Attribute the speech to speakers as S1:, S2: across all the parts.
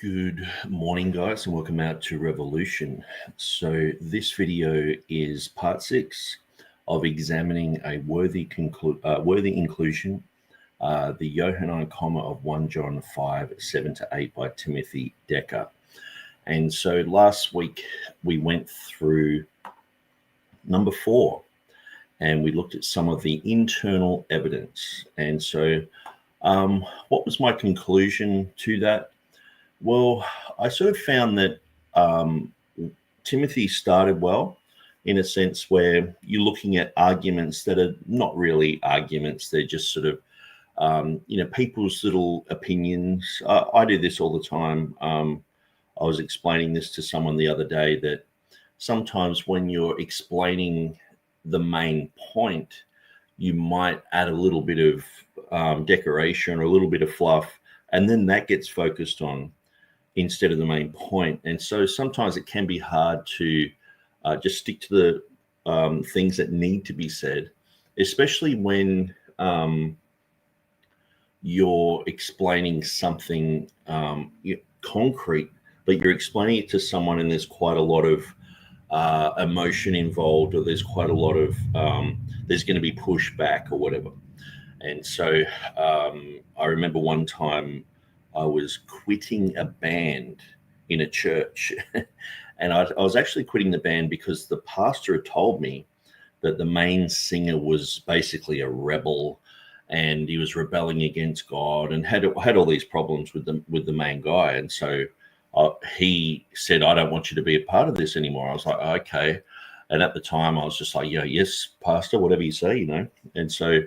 S1: Good morning, guys, and welcome out to Revolution. So this video is part 6 of examining a worthy inclusion, the Johannine comma of 1 John 5, 7-8 by Timothy Decker. And so last week we went through number 4, and we looked at some of the internal evidence. And so what was my conclusion to that? Well, I sort of found that Timothy started well in a sense where you're looking at arguments that are not really arguments. They're just sort of, people's little opinions. I do this all the time. I was explaining this to someone the other day that sometimes when you're explaining the main point, you might add a little bit of decoration or a little bit of fluff, and then that gets focused on instead of the main point. And so sometimes it can be hard to just stick to the things that need to be said, especially when you're explaining something concrete, but you're explaining it to someone and there's quite a lot of emotion involved, or there's quite a lot of, there's going to be pushback or whatever. And so I remember one time I was quitting a band in a church and I was actually quitting the band because the pastor had told me that the main singer was basically a rebel and he was rebelling against God and had all these problems with the main guy. And so he said, "I don't want you to be a part of this anymore." I was like, "Okay." And at the time I was just like, "Yeah, yes, pastor, whatever you say, And so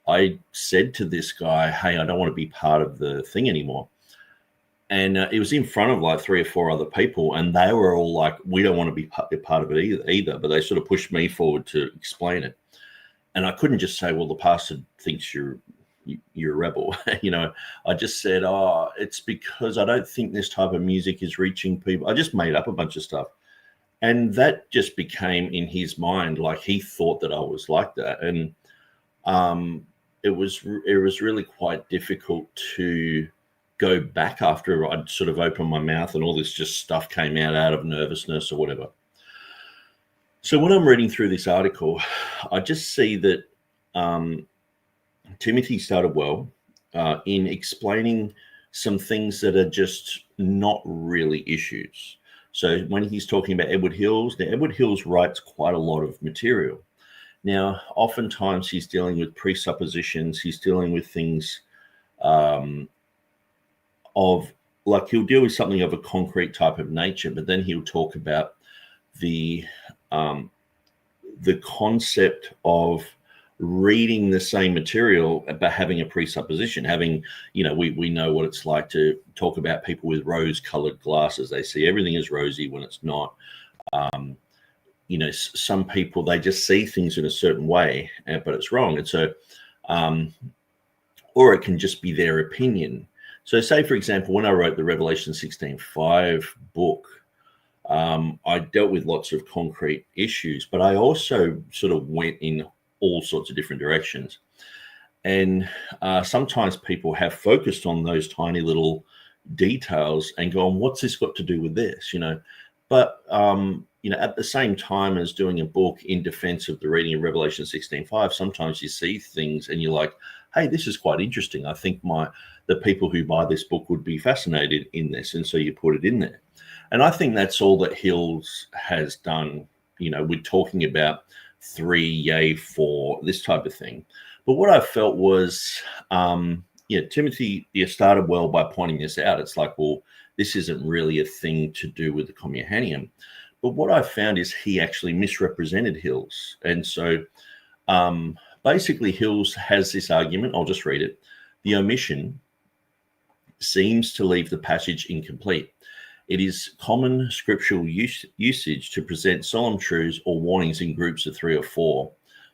S1: I said to this guy, "Hey, I don't want to be part of the thing anymore." And it was in front of like 3 or 4 other people, and they were all like, "We don't want to be part of it either." But they sort of pushed me forward to explain it. And I couldn't just say, "Well, the pastor thinks you're a rebel." I just said, "Oh, it's because I don't think this type of music is reaching people." I just made up a bunch of stuff. And that just became in his mind, like he thought that I was like that. And it was really quite difficult to go back after I'd sort of opened my mouth and all this just stuff came out of nervousness or whatever. So when I'm reading through this article, I just see that Timothy started well in explaining some things that are just not really issues. So when he's talking about Edward Hills, now Edward Hills writes quite a lot of material. Now, oftentimes he's dealing with presuppositions. He's dealing with things of, like, he'll deal with something of a concrete type of nature, but then he'll talk about the concept of reading the same material but having a presupposition, having, we know what it's like to talk about people with rose-colored glasses. They see everything as rosy when it's not. Some people, they just see things in a certain way, but it's wrong. And so, or it can just be their opinion. So say, for example, when I wrote the Revelation 16:5 book, I dealt with lots of concrete issues, but I also sort of went in all sorts of different directions. And sometimes people have focused on those tiny little details and gone, "What's this got to do with this?" But at the same time as doing a book in defense of the reading of Revelation 16:5, sometimes you see things and you're like, "Hey, this is quite interesting. I think the people who buy this book would be fascinated in this." And so you put it in there. And I think that's all that Hills has done. We're talking about 3, yea, 4, this type of thing. But what I felt was, Timothy started well by pointing this out. It's like, well, this isn't really a thing to do with the Communianium. But what I found is he actually misrepresented Hills. And so basically Hills has this argument. I'll just read it. The omission seems to leave the passage incomplete. It is common scriptural usage to present solemn truths or warnings in groups of 3 or 4.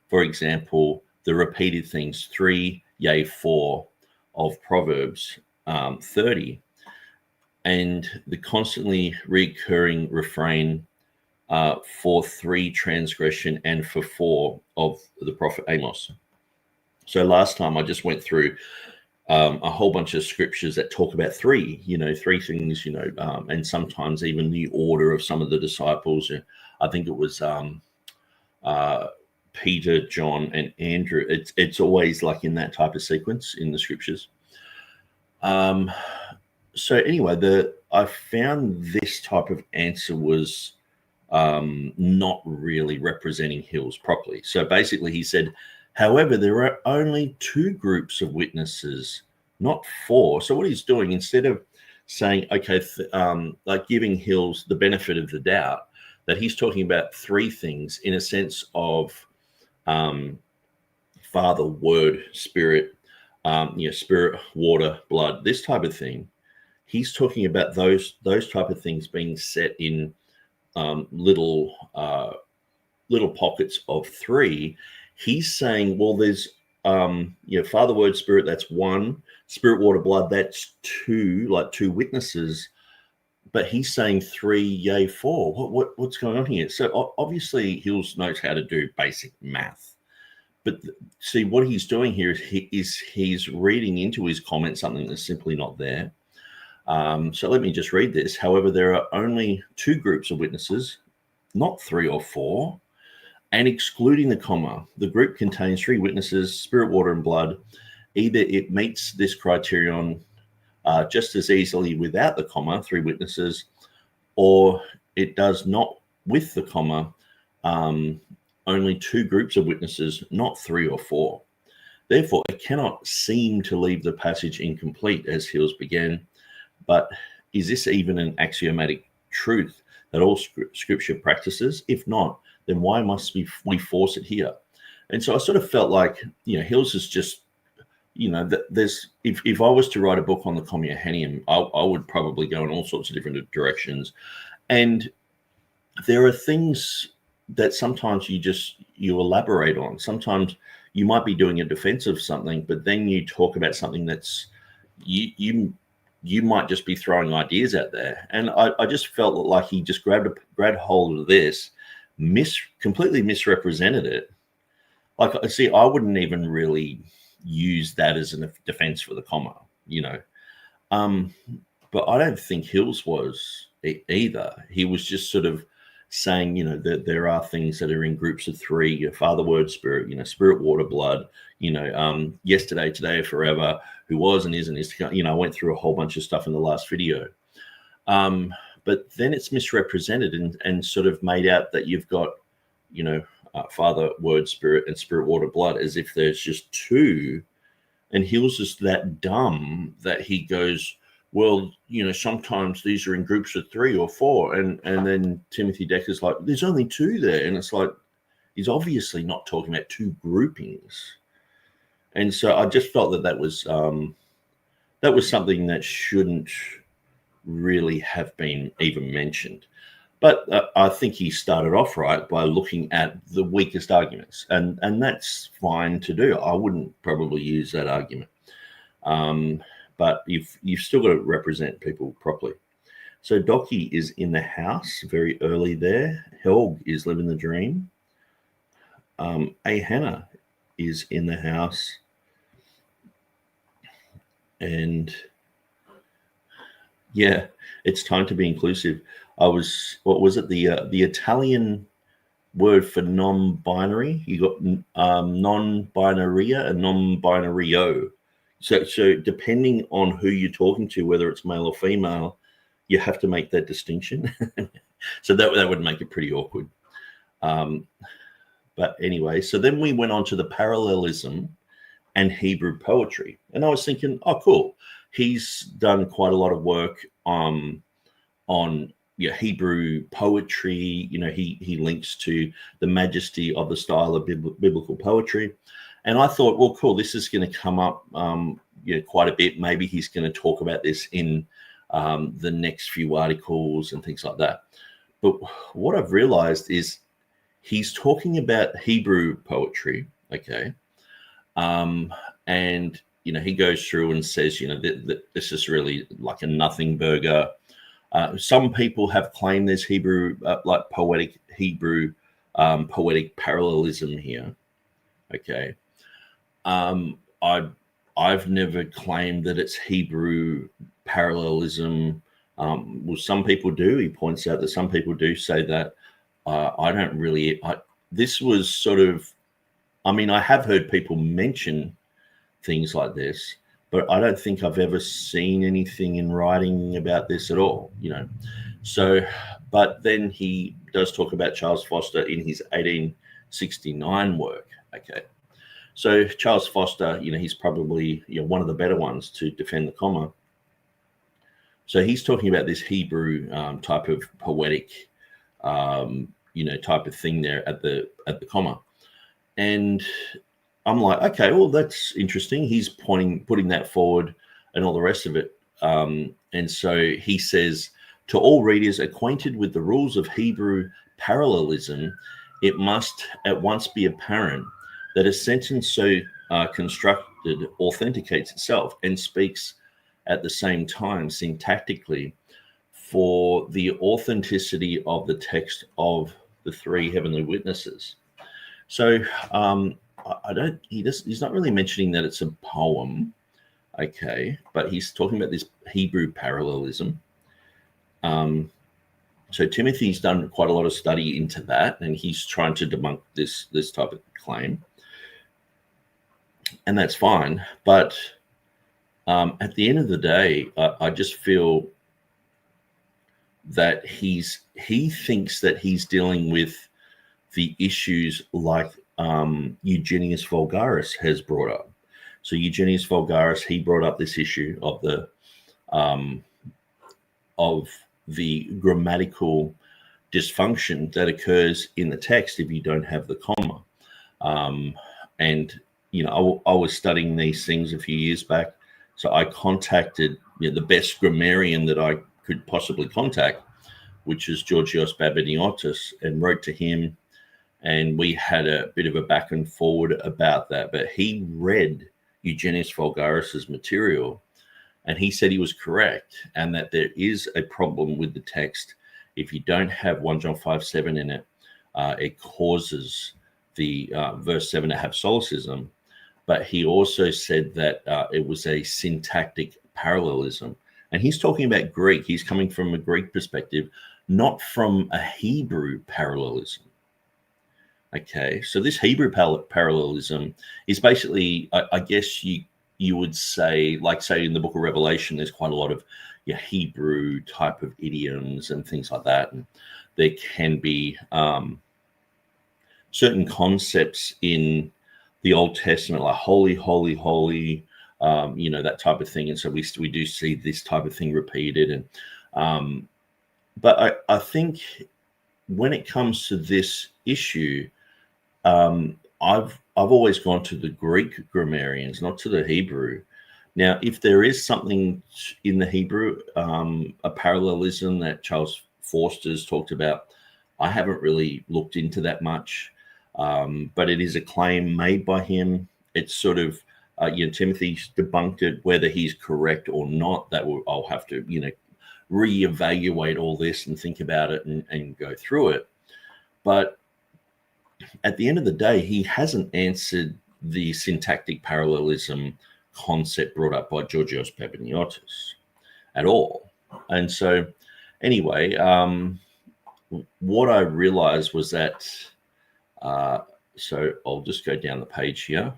S1: For example, the repeated things 3, yea, 4 of Proverbs 30, and the constantly recurring refrain for 3 transgression and for 4 of the prophet Amos. So last time I just went through a whole bunch of scriptures that talk about three things, and sometimes even the order of some of the disciples. I think it was Peter, John, and Andrew. It's always like in that type of sequence in the scriptures. So anyway, I found this type of answer was not really representing Hills properly. So basically he said, however, there are only two groups of witnesses, not four. So what he's doing, instead of saying, okay, like giving Hills the benefit of the doubt, that he's talking about three things in a sense of Father, Word, Spirit, Spirit, water, blood, this type of thing. He's talking about those type of things being set in little pockets of three. He's saying, well, there's Father, Word, Spirit, that's one. Spirit, water, blood, that's two, like two witnesses. But he's saying three, yay, four. What's going on here? So obviously Hills knows how to do basic math. But see, what he's doing here is he's reading into his comment something that's simply not there. So let me just read this. However, there are only two groups of witnesses, not three or four, and excluding the comma, the group contains three witnesses, spirit, water, and blood. Either it meets this criterion just as easily without the comma, three witnesses, or it does not with the comma, only two groups of witnesses, not three or four. Therefore, it cannot seem to leave the passage incomplete, as Hills began. But is this even an axiomatic truth that all scripture practices? If not, then why must we force it here? And so I sort of felt like, Hills is just, there's if I was to write a book on the Commuhanium, I would probably go in all sorts of different directions. And there are things that sometimes you elaborate on. Sometimes you might be doing a defense of something, but then you talk about something that's you might just be throwing ideas out there. And I just felt like he just grabbed hold of this, completely misrepresented it. Like, see, I wouldn't even really use that as a defense for the comma, but I don't think Hills was either. He was just sort of saying, that there are things that are in groups of three, Father, Word, Spirit, Spirit, water, blood, yesterday, today, forever, who was and is and is to come. I went through a whole bunch of stuff in the last video. But then it's misrepresented and sort of made out that you've got, Father, Word, Spirit, and Spirit, water, blood, as if there's just two. And he was just that dumb that he goes, well, sometimes these are in groups of three or four. And then Timothy Decker's like, there's only two there. And it's like, he's obviously not talking about two groupings. And so I just felt that was something that shouldn't really have been even mentioned. But I think he started off right by looking at the weakest arguments. And that's fine to do. I wouldn't probably use that argument. But you've still got to represent people properly. So Docky is in the house very early there. Helg is living the dream. A Hannah is in the house. And yeah, it's time to be inclusive. What was it? The Italian word for non-binary. You got non-binaria and non-binario. So depending on who you're talking to, whether it's male or female, you have to make that distinction. So that would make it pretty awkward. But anyway, so then we went on to the parallelism and Hebrew poetry. And I was thinking, oh, cool. He's done quite a lot of work on Hebrew poetry. He links to the majesty of the style of biblical poetry. And I thought, well, cool, this is going to come up quite a bit. Maybe he's going to talk about this in the next few articles and things like that. But what I've realized is he's talking about Hebrew poetry, okay? And, he goes through and says, that this is really like a nothing burger. Some people have claimed there's Hebrew, like poetic Hebrew, poetic parallelism here, okay? I I've never claimed that it's Hebrew parallelism. Well, some people do. He points out that some people do say that. I don't really. This was sort of. I mean, I have heard people mention things like this, but I don't think I've ever seen anything in writing about this at all. So, but then he does talk about Charles Foster in his 1869 work. Okay. So Charles Foster, he's probably one of the better ones to defend the comma. So he's talking about this Hebrew type of poetic, type of thing there at the comma, and I'm like, okay, well, that's interesting. He's putting that forward, and all the rest of it. And so he says, to all readers acquainted with the rules of Hebrew parallelism, it must at once be apparent that a sentence so constructed authenticates itself and speaks at the same time syntactically for the authenticity of the text of the three heavenly witnesses. So he's not really mentioning that it's a poem, okay, but he's talking about this Hebrew parallelism. So Timothy's done quite a lot of study into that, and he's trying to debunk this type of claim. And that's fine. But at the end of the day, I just feel that he thinks that he's dealing with the issues like Eugenius Vulgaris has brought up. So Eugenius Vulgaris, he brought up this issue of the grammatical dysfunction that occurs in the text if you don't have the comma. And I was studying these things a few years back, so I contacted the best grammarian that I could possibly contact, which is Georgios Babiniotis, and wrote to him, and we had a bit of a back and forward about that. But he read Eugenius Vulgaris's material, and he said he was correct, and that there is a problem with the text. If you don't have 1 John 5:7 in it, it causes the verse 7 to have solecism. But he also said that it was a syntactic parallelism. And he's talking about Greek. He's coming from a Greek perspective, not from a Hebrew parallelism. Okay, so this Hebrew parallelism is basically, I guess you would say, like say in the book of Revelation, there's quite a lot of Hebrew type of idioms and things like that. And there can be certain concepts in the Old Testament, like holy, holy, holy, that type of thing. And so we do see this type of thing repeated. And but I think when it comes to this issue, I've always gone to the Greek grammarians, not to the Hebrew. Now, if there is something in the Hebrew, a parallelism that Charles Forster's talked about, I haven't really looked into that much. But it is a claim made by him. It's sort of, Timothy's debunked it. Whether he's correct or not, I'll have to, reevaluate all this and think about it and go through it. But at the end of the day, he hasn't answered the syntactic parallelism concept brought up by Georgios Babiniotis at all. And so, anyway, what I realized was that. So I'll just go down the page here.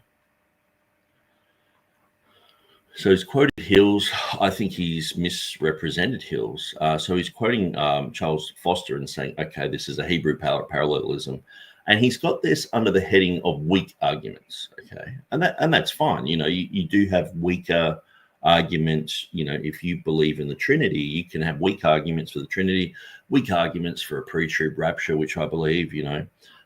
S1: So he's quoted Hills. I think he's misrepresented Hills. So he's quoting Charles Foster and saying, okay, this is a Hebrew parallelism. And he's got this under the heading of weak arguments. Okay. And that's fine. You do have weaker arguments. If you believe in the Trinity, you can have weak arguments for the Trinity, weak arguments for a pre-trib rapture, which I believe,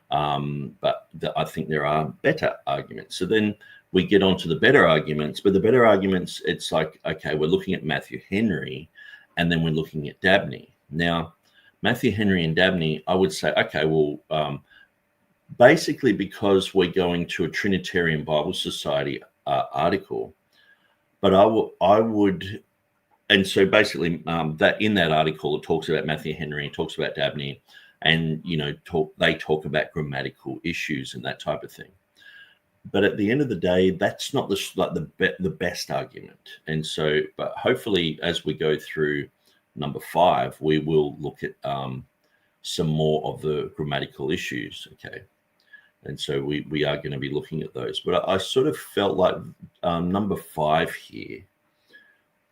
S1: but I think there are better arguments. So then we get on to the better arguments, but the better arguments, it's like, okay, we're looking at Matthew Henry, and then we're looking at Dabney. Now, Matthew Henry and Dabney, I would say, okay, well, basically because we're going to a Trinitarian Bible Society article, but I would, and so basically that in that article, it talks about Matthew Henry, it talks about Dabney, and they talk about grammatical issues and that type of thing. but at the end of the day, that's not the best argument. And so, but hopefully, as we go through number 5, we will look at some more of the grammatical issues. Okay, and so we are going to be looking at those. But I sort of felt like number 5 here,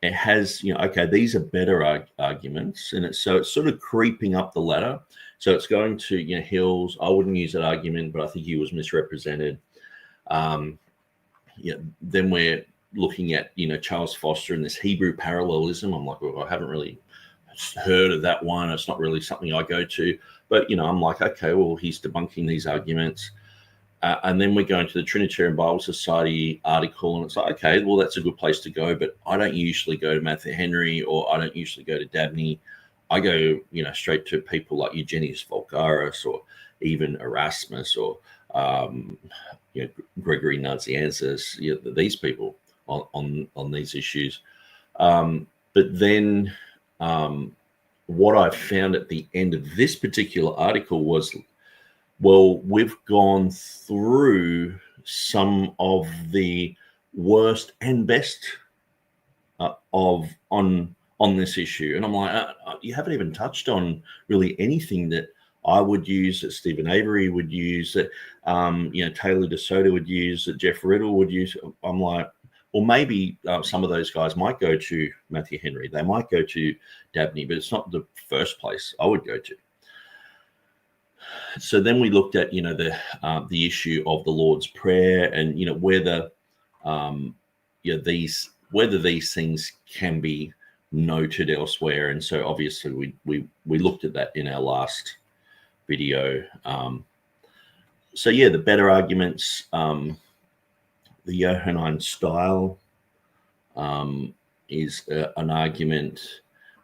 S1: it has, okay, these are better arguments, and it's sort of creeping up the ladder. So it's going to, Hills. I wouldn't use that argument, but I think he was misrepresented. Then we're looking at, Charles Foster and this Hebrew parallelism. I'm like, well, I haven't really heard of that one. It's not really something I go to, but, I'm like, okay, well, he's debunking these arguments. And then we go into the Trinitarian Bible Society article, and it's like, okay, well, that's a good place to go, but I don't usually go to Matthew Henry, or I don't usually go to Dabney. I go, straight to people like Eugenius Vulgaris, or even Erasmus, or Gregory Nazianzus, these people on these issues. But then what I found at the end of this particular article was, well, we've gone through some of the worst and best on this issue, and I'm like, you haven't even touched on really anything that I would use, that Stephen Avery would use, that Taylor DeSoto would use, that Jeff Riddle would use. I'm like, well, maybe some of those guys might go to Matthew Henry, they might go to Dabney, but it's not the first place I would go to. So then we looked at the issue of the Lord's Prayer, and whether these things can be noted elsewhere. And so obviously we looked at that in our last video. So yeah, the better arguments, the Johannine style is an argument.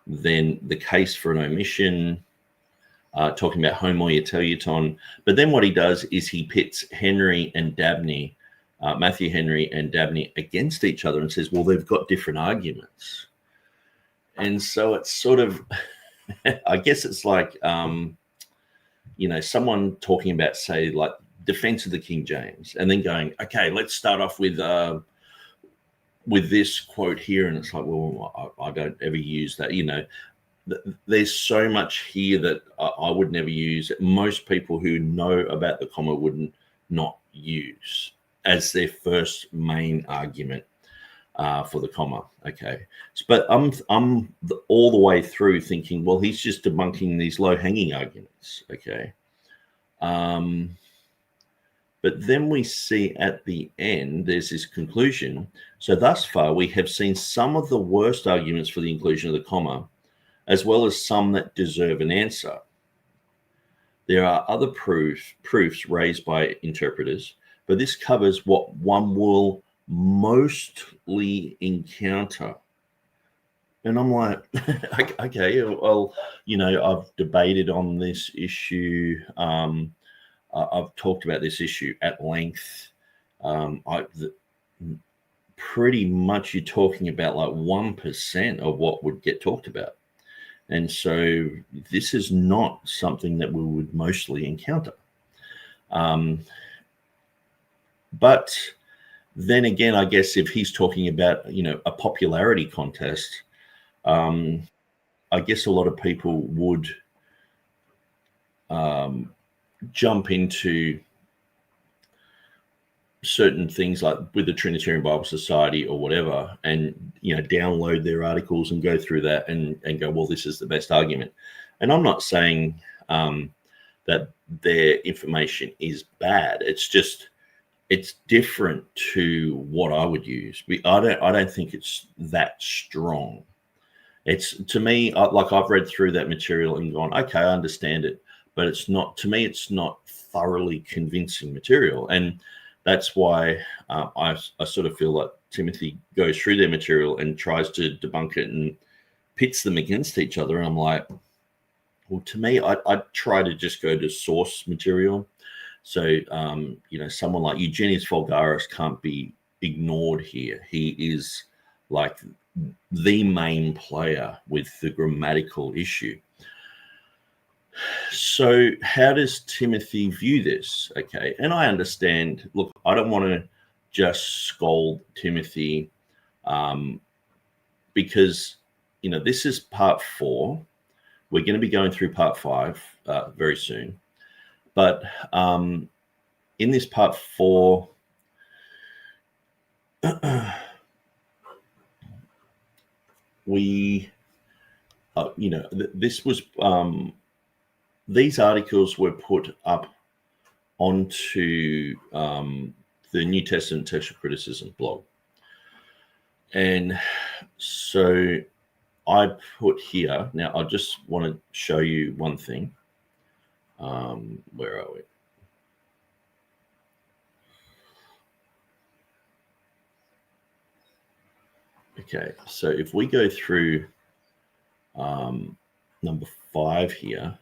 S1: Then the case for an omission, talking about homoioteliaton. But then what he does is he pits Henry and Dabney, Matthew Henry and Dabney, against each other and says, well, they've got different arguments. And so it's sort of, I guess it's like, someone talking about, say, like defense of the King James, and then going, okay, let's start off with this quote here. And it's like, well, I don't ever use that. There's so much here that I would never use. Most people who know about the comma wouldn't not use as their first main argument for the comma. Okay, but I'm all the way through thinking, well, he's just debunking these low-hanging arguments. Okay, but then we see at the end there's this conclusion. So thus far we have seen some of the worst arguments for the inclusion of the comma, as well as some that deserve an answer. There are other proofs raised by interpreters, but this covers what one will mostly encounter. And I'm like, okay, well, I've debated on this issue. I've talked about this issue at length. Pretty much you're talking about like 1% of what would get talked about. And so this is not something that we would mostly encounter. But then again, I guess if he's talking about, a popularity contest, I guess a lot of people would jump into certain things like with the Trinitarian Bible Society or whatever, and download their articles and go through that and go, well, this is the best argument. And I'm not saying that their information is bad. It's just it's different to what I would use. I don't think it's that strong. It's, to me, like I've read through that material and gone, okay, I understand it, but it's not, to me, it's not thoroughly convincing material. And that's why I sort of feel like Timothy goes through their material and tries to debunk it and pits them against each other. And I'm like, well, to me, I try to just go to source material. So, someone like Eugenius Vulgaris can't be ignored here. He is like the main player with the grammatical issue. So how does Timothy view this? Okay, and I understand. Look, I don't want to just scold Timothy because, this is part 4. We're going to be going through part 5 very soon. But in this part 4, we, this was, these articles were put up onto the New Testament Textual Criticism blog. And so I put here, now I just want to show you one thing. Where are we? Okay, so if we go through number 5 here,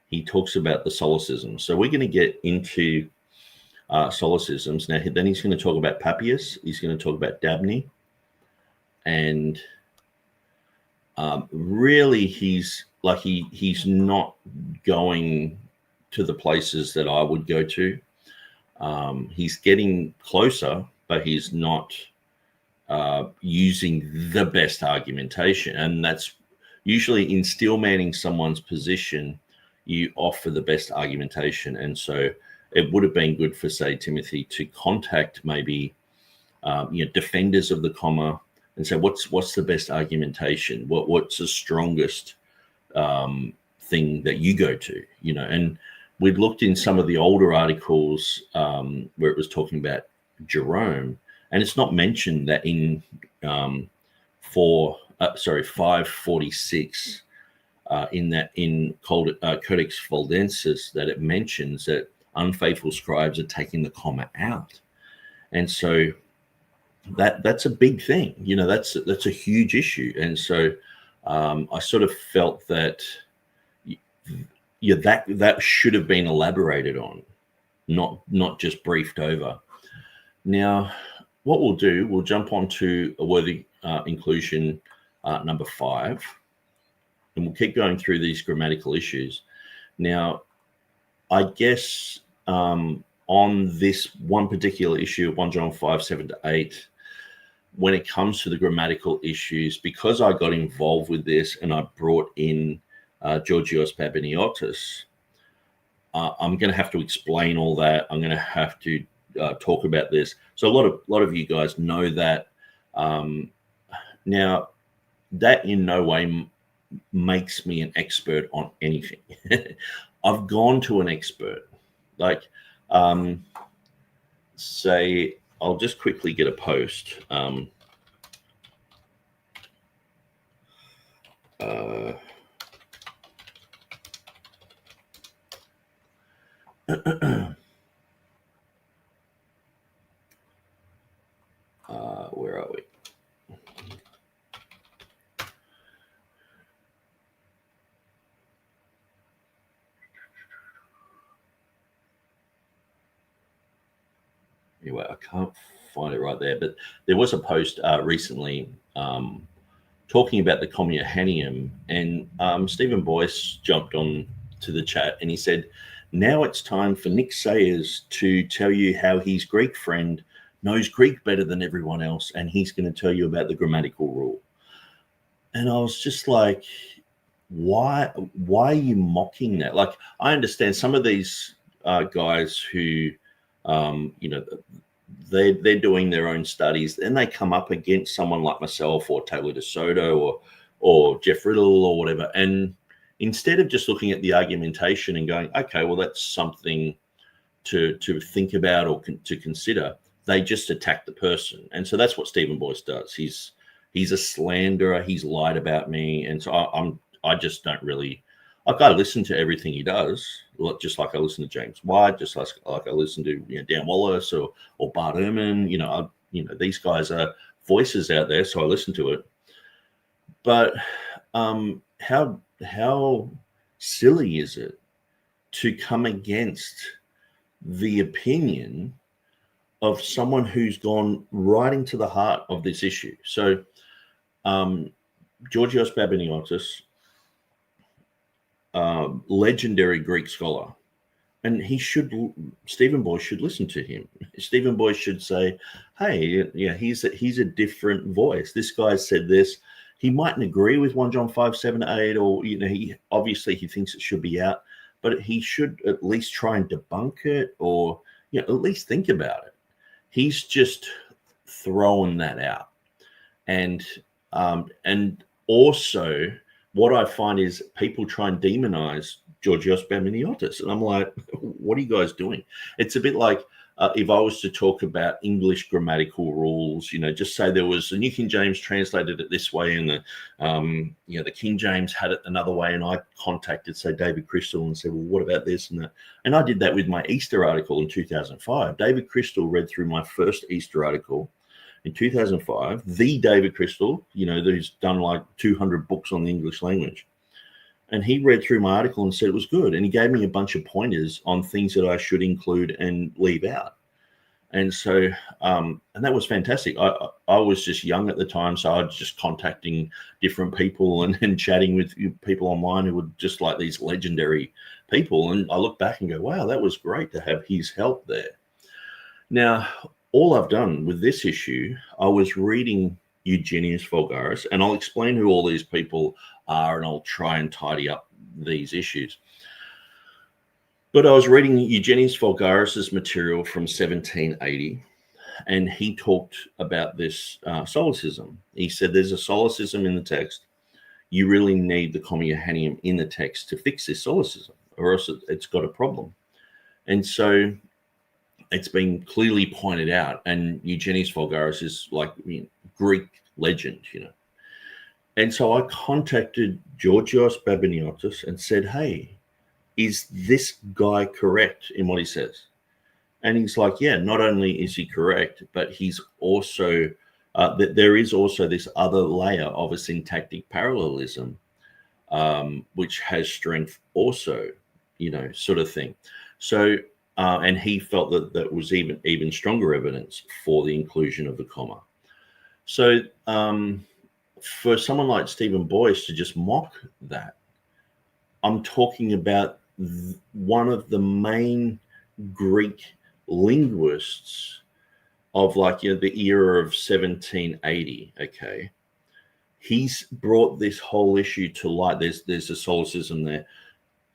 S1: he talks about the solecisms. So we're going to get into solecisms. Now, then he's going to talk about Papias. He's going to talk about Dabney. And really, he's not going to the places that I would go to. He's getting closer, but he's not using the best argumentation. And that's usually in steelmanning someone's position, you offer the best argumentation. And so it would have been good for, say, Timothy to contact maybe defenders of the comma and say, what's the best argumentation? What's the strongest thing that you go to? And we'd looked in some of the older articles where it was talking about Jerome, and it's not mentioned that in 546 in Codex Valdensis, that it mentions that unfaithful scribes are taking the comma out. And so that's a big thing. That's a huge issue. And so I sort of felt that that should have been elaborated on, not just briefed over. Now, what we'll do, we'll jump on to a worthy inclusion number 5, and we'll keep going through these grammatical issues. Now, I guess on this one particular issue of 1 John 5, 7-8, when it comes to the grammatical issues, because I got involved with this and I brought in Georgios Babiniotis, I'm going to have to explain all that. I'm going to have to talk about this. So a lot of you guys know that. Now, that in no way makes me an expert on anything. I've gone to an expert. Like, say, I'll just quickly get a post. Where are we? Anyway, I can't find it right there, but there was a post recently talking about the Commuhanium, and Stephen Boyce jumped on to the chat and he said, now it's time for Nick Sayers to tell you how his Greek friend knows Greek better than everyone else, and he's going to tell you about the grammatical rule. And I was just like, why are you mocking that? Like, I understand some of these guys who, they're doing their own studies, and they come up against someone like myself or Taylor DeSoto or Jeff Riddle or whatever. And instead of just looking at the argumentation and going, okay, well, that's something to think about or to consider, they just attack the person. And so that's what Stephen Boyce does. He's a slanderer. He's lied about me. And so I just don't really, like, I listen to everything he does, just like I listen to James White, just like I listen to Dan Wallace or Bart Ehrman. These guys are voices out there, so I listen to it. But how silly is it to come against the opinion of someone who's gone right into the heart of this issue? So Georgios Babiniotis legendary Greek scholar. And Stephen Boyce should listen to him. Stephen Boyce should say, hey, yeah, he's a different voice. This guy said this. He mightn't agree with 1 John 5, 7, 8, or, he thinks it should be out, but he should at least try and debunk it, or, at least think about it. He's just throwing that out. And also what I find is people try and demonize Georgios Baminiotis. And I'm like, what are you guys doing? It's a bit like if I was to talk about English grammatical rules, just say there was the New King James translated it this way, and the King James had it another way. And I contacted, say, David Crystal and said, well, what about this and that? And I did that with my Easter article in 2005. David Crystal read through my first Easter article in 2005, the David Crystal, who's done like 200 books on the English language. And he read through my article and said it was good. And he gave me a bunch of pointers on things that I should include and leave out. And so, and that was fantastic. I was just young at the time, so I was just contacting different people and chatting with people online who were just like these legendary people. And I look back and go, wow, that was great to have his help there. Now, all I've done with this issue, I was reading Eugenius Vulgaris, and I'll explain who all these people are, and I'll try and tidy up these issues. But I was reading Eugenius Vulgaris's material from 1780, and he talked about this solecism. He said there's a solecism in the text. You really need the comma Johannine in the text to fix this solecism, or else it's got a problem. And so it's been clearly pointed out, and Eugenius Vulgaris is like Greek legend, And so I contacted Georgios Baminiotis and said, hey, is this guy correct in what he says? And he's like, yeah, not only is he correct, but he's also, there is also this other layer of a syntactic parallelism, which has strength also, sort of thing. So, and he felt that was even stronger evidence for the inclusion of the comma. So for someone like Stephen Boyce to just mock that, I'm talking about one of the main Greek linguists of the era of 1780, okay? He's brought this whole issue to light. There's a solecism there.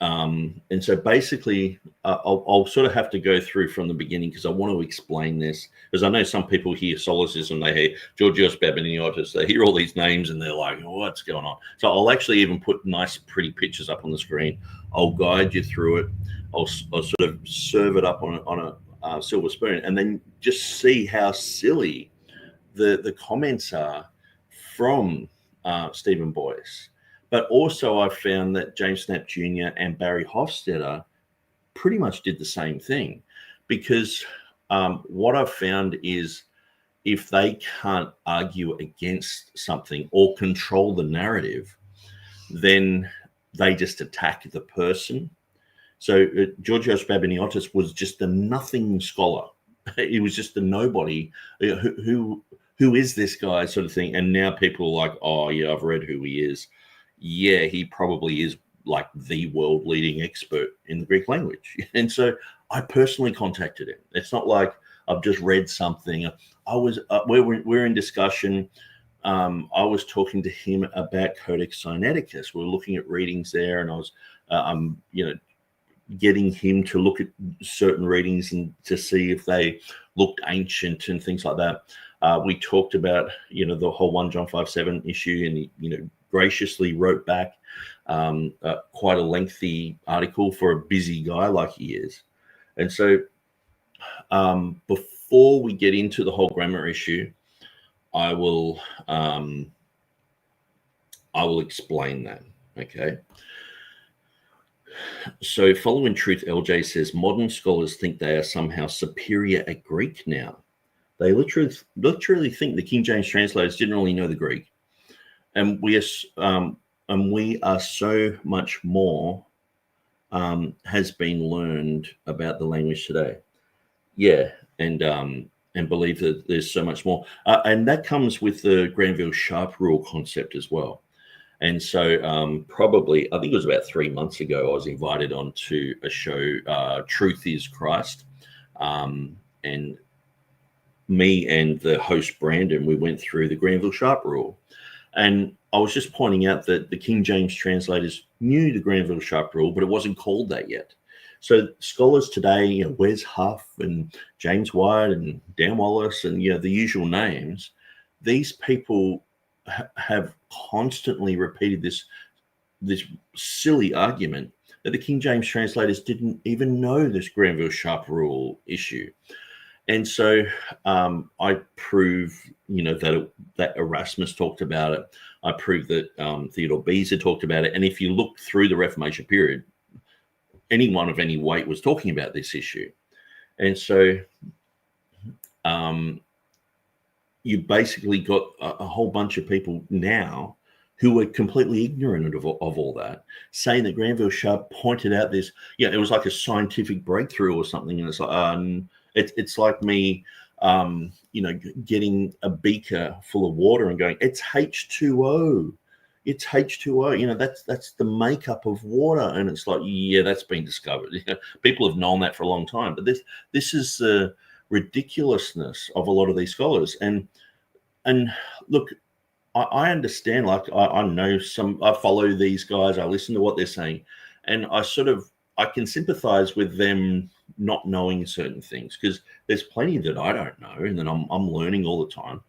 S1: And so basically, I'll sort of have to go through from the beginning because I want to explain this. Because I know some people hear solecism, they hear Georgios Baminiotis, they hear all these names and they're like, what's going on? So I'll actually even put nice, pretty pictures up on the screen. I'll guide you through it. I'll sort of serve it up on a silver spoon, and then just see how silly the comments are from Stephen Boyce. But also I found that James Snapp Jr. and Barry Hofstetter pretty much did the same thing, because what I've found is if they can't argue against something or control the narrative, then they just attack the person. So Georgios Baminiotis was just a nothing scholar. He was just a nobody. Who is this guy, sort of thing. And now people are like, oh, yeah, I've read who he is. Yeah, he probably is like the world leading expert in the Greek language. And so I personally contacted him. It's not like I've just read something. I was we're in discussion. I was talking to him about Codex Sinaiticus. We're looking at readings there, and I was getting him to look at certain readings and to see if they looked ancient and things like that. We talked about the whole 1 John 5:7 issue, and he graciously wrote back quite a lengthy article for a busy guy like he is. And so before we get into the whole grammar issue, I will explain that. Okay. So following Truth, LJ says modern scholars think they are somehow superior at Greek now. They literally think the King James translators didn't really know the Greek, and we are so much more has been learned about the language today. Yeah, and believe that there's so much more, and that comes with the Granville-Sharp rule concept as well. And so probably, I think it was about 3 months ago, I was invited onto a show, Truth is Christ. And me and the host, Brandon, we went through the Granville Sharp rule. And I was just pointing out that the King James translators knew the Granville Sharp rule, but it wasn't called that yet. So scholars today, Wes Huff and James White and Dan Wallace and, the usual names, these people have constantly repeated this silly argument that the King James translators didn't even know this Granville Sharp rule issue. And so I prove, that Erasmus talked about it. I prove that Theodore Beza talked about it. And if you look through the Reformation period, anyone of any weight was talking about this issue. And so you basically got a whole bunch of people now who were completely ignorant of all that, saying that Granville Sharp pointed out this, it was like a scientific breakthrough or something. And it's like, it's like me, getting a beaker full of water and going, it's H2O. It's H2O. That's the makeup of water. And it's like, that's been discovered. People have known that for a long time. But this is the ridiculousness of a lot of these scholars. And look, I understand, like I know I follow these guys, I listen to what they're saying, and I can sympathize with them not knowing certain things, because there's plenty that I don't know and that I'm learning all the time.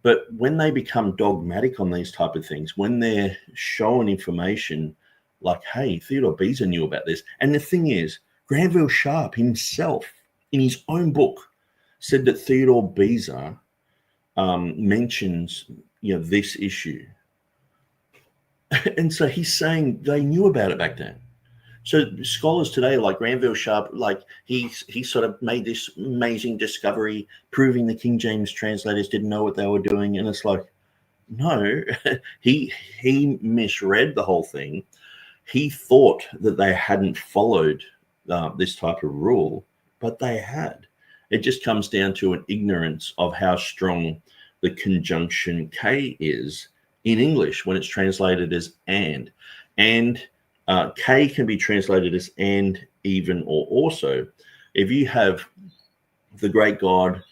S1: But when they become dogmatic on these type of things, when they're showing information like, hey, Theodore Beza knew about this. And the thing is, Granville Sharp himself, in his own book, said that Theodore Beza mentions, this issue. And so he's saying they knew about it back then. So scholars today, like Granville Sharp, like he sort of made this amazing discovery, proving the King James translators didn't know what they were doing. And it's like, no, he misread the whole thing. He thought that they hadn't followed this type of rule, but they had. It just comes down to an ignorance of how strong the conjunction K is in English when it's translated as and. And K can be translated as and, even, or also. If you have the great God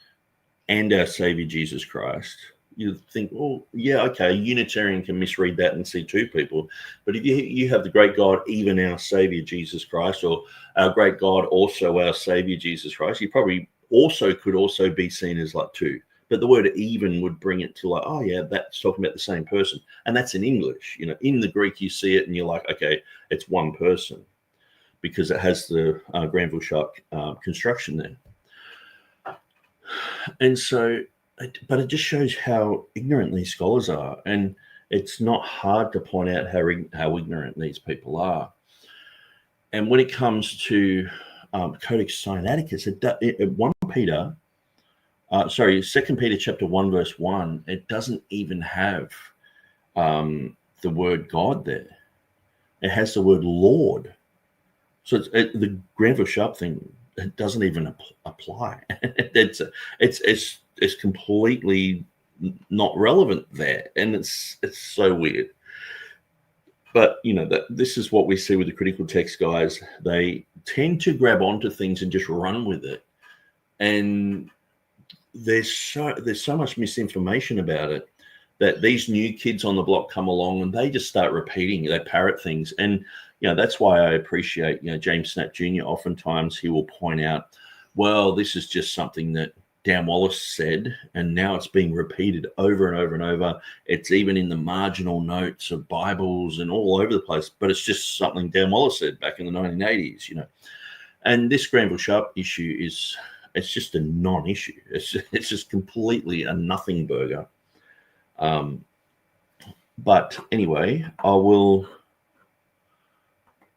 S1: and our Savior Jesus Christ, you think, oh, yeah, okay, Unitarian can misread that and see two people. But if you have the great God, even our Savior Jesus Christ, or our great God, also our Savior Jesus Christ, you probably could also be seen as like two. But the word even would bring it to like, oh, yeah, that's talking about the same person. And that's in English. In the Greek, you see it and you're like, okay, it's one person, because it has the Granville Sharp construction there. And so, but it just shows how ignorant these scholars are. And it's not hard to point out how ignorant these people are. And when it comes to Codex Sinaiticus, 2 Peter chapter 1, verse 1, it doesn't even have the word God there. It has the word Lord. So the Granville Sharp thing, it doesn't even apply. It's completely not relevant there, and it's so weird. But this is what we see with the critical text guys. They tend to grab onto things and just run with it, and there's so much misinformation about it that these new kids on the block come along and they just start repeating, they parrot things. And that's why I appreciate James Snap Jr. Oftentimes he will point out, well, this is just something that Dan Wallace said, and now it's being repeated over and over and over. It's even in the marginal notes of Bibles and all over the place, but it's just something Dan Wallace said back in the 1980s, And this Granville Sharp issue it's just a non-issue. It's just completely a nothing burger. But anyway, I will.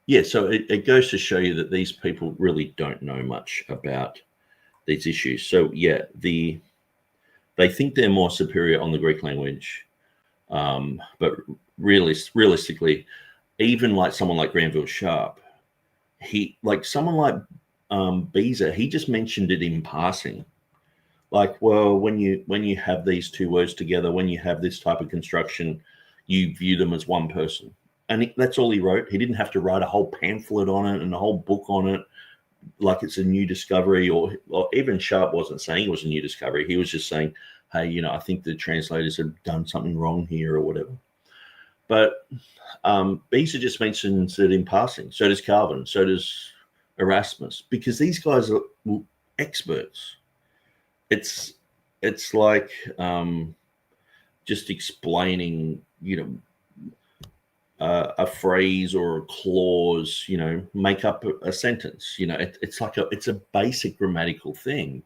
S1: Yeah, so it goes to show you that these people really don't know much about these issues. So yeah, they think they're more superior on the Greek language, but realistically, even like someone like Granville Sharp, someone like Beza, he just mentioned it in passing. Like, well, when you have these two words together, when you have this type of construction, you view them as one person. And that's all he wrote. He didn't have to write a whole pamphlet on it and a whole book on it like it's a new discovery, or even Sharp wasn't saying it was a new discovery. He was just saying, hey, I think the translators have done something wrong here or whatever. But Beza just mentions it in passing. So does Calvin. So does Erasmus, because these guys are experts. It's like just explaining, a phrase or a clause, make up a sentence. It's a basic grammatical thing.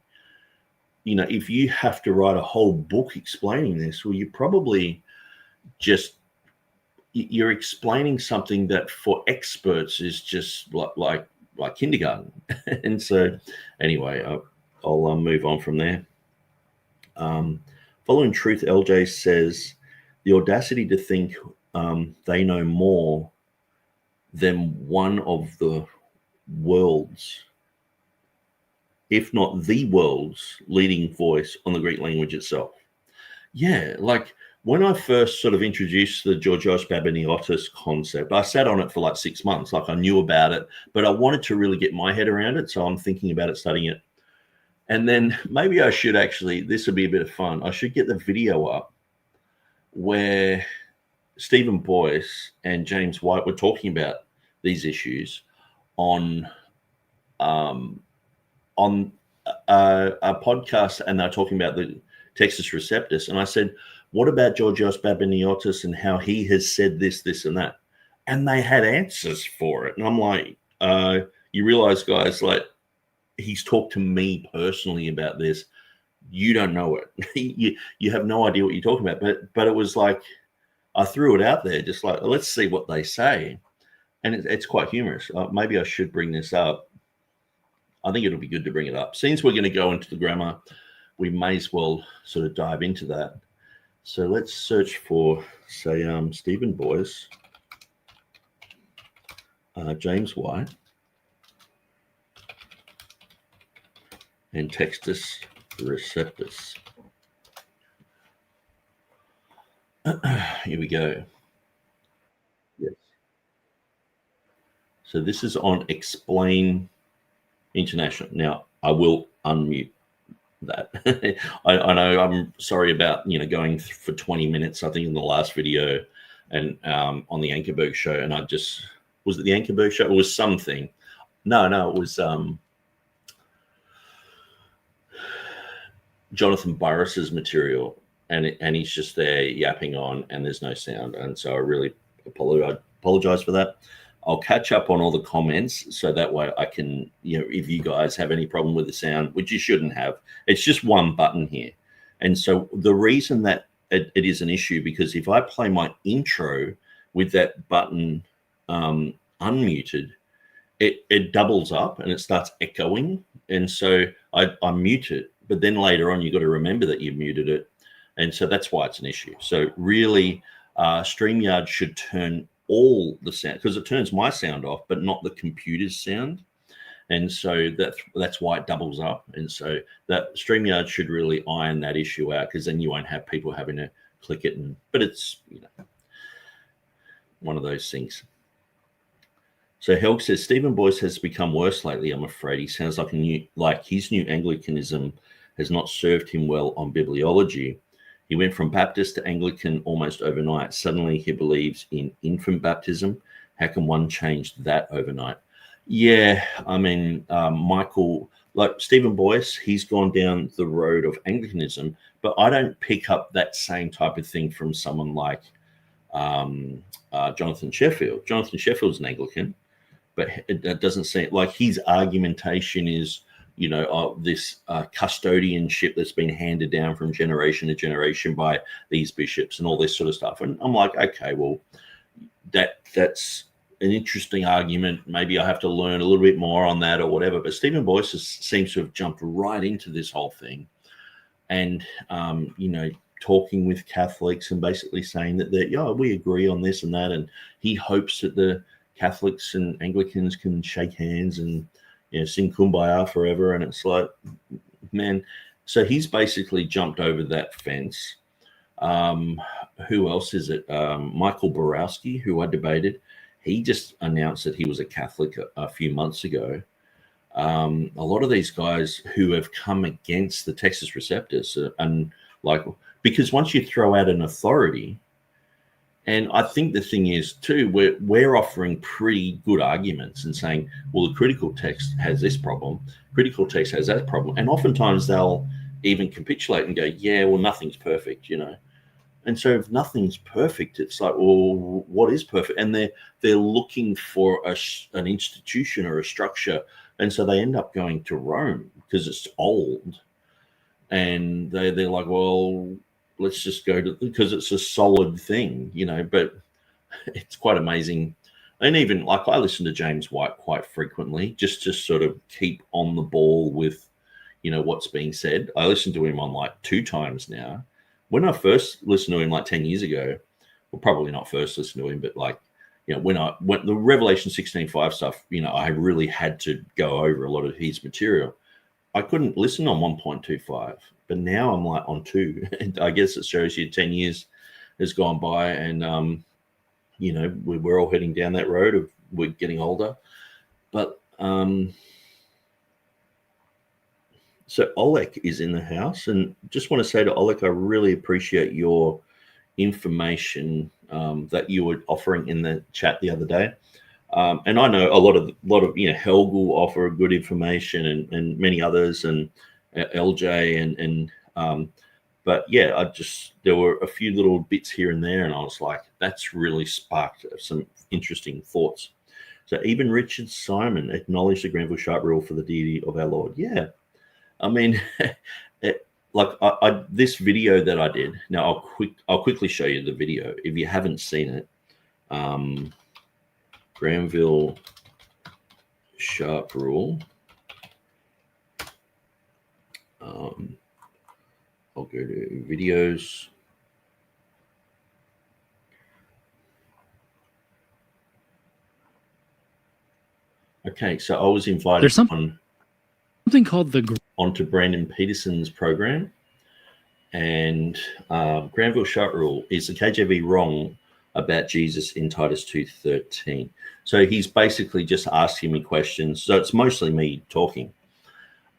S1: If you have to write a whole book explaining this, well, you probably you're explaining something that for experts is just like kindergarten. And so anyway, I'll move on from there. Following Truth, LJ says, the audacity to think they know more than one of the world's, if not the world's, leading voice on the Greek language itself. Yeah, like when I first sort of introduced the Georgios Babiniotis concept, I sat on it for like 6 months. Like I knew about it, but I wanted to really get my head around it. So I'm thinking about it, studying it. And then maybe I should actually, this would be a bit of fun, I should get the video up where Stephen Boyce and James White were talking about these issues on a podcast, and they're talking about the Textus Receptus. And I said, what about Georgios Babiniotis and how he has said this, this, and that? And they had answers for it. And I'm like, you realize, guys, like, he's talked to me personally about this. You don't know it. you have no idea what you're talking about. But it was like, I threw it out there, just like, let's see what they say. And it's quite humorous. Maybe I should bring this up. I think it'll be good to bring it up. Since we're going to go into the grammar, we may as well sort of dive into that. So let's search for, say, Stephen Boyce, James White, and Textus Receptus. Here we go. Yes. So this is on Explain International. Now, I will unmute that. I know, I'm sorry about, going for 20 minutes, I think, in the last video and on the Ankerberg show. And I just, was it the Ankerberg show? It was something. No, it was Jonathan Burris's material. And he's just there yapping on, and there's no sound. And so I really apologize for that. I'll catch up on all the comments, so that way I can, if you guys have any problem with the sound, which you shouldn't have, it's just one button here. And so the reason that it is an issue, because if I play my intro with that button unmuted, it doubles up and it starts echoing. And so I mute it, but then later on, you've got to remember that you muted it. And so that's why it's an issue. So really, StreamYard should turn all the sound, because it turns my sound off, but not the computer's sound. And so that's why it doubles up. And so that StreamYard should really iron that issue out, because then you won't have people having to click it. But it's one of those things. So Helg says, Stephen Boyce has become worse lately, I'm afraid. He sounds like his new Anglicanism has not served him well on bibliology. He went from Baptist to Anglican almost overnight. Suddenly he believes in infant baptism. How can one change that overnight? Yeah, I mean, Michael, like Stephen Boyce, he's gone down the road of Anglicanism, but I don't pick up that same type of thing from someone like Jonathan Sheffield. Jonathan Sheffield's an Anglican, but it doesn't seem like his argumentation is, this custodianship that's been handed down from generation to generation by these bishops and all this sort of stuff. And I'm like, okay, well, that's an interesting argument. Maybe I have to learn a little bit more on that or whatever. But Stephen Boyce seems to have jumped right into this whole thing and, talking with Catholics and basically saying that, we agree on this and that. And he hopes that the Catholics and Anglicans can shake hands and, sing Kumbaya forever. And it's like, man, so he's basically jumped over that fence. Who else is it? Michael Borowski, who I debated. He just announced that he was a Catholic a few months ago. A lot of these guys who have come against the Textus Receptus, and like, because once you throw out an authority, and I think the thing is too, we're offering pretty good arguments and saying, well, the critical text has this problem, critical text has that problem, and oftentimes they'll even capitulate and go, yeah, well, nothing's perfect, you know. And so if nothing's perfect, it's like, well, what is perfect? And they're looking for an institution or a structure. And so they end up going to Rome because it's old. And they're like, well, let's just go to, because it's a solid thing, you know. But it's quite amazing. And even like I listen to James White quite frequently just to sort of keep on the ball with, you know, what's being said. I listen to him on like 2 times now. When I first listened to him like 10 years ago, well, probably not first listened to him, but like, you know, when the Revelation 16:5 stuff, you know, I really had to go over a lot of his material. I couldn't listen on 1.25, but now I'm like on 2. And I guess it shows you 10 years has gone by, and, you know, we're all heading down that road of we're getting older. But so Oleg is in the house, and just want to say to Oleg, I really appreciate your information that you were offering in the chat the other day. And I know a lot of you know, Helg will offer good information, and many others, and LJ, and but yeah, there were a few little bits here and there, and I was like, that's really sparked some interesting thoughts. So even Richard Simon acknowledged the Granville Sharp rule for the deity of our Lord. Yeah. I mean, this video that I did. Now I'll quickly show you the video if you haven't seen it. Granville Sharp rule. I'll go to videos. Okay, so I was invited.
S2: There's something called
S1: onto Brandon Peterson's program, and Granville Sharp rule: is the KJV wrong about Jesus in Titus 2:13? So he's basically just asking me questions. So it's mostly me talking,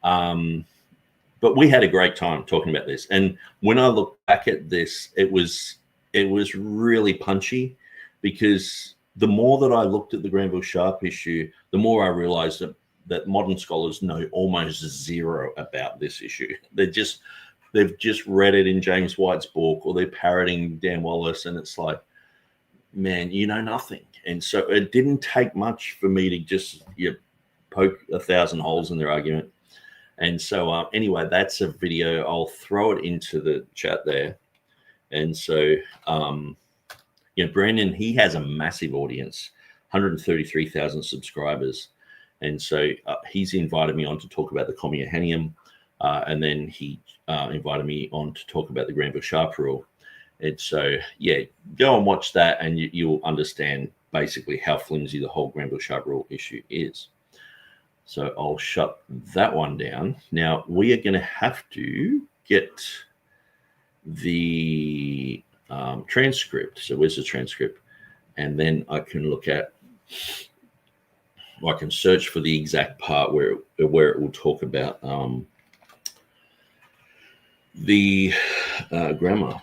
S1: but we had a great time talking about this. And when I look back at this, it was really punchy, because the more that I looked at the Granville Sharp issue, the more I realized that modern scholars know almost zero about this issue. They've just read it in James White's book, or they're parroting Dan Wallace, and it's like, man, you know nothing. And so it didn't take much for me to just poke 1,000 holes in their argument. And so anyway, that's a video. I'll throw it into the chat there. And so Brandon, he has a massive audience, 133,000 subscribers. And so he's invited me on to talk about the Commuhanium, and then he invited me on to talk about the Granville Sharp rule. And so, yeah, go and watch that, and you'll understand basically how flimsy the whole Granville Sharp rule issue is. So I'll shut that one down. Now, we are going to have to get the transcript. So where's the transcript? And then I can look at, I can search for the exact part where it will talk about the grammar.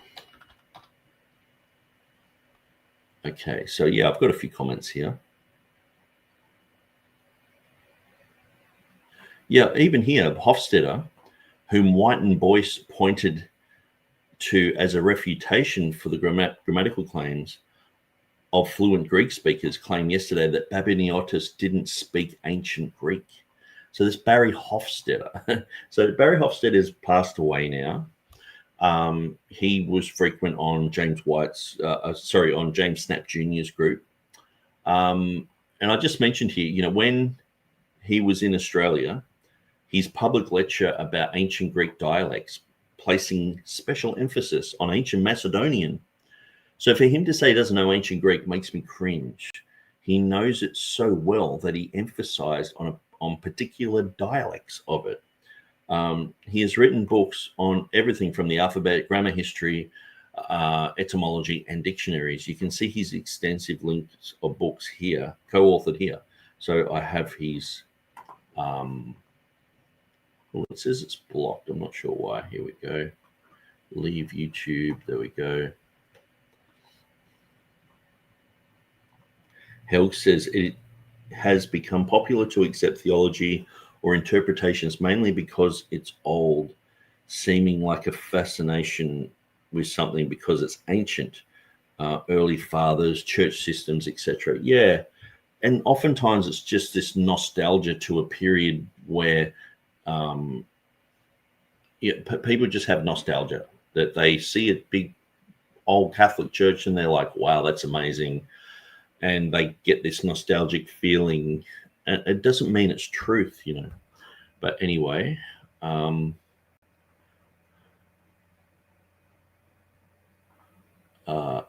S1: Okay, so yeah, I've got a few comments here. Yeah, even here, Hofstadter, whom White and Boyce pointed to as a refutation for the grammatical claims of fluent Greek speakers, claimed yesterday that Babiniotis didn't speak ancient Greek. So this Barry Hofstadter. So Barry Hofstadter has passed away now. He was frequent on James White's, on James Snap Jr.'s group. And I just mentioned here, when he was in Australia, his public lecture about ancient Greek dialects, placing special emphasis on ancient Macedonian. So for him to say he doesn't know ancient Greek makes me cringe. He knows it so well that he emphasized on particular dialects of it. He has written books on everything from the alphabet, grammar history, etymology and dictionaries. You can see his extensive links of books here, co-authored here. So I have his, well, it says it's blocked. I'm not sure why. Here we go. Leave YouTube. There we go. Helg says it has become popular to accept theology or interpretations mainly because it's old, seeming like a fascination with something because it's ancient, early fathers, church systems, etc. Yeah, and oftentimes it's just this nostalgia to a period where people just have nostalgia, that they see a big old Catholic church and they're like, wow, that's amazing. And they get this nostalgic feeling. And it doesn't mean it's truth, you know. But anyway,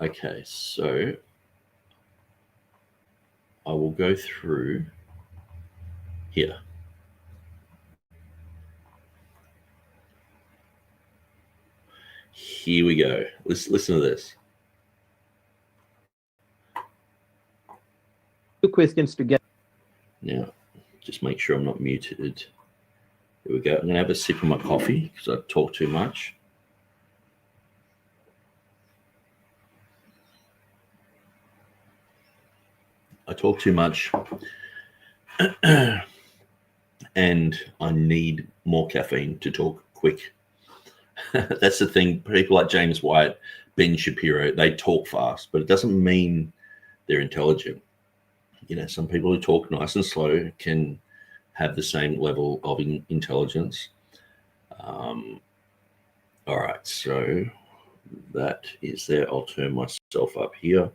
S1: okay, so I will go through here. Here we go. Let's listen to this.
S3: Two questions together.
S1: Now, just make sure I'm not muted. Here we go. I'm going to have a sip of my coffee because I've talked too much. I talk too much and I need more caffeine to talk quick. That's the thing. People like James White, Ben Shapiro, they talk fast, but it doesn't mean they're intelligent. You know, some people who talk nice and slow can have the same level of intelligence. All right, so that is there. I'll turn myself up here.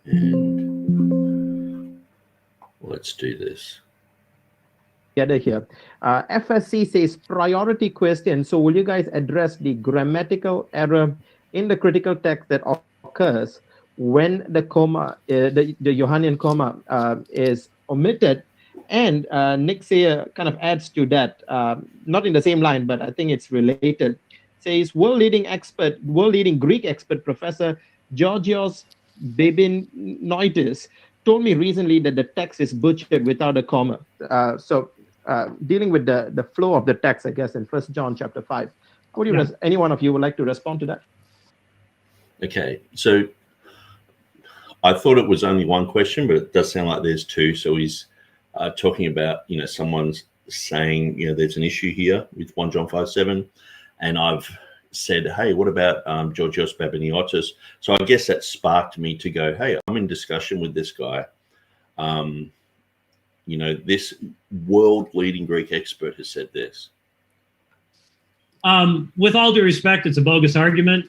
S1: And let's do this.
S3: Together here. FSC says priority question. So will you guys address the grammatical error in the critical text that occurs when the comma, the Johannine comma is omitted? And Nick here kind of adds to that, not in the same line, but I think it's related. Says world-leading Greek expert, Professor Georgios Babinoitis, told me recently that the text is butchered without a comma. So dealing with the flow of the text, I guess, in 1 John chapter 5. Would you any one of you would like to respond to that?
S1: Okay, so I thought it was only one question, but it does sound like there's two. So he's talking about, you know, someone's saying, you know, there's an issue here with 1 John 5:7, and I've said, hey, what about Georgios Babiniotis? So I guess that sparked me to go, hey, I'm in discussion with this guy. You know, this world-leading Greek expert has said this.
S4: With all due respect, it's a bogus argument.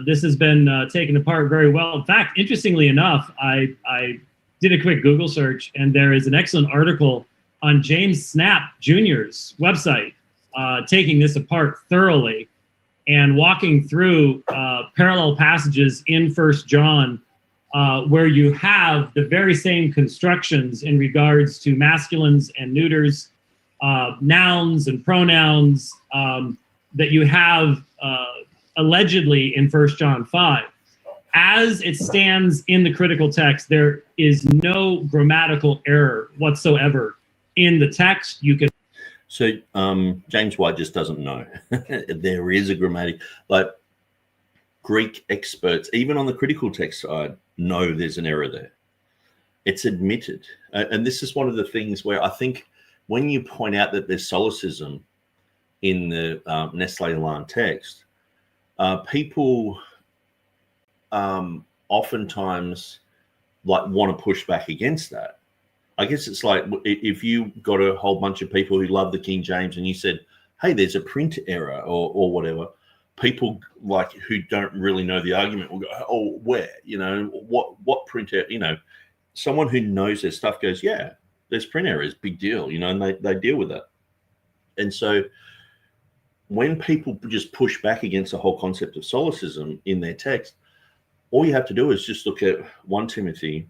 S4: This has been taken apart very well. In fact, interestingly enough, I did a quick Google search, and there is an excellent article on James Snap Jr.'s website taking this apart thoroughly and walking through parallel passages in 1 John where you have the very same constructions in regards to masculines and neuters, nouns and pronouns that you have allegedly in 1 John 5. As it stands in the critical text, there is no grammatical error whatsoever in the text. You can.
S1: So James White just doesn't know. There is a grammatic, like Greek experts, even on the critical text side, know there's an error there. It's admitted. And this is one of the things where I think when you point out that there's solecism in the Nestle-Aland text, people oftentimes like want to push back against that. I guess it's like if you got a whole bunch of people who love the King James and you said, hey, there's a print error or whatever, people like who don't really know the argument will go, oh, where? You know, what print error? You know, someone who knows their stuff goes, yeah, there's print errors, big deal, you know, and they deal with that. And so when people just push back against the whole concept of solecism in their text, all you have to do is just look at 1 Timothy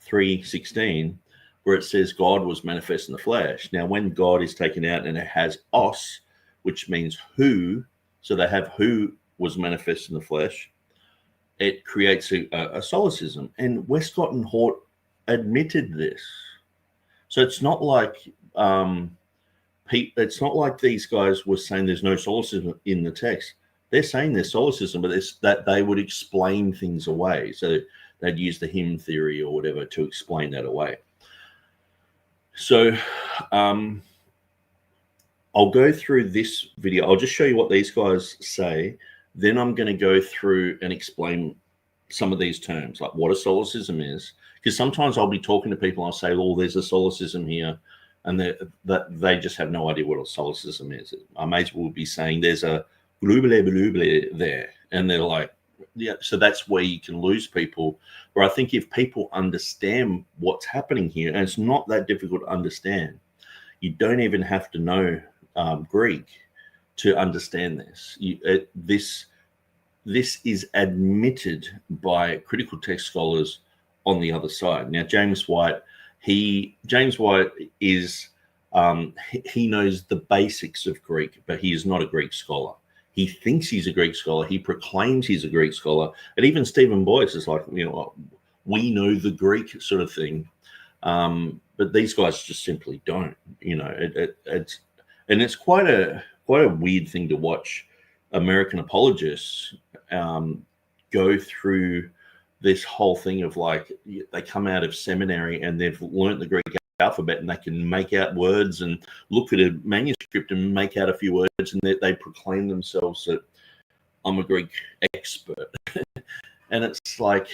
S1: 3:16, where it says God was manifest in the flesh. Now, when God is taken out and it has os, which means who, so they have who was manifest in the flesh, it creates a solecism. And Westcott and Hort admitted this. So it's not like it's not like these guys were saying there's no solecism in the text. They're saying there's solecism, but it's that they would explain things away. So they'd use the hymn theory or whatever to explain that away. So I'll go through this video. I'll just show you what these guys say. Then I'm going to go through and explain some of these terms, like what a solecism is. Because sometimes I'll be talking to people and I'll say, oh, there's a solecism here. And they just have no idea what a solecism is. I may as well be saying there's a blue there. And they're like, yeah, so that's where you can lose people. Where I think if people understand what's happening here, and it's not that difficult to understand, you don't even have to know Greek to understand this. This is admitted by critical text scholars on the other side. Now, James White is he knows the basics of Greek, but he is not a Greek scholar. He thinks he's a Greek scholar. He proclaims he's a Greek scholar. And even Stephen Boyce is like, you know, we know the Greek sort of thing. But these guys just simply don't, you know, it's quite a weird thing to watch American apologists go through this whole thing of like, they come out of seminary and they've learned the Greek alphabet and they can make out words and look at a manuscript and make out a few words, and they proclaim themselves that I'm a Greek expert. And it's like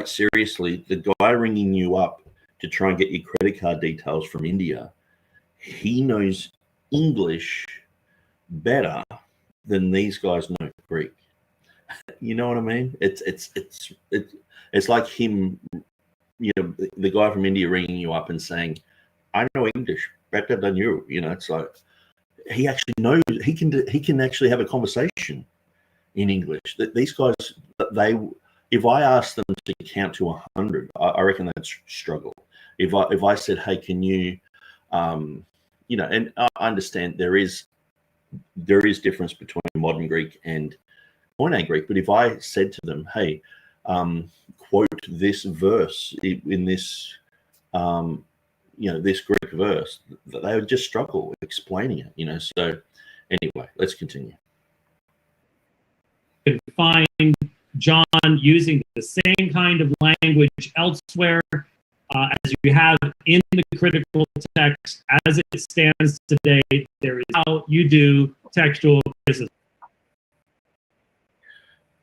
S1: seriously, the guy ringing you up to try and get your credit card details from India, he knows English better than these guys know Greek. You know what I mean? It's like him, you know, the guy from India ringing you up and saying, I know English better than you. You know, it's like he actually knows, he can actually have a conversation in English. That these guys, if I ask them to count to 100, I reckon they'd struggle. If I said, hey, can you, you know, and I understand there is difference between modern Greek and Koine Greek, but if I said to them, hey, quote this verse in this, you know, this Greek verse, they would just struggle explaining it, you know. So anyway, let's continue.
S4: You can find John using the same kind of language elsewhere as you have in the critical text as it stands today. There is how you do textual criticism.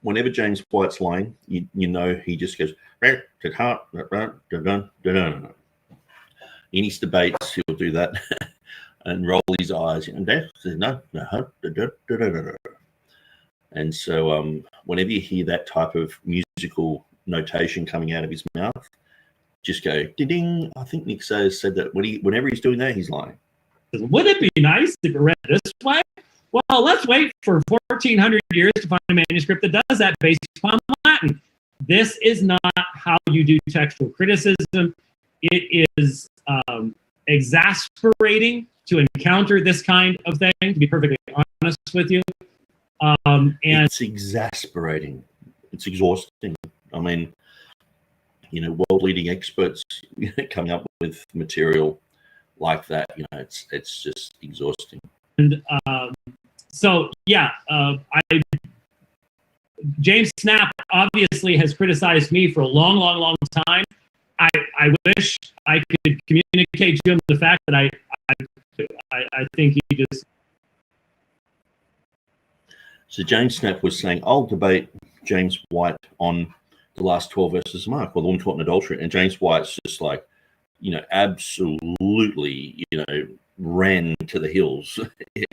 S1: Whenever James White's lying, you know he just goes, in his debates, he'll do that and roll his eyes. And so whenever you hear that type of musical notation coming out of his mouth, just go, ding. I think Nick said that whenever he's doing that, he's lying.
S4: Would it be nice if it read this way? Well, let's wait for 1,400 years to find a manuscript that does that based upon Latin. This is not how you do textual criticism. It is exasperating to encounter this kind of thing, to be perfectly honest with you. And
S1: it's exasperating. It's exhausting. I mean, you know, world-leading experts coming up with material like that, you know, it's just exhausting.
S4: And so, yeah, James Snap obviously has criticized me for a long, long, long time. I wish I could communicate to him the fact that I think he just.
S1: So James Snap was saying, I'll debate James White on the last 12 verses of Mark, or the woman caught in adultery. And James White's just like, you know, absolutely, you know, ran to the hills. He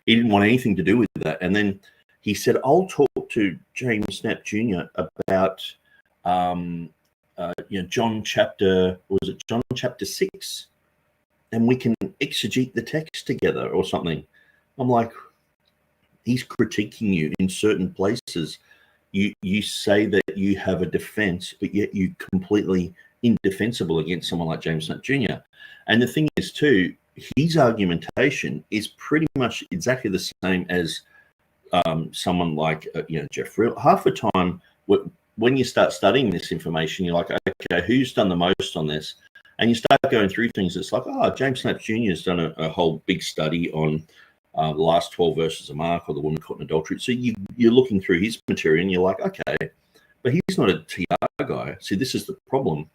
S1: didn't want anything to do with that. And then he said, I'll talk to James Snap Jr. about, you know, John chapter 6, and we can exegete the text together or something. I'm like, he's critiquing you in certain places. You say that you have a defense, but yet you completely indefensible against someone like James Snap Jr. And the thing is too, his argumentation is pretty much exactly the same as someone like Jeff Riddle, half the time when you start studying this information, you're like, okay, who's done the most on this? And you start going through things. It's like, oh, James Snaps Jr. has done a whole big study on the last 12 verses of Mark, or the woman caught in adultery. So you're looking through his material and you're like, okay, but he's not a TR guy. See, this is the problem.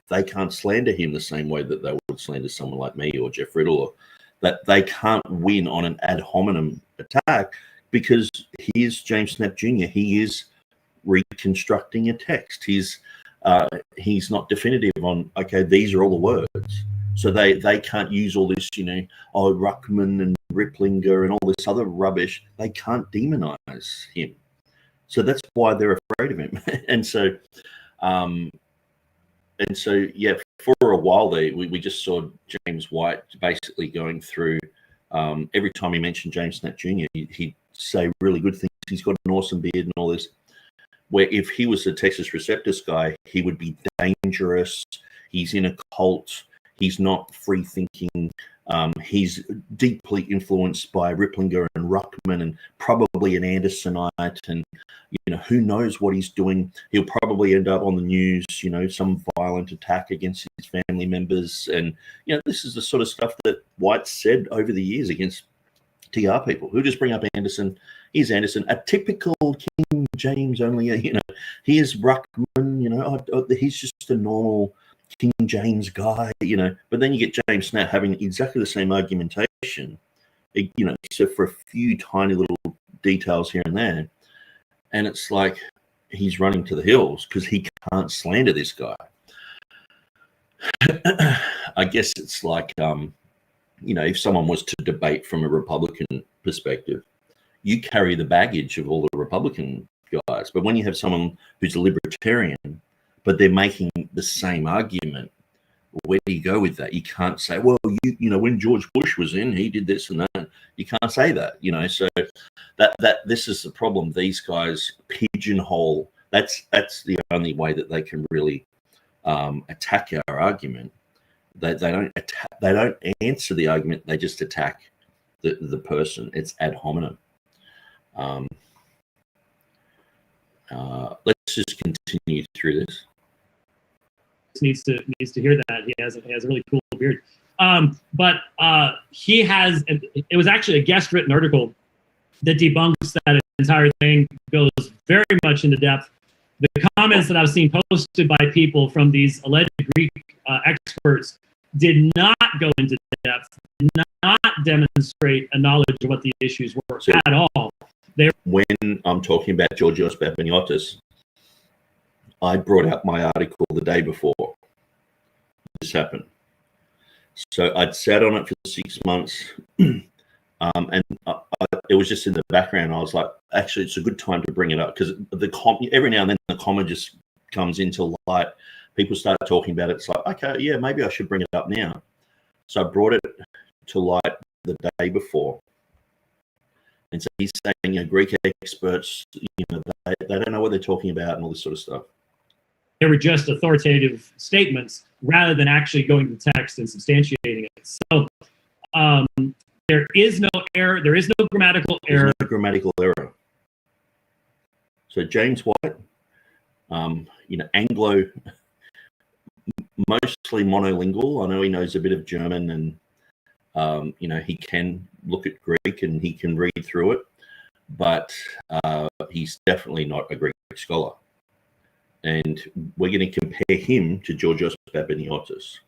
S1: They can't slander him the same way that they would slander someone like me or Jeff Riddle, or that they can't win on an ad hominem attack, because he's James Snap Jr. He is reconstructing a text. He's not definitive on, okay, these are all the words. So they can't use all this, Ruckman and Ripplinger and all this other rubbish. They can't demonize him. So that's why they're afraid of him. And so yeah, for a while there, we just saw James White basically going through, every time he mentioned James Snap Jr., he'd say really good things. He's got an awesome beard and all this. Where if he was a Textus Receptus guy, he would be dangerous. He's in a cult. He's not free thinking. He's deeply influenced by Ripplinger and Ruckman, and probably an Andersonite. And who knows what he's doing? He'll probably end up on the news. Some violent attack against his family members. And this is the sort of stuff that White said over the years against TR people who just bring up Anderson. Here's Anderson, a typical King James only, here's Ruckman, he's just a normal King James guy, but then you get James Snap having exactly the same argumentation, except for a few tiny little details here and there. And it's like he's running to the hills because he can't slander this guy. I guess it's like, if someone was to debate from a Republican perspective, you carry the baggage of all the Republican guys. But when you have someone who's a libertarian, but they're making the same argument, where do you go with that? You can't say, well, when George Bush was in, he did this and that. You can't say that, So that this is the problem. These guys pigeonhole. That's the only way that they can really attack our argument. They don't answer the argument. They just attack the person. It's ad hominem. Let's just continue through this.
S4: Needs to hear that. He has a really cool beard. But he has. It was actually a guest written article that debunks that entire thing. Goes very much into depth. The comments that I've seen posted by people from these alleged Greek experts did not go into depth, did not demonstrate a knowledge of what the issues were at all.
S1: When I'm talking about Georgios Babiniotis, I brought out my article the day before this happened. So I'd sat on it for 6 months, and it was just in the background. I was like, actually, it's a good time to bring it up, because every now and then the comment just comes into light. People start talking about it. It's like, okay, yeah, maybe I should bring it up now. So I brought it to light the day before. And so he's saying, Greek experts, they don't know what they're talking about and all this sort of stuff.
S4: They were just authoritative statements rather than actually going to the text and substantiating it. So there is no error. There is no grammatical error.
S1: There's no grammatical error. So James White, Anglo, mostly monolingual. I know he knows a bit of German, and he can look at Greek and he can read through it, but he's definitely not a Greek scholar. And we're going to compare him to Georgios Babiniotis.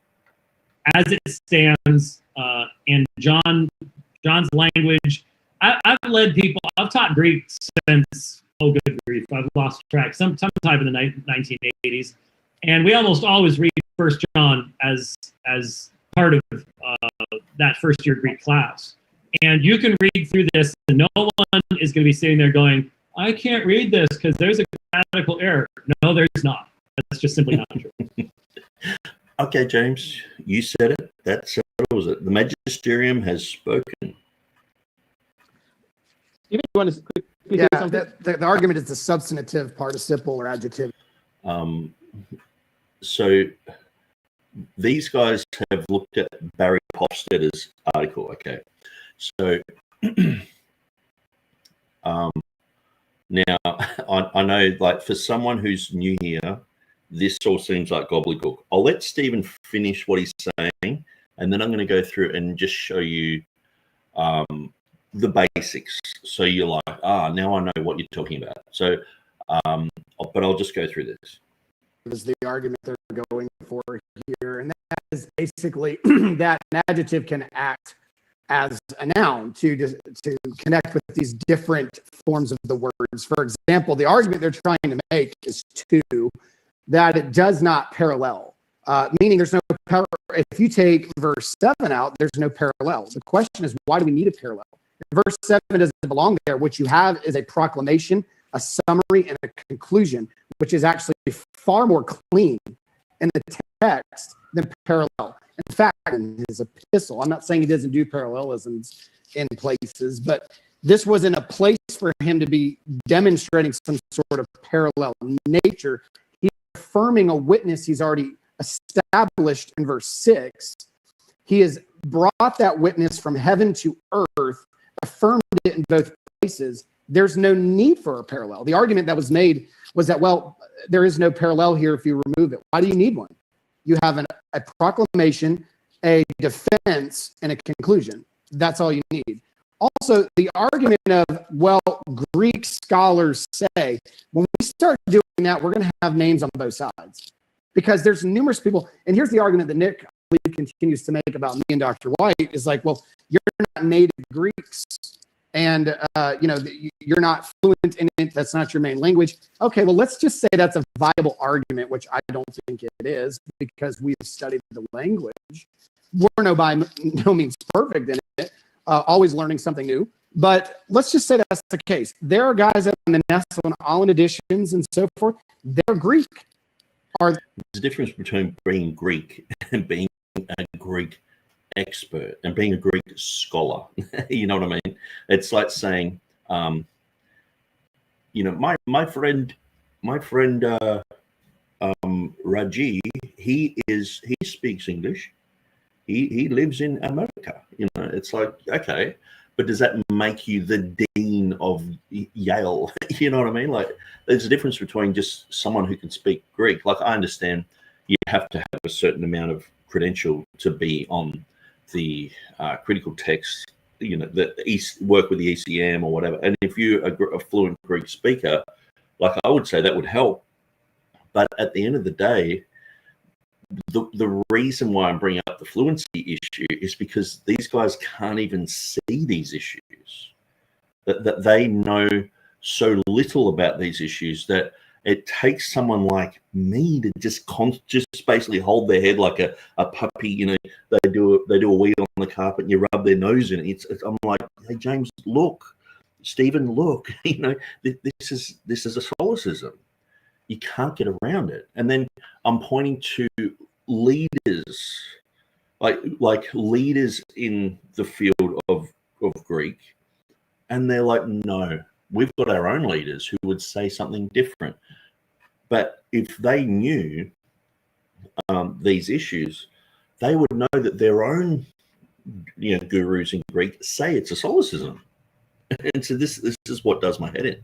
S4: As it stands, and John's language, I've led people. I've taught Greek since, oh good grief, I've lost track. Sometime in the 1980s, and we almost always read First John as part of that first year Greek class. And you can read through this, and no one is going to be sitting there going, I can't read this because there's a grammatical error. No, there's not. That's just simply not true.
S1: Okay, James, you said it. That settles it. The magisterium has spoken.
S3: You want to quickly say something?
S5: The argument is the substantive participle or adjective.
S1: So these guys have looked at Barry Hofstadter's article. Okay, so Now, I know, like, for someone who's new here, this all seems like gobbledygook. I'll let Stephen finish what he's saying, and then I'm going to go through and just show you the basics. So you're like, now I know what you're talking about. So, but I'll just go through this.
S5: Is the argument they're going for here, and that is basically that an adjective can act as a noun to connect with these different forms of the words. For example, the argument they're trying to make is that it does not parallel, meaning there's no parallel. If you take verse 7 out, there's no parallel. The question is, why do we need a parallel? Verse 7 doesn't belong there. What you have is a proclamation, a summary, and a conclusion, which is actually far more clean in the text than parallel. In fact, in his epistle, I'm not saying he doesn't do parallelisms in places, but this wasn't a place for him to be demonstrating some sort of parallel nature. He's affirming a witness he's already established in verse 6. He has brought that witness from heaven to earth, affirmed it in both places. There's no need for a parallel. The argument that was made was that, well, there is no parallel here if you remove it. Why do you need one? You have a proclamation, a defense, and a conclusion. That's all you need. Also, the argument of, well, Greek scholars say, when we start doing that, we're going to have names on both sides. Because there's numerous people, and here's the argument that Nick continues to make about me and Dr. White, is like, well, you're not native Greeks, and you're not fluent in it. That's not your main language. Okay, well, let's just say that's a viable argument, which I don't think it is, because we've studied the language. We're by no means perfect in it, always learning something new. But let's just say that's the case. There are guys in the Nestle and Allen editions and so forth. They're Greek.
S1: There's a difference between being Greek and being a Greek expert and being a Greek scholar. You know what I mean? It's like saying, my friend Raji, he speaks English. He lives in America. It's like, okay, but does that make you the dean of Yale? You know what I mean? Like, there's a difference between just someone who can speak Greek. Like, I understand you have to have a certain amount of credential to be on the critical text, work with the ECM or whatever. And if you're a fluent Greek speaker, like, I would say that would help. But at the end of the day, the reason why I'm bringing up the fluency issue is because these guys can't even see these issues. That they know so little about these issues that it takes someone like me to just basically hold their head like a puppy. They do a wee on the carpet and you rub their nose in it. I'm like, hey, James, look, Stephen, look. This is a solecism. You can't get around it. And then I'm pointing to leaders, like leaders in the field of Greek, and they're like, no, we've got our own leaders who would say something different. But if they knew these issues, they would know that their own gurus in Greek say it's a solecism. And so this is what does my head in.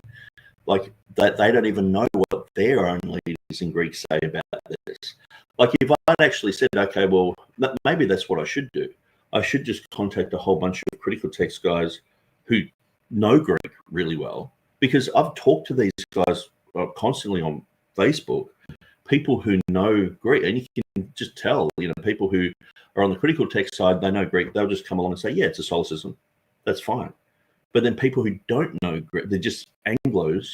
S1: Like, that they don't even know what their own leaders in Greek say about this. Like, if I'd actually said, okay, well, maybe that's what I should do. I should just contact a whole bunch of critical text guys who know Greek really well, because I've talked to these guys constantly on Facebook, people who know Greek, and you can just tell, people who are on the critical text side, they know Greek, they'll just come along and say, yeah, it's a solecism. That's fine. But then people who don't know Greek, they're just Anglos,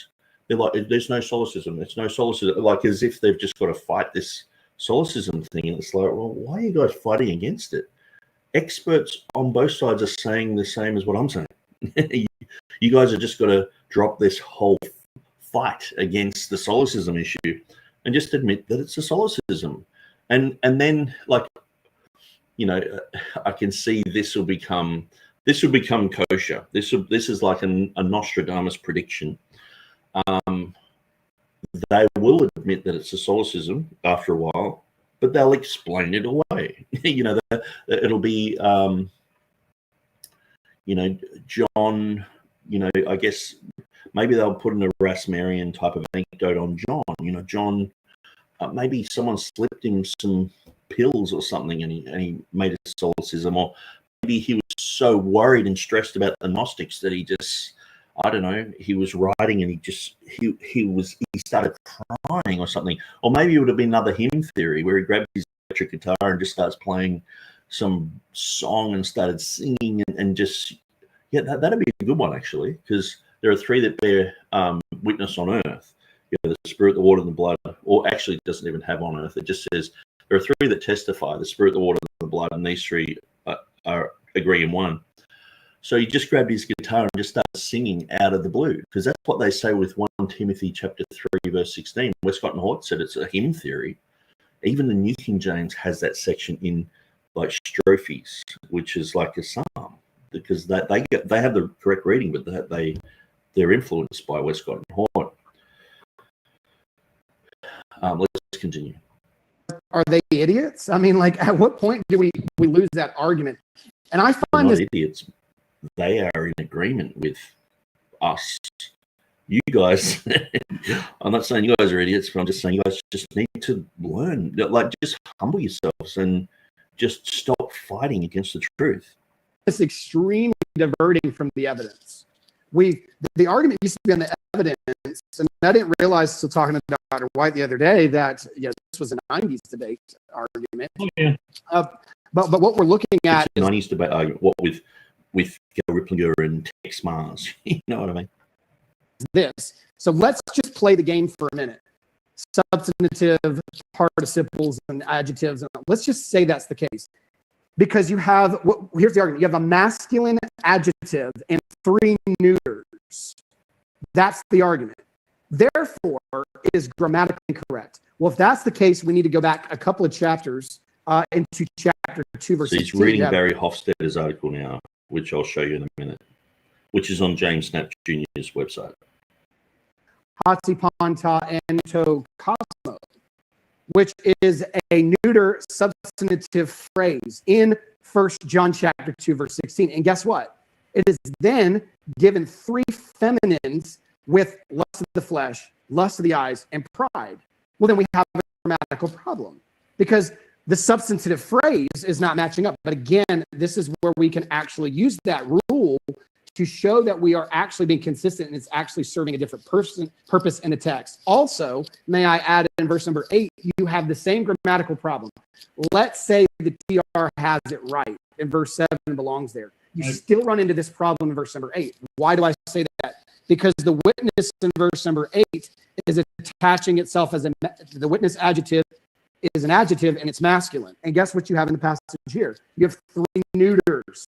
S1: they're like, there's no solecism. It's no solecism. Like, as if they've just got to fight this solecism thing. And it's like, well, why are you guys fighting against it? Experts on both sides are saying the same as what I'm saying. You guys are just got to drop this whole fight against the solecism issue and just admit that it's a solecism. And then, like, I can see this will become kosher. This is like a Nostradamus prediction. They will admit that it's a solecism after a while, but they'll explain it away. It'll be, John I guess maybe they'll put in a Rasmarian type of anecdote on John. John, maybe someone slipped him some pills or something, and he made a solecism, or maybe he was so worried and stressed about the Gnostics that he just, I don't know, he was writing and he started crying or something. Or maybe it would have been another hymn theory where he grabbed his electric guitar and just starts playing some song and started singing and just, yeah, that'd be a good one, actually, because there are three that bear witness on earth. The spirit, the water, and the blood. Or actually, it doesn't even have on earth. It just says there are three that testify: the spirit, the water, and the blood. And these three are agree in one. So he just grabbed his guitar and just started singing out of the blue, because that's what they say with 1 Timothy chapter 3, verse 16. Westcott and Hort said it's a hymn theory. Even the New King James has that section in like strophes, which is like a psalm, because they have the correct reading, but they're influenced by Westcott and Hort. Let's continue.
S5: Are they idiots? I mean, like, at what point do we lose that argument? And I find
S1: They're
S5: this
S1: not idiots. They are in agreement with us. You guys, I'm not saying you guys are idiots, but I'm just saying you guys just need to learn. Like, just humble yourselves and just stop fighting against the truth.
S5: it's extremely diverting from the evidence. The argument used to be on the evidence, and I didn't realize until talking to Dr. White the other day that this was a 90s debate argument.
S4: Oh, yeah.
S5: But what we're looking at
S1: is 90s debate argument. What with Ripplinger and Texe Marrs, you know what I mean?
S5: This. So let's just play the game for a minute. Substantive participles and adjectives. Let's just say that's the case. Because you have, here's the argument. You have a masculine adjective and 3 neuters. That's the argument. Therefore, it is grammatically correct. Well, if that's the case, we need to go back a couple of chapters into chapter 2, verse 16.
S1: So he's reading Barry Hofstadter's article now, which I'll show you in a minute, which is on James Snap Jr.'s website.
S5: Hatsipanta ento cosmo, which is a neuter substantive phrase in 1 John chapter 2, verse 16. And guess what? It is then given 3 feminines with lust of the flesh, lust of the eyes, and pride. Well, then we have a grammatical problem because the substantive phrase is not matching up. But again, this is where we can actually use that rule to show that we are actually being consistent and it's actually serving a different purpose in the text. Also, may I add in verse number 8, you have the same grammatical problem. Let's say the TR has it right and verse 7 belongs there. You still run into this problem in verse number 8. Why do I say that? Because the witness in verse number 8 is attaching itself as the witness adjective is an adjective and it's masculine. And guess what you have in the passage here? You have 3 neuters.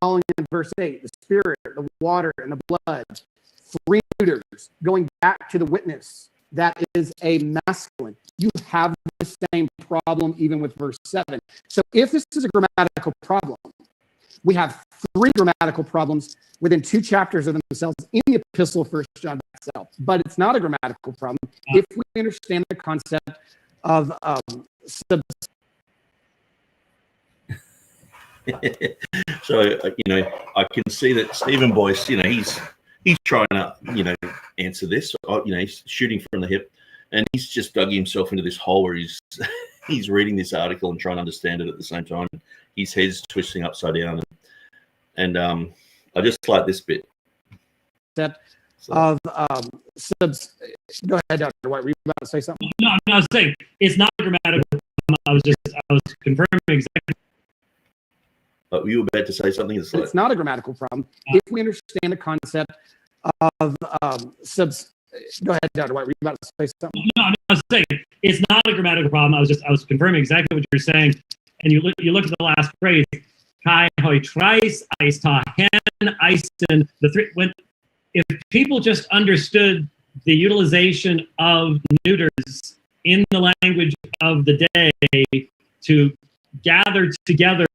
S5: Following in verse 8, the spirit, the water, and the blood. 3 neuters. Going back to the witness, that is a masculine. You have the same problem even with verse 7. So if this is a grammatical problem, we have 3 grammatical problems within 2 chapters of themselves in the epistle of 1 John itself. But it's not a grammatical problem if we understand the concept of
S1: So, I can see that Stephen Boyce, he's trying to, answer this. He's shooting from the hip, and he's just dug himself into this hole where he's reading this article and trying to understand it at the same time. His head's twisting upside down, and I just like this bit.
S5: Of subs. Go ahead, Dr. White. Were you about to say something?
S4: No, I was saying it's not grammatical. I was confirming exactly.
S1: But you were about to say something.
S5: It's not a grammatical problem if we understand the concept of subs. Go ahead, Dr. White. Were you about to say something?
S4: No, I was saying it's not a grammatical problem. I was confirming exactly what you're saying. And you look at the last phrase, kai hoi trais eis ta hen eisten. If people just understood the utilization of neuters in the language of the day to gather together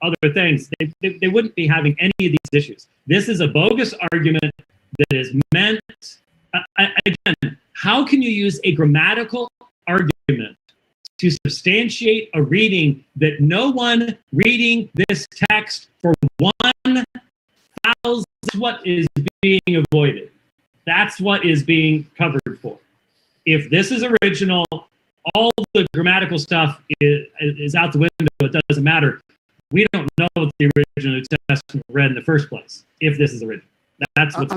S4: other things, they wouldn't be having any of these issues. This is a bogus argument that is meant, again, how can you use a grammatical argument to substantiate a reading that no one reading this text for 1,000 That's what is being avoided. That's what is being covered for. If this is original, all the grammatical stuff is out the window. It doesn't matter. We don't know what the original New Testament read in the first place, if this is original. That's what's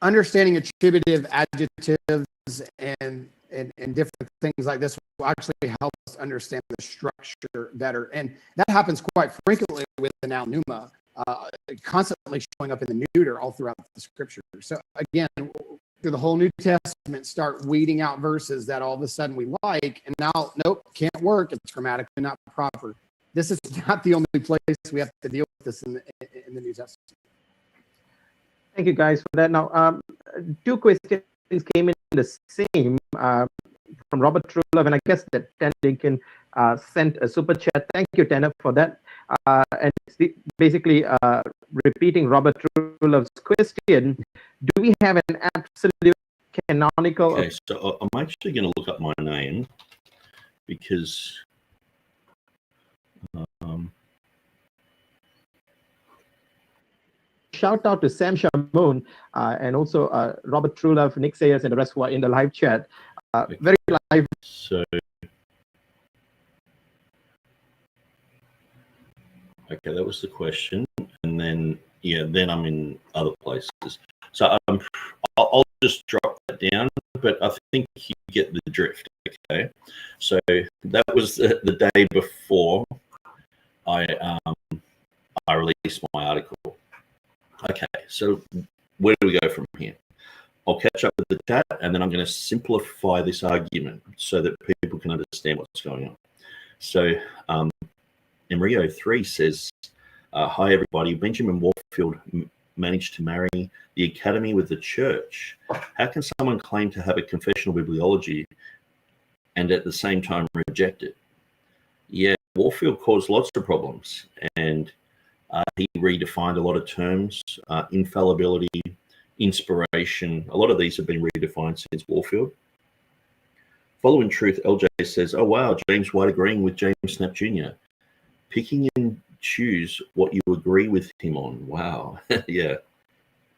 S5: understanding attributive adjectives and different things like this will actually help us understand the structure better. And that happens quite frequently with the noun pneuma, constantly showing up in the neuter all throughout the scripture. So again, through the whole New Testament, start weeding out verses that all of a sudden we like, and now, nope, can't work. It's grammatically not proper. This is not the only place we have to deal with this in the New Testament.
S3: Thank you guys for that. Now, two questions came in the same from Robert Truelove, and I guess that Tanner Lincoln sent a super chat. Thank you, Tanner, for that. And it's basically repeating Robert Truelove's question. Do we have an absolute canonical?
S1: Okay, so I'm actually going to look up my name because
S3: shout out to Sam Shamoun and also Robert Truelove, Nick Sayers, and the rest who are in the live chat. Very live.
S1: So, okay, that was the question, and then then I'm in other places. So I'll just drop that down, but I think you get the drift. Okay, so that was the day before I released my article. Okay, so where do we go from here? I'll catch up with the chat, and then I'm going to simplify this argument so that people can understand what's going on. So Emrio 3 says, hi, everybody. Benjamin Warfield managed to marry the academy with the church. How can someone claim to have a confessional bibliology and at the same time reject it? Yeah, Warfield caused lots of problems, and he redefined a lot of terms, infallibility, inspiration. A lot of these have been redefined since Warfield. Following Truth, LJ says, oh, wow, James White agreeing with James Snap Jr. Picking and choose what you agree with him on. Wow. Yeah.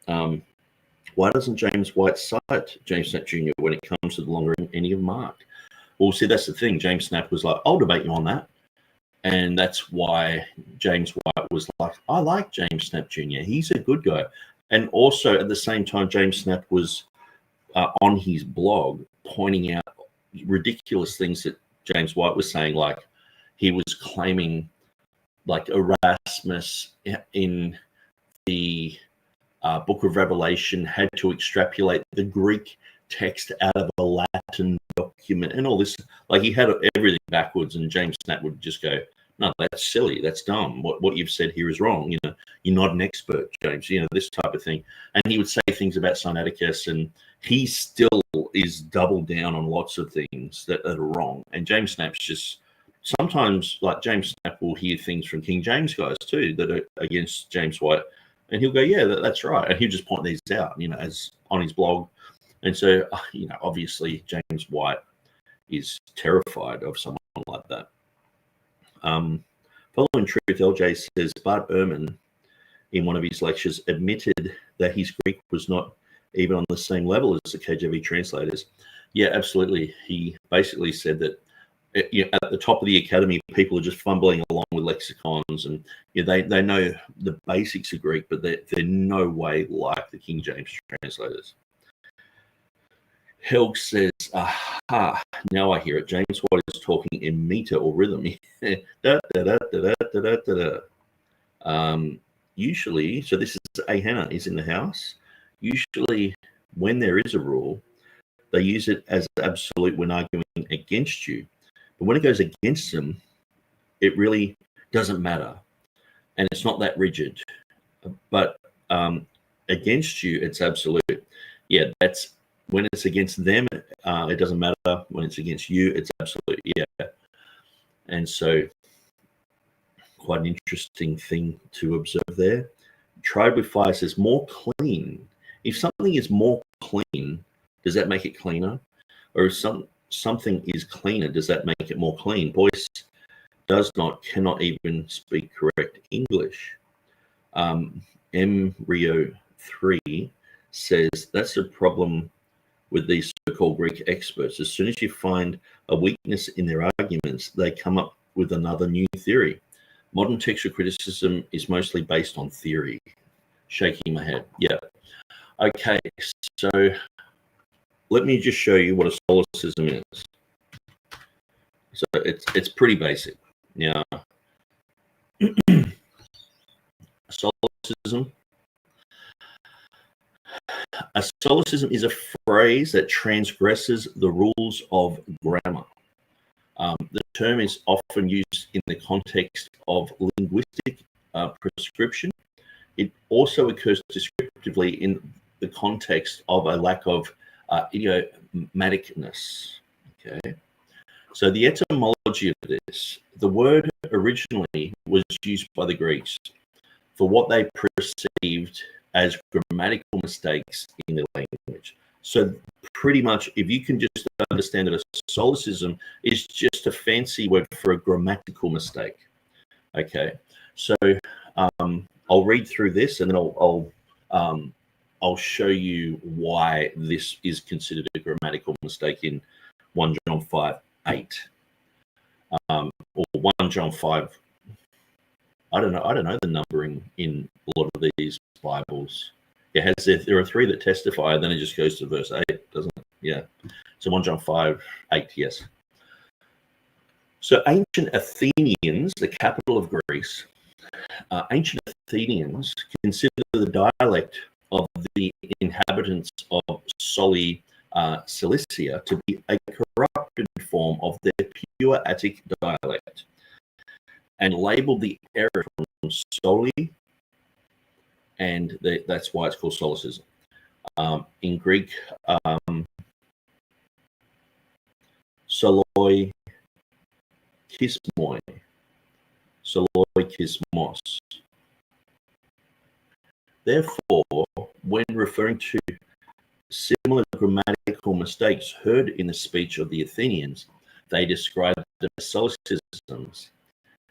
S1: Why doesn't James White cite James Snap Jr. when it comes to the longer ending of Mark? Well, see, that's the thing. James Snap was like, I'll debate you on that. And that's why James White was like, I like James Snap Jr. He's a good guy. And also at the same time, James Snap was on his blog pointing out ridiculous things that James White was saying, like he was claiming like Erasmus in the Book of Revelation had to extrapolate the Greek text out of a Latin document and all this. Like he had everything backwards, and James Snap would just go, no, that's silly, that's dumb. What you've said here is wrong. You know, you're not an expert, James. You know, this type of thing. And he would say things about Sinaiticus, and he still is doubled down on lots of things that are wrong. And James Snap's just sometimes, like James Snap will hear things from King James guys too that are against James White, and he'll go, yeah, that's right, and he'll just point these out, you know, as on his blog. And so, you know, obviously James White is terrified of someone like that. Following Truth, LJ says Bart Ehrman, in one of his lectures, admitted that his Greek was not even on the same level as the KJV translators. Yeah, absolutely. He basically said that at the top of the academy, people are just fumbling along with lexicons, and they know the basics of Greek, but they're no way like the King James translators. Helg says, aha, now I hear it. James White is talking in meter or rhythm. Da, da, da, da, da, da, da, da. Usually, so this is Hannah is in the house. Usually, when there is a rule, they use it as absolute when arguing against you. But when it goes against them, it really doesn't matter. And it's not that rigid. But against you, it's absolute. Yeah, that's when it's against them, it doesn't matter. When it's against you, it's absolute. Yeah. And so quite an interesting thing to observe there. Tried with Fire says more clean. If something is more clean, does that make it cleaner? Or if something is cleaner, does that make it more clean? Boyce cannot even speak correct English. M. Rio 3 says that's the problem with these so-called Greek experts. As soon as you find a weakness in their arguments, they come up with another new theory. Modern textual criticism is mostly based on theory. Shaking my head. Yeah. Okay, so let me just show you what a solecism is. So it's pretty basic. Now, solecism. A solecism is a phrase that transgresses the rules of grammar. The term is often used in the context of linguistic prescription. It also occurs descriptively in the context of a lack of idiomaticness. Okay, so the etymology of this, the word originally was used by the Greeks for what they perceived as grammatical mistakes in the language. So pretty much, if you can just understand that a solecism is just a fancy word for a grammatical mistake. Okay, so I'll read through this and then I'll show you why this is considered a grammatical mistake in 1 John 5:8 or 1 John 5. I don't know the numbering in a lot of these Bibles. It has there are 3 that testify, and then it just goes to verse 8, doesn't it? Yeah. So 1 John 5:8, yes. So ancient Athenians, the capital of Greece, ancient Athenians consider the dialect of the inhabitants of Cilicia to be a corrupted form of their pure Attic dialect, and labeled the error from Soli, and that's why it's called solecism. In Greek, soloi kismoi, soloi kismos. Therefore, when referring to similar grammatical mistakes heard in the speech of the Athenians, they describe them as solecisms,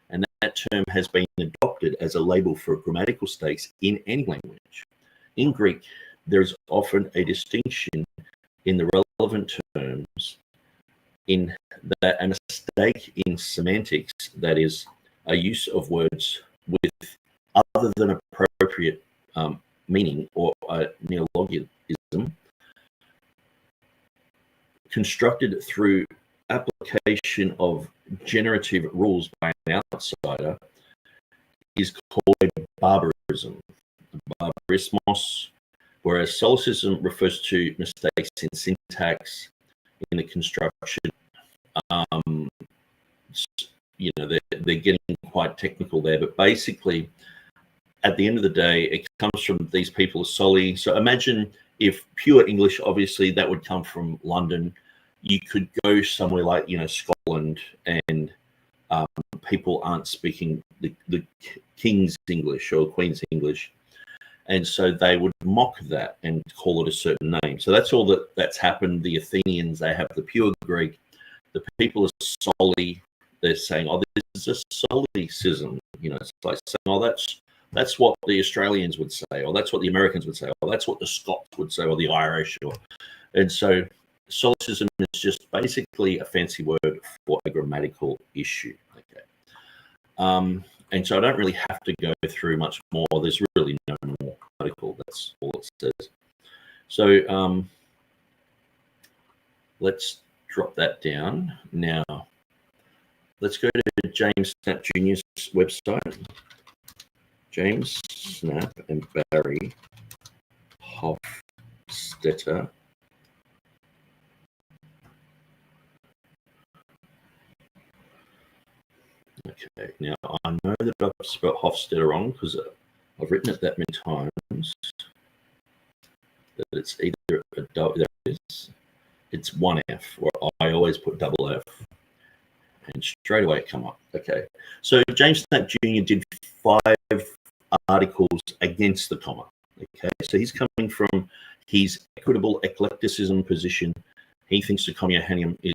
S1: and that term has been adopted as a label for grammatical mistakes in any language. In Greek, there is often a distinction in the relevant terms in that a mistake in semantics, that is, a use of words with other than appropriate meaning or a neologism constructed through application of generative rules by an outsider, is called barbarism, barbarismos, whereas solecism refers to mistakes in syntax, in the construction. They're getting quite technical there, but basically, at the end of the day, it comes from these people soli. So imagine if pure English, obviously that would come from London. You could go somewhere like, Scotland, and people aren't speaking the King's English or Queen's English. And so they would mock that and call it a certain name. So that's all that's happened. The Athenians, they have the pure Greek. The people are soli. They're saying, oh, this is a solecism. It's like saying, oh, that's what the Australians would say, or that's what the Americans would say, or that's what the Scots would say, or the Irish. And so solecism is just basically a fancy word for a grammatical issue. Okay. And so I don't really have to go through much more. There's really no more article. That's all it says. So let's drop that down. Now, let's go to James Snap Jr.'s website. James Snap and Barry Hofstetter. Okay, now I know that I've spelled Hofstetter wrong because I've written it that many times that it's either a double, it's one F, or I always put double F, and straight away it come up. Okay, so James Snap Jr. did 5 articles against the comma. Okay, so he's coming from his equitable eclecticism position. He thinks the Communion is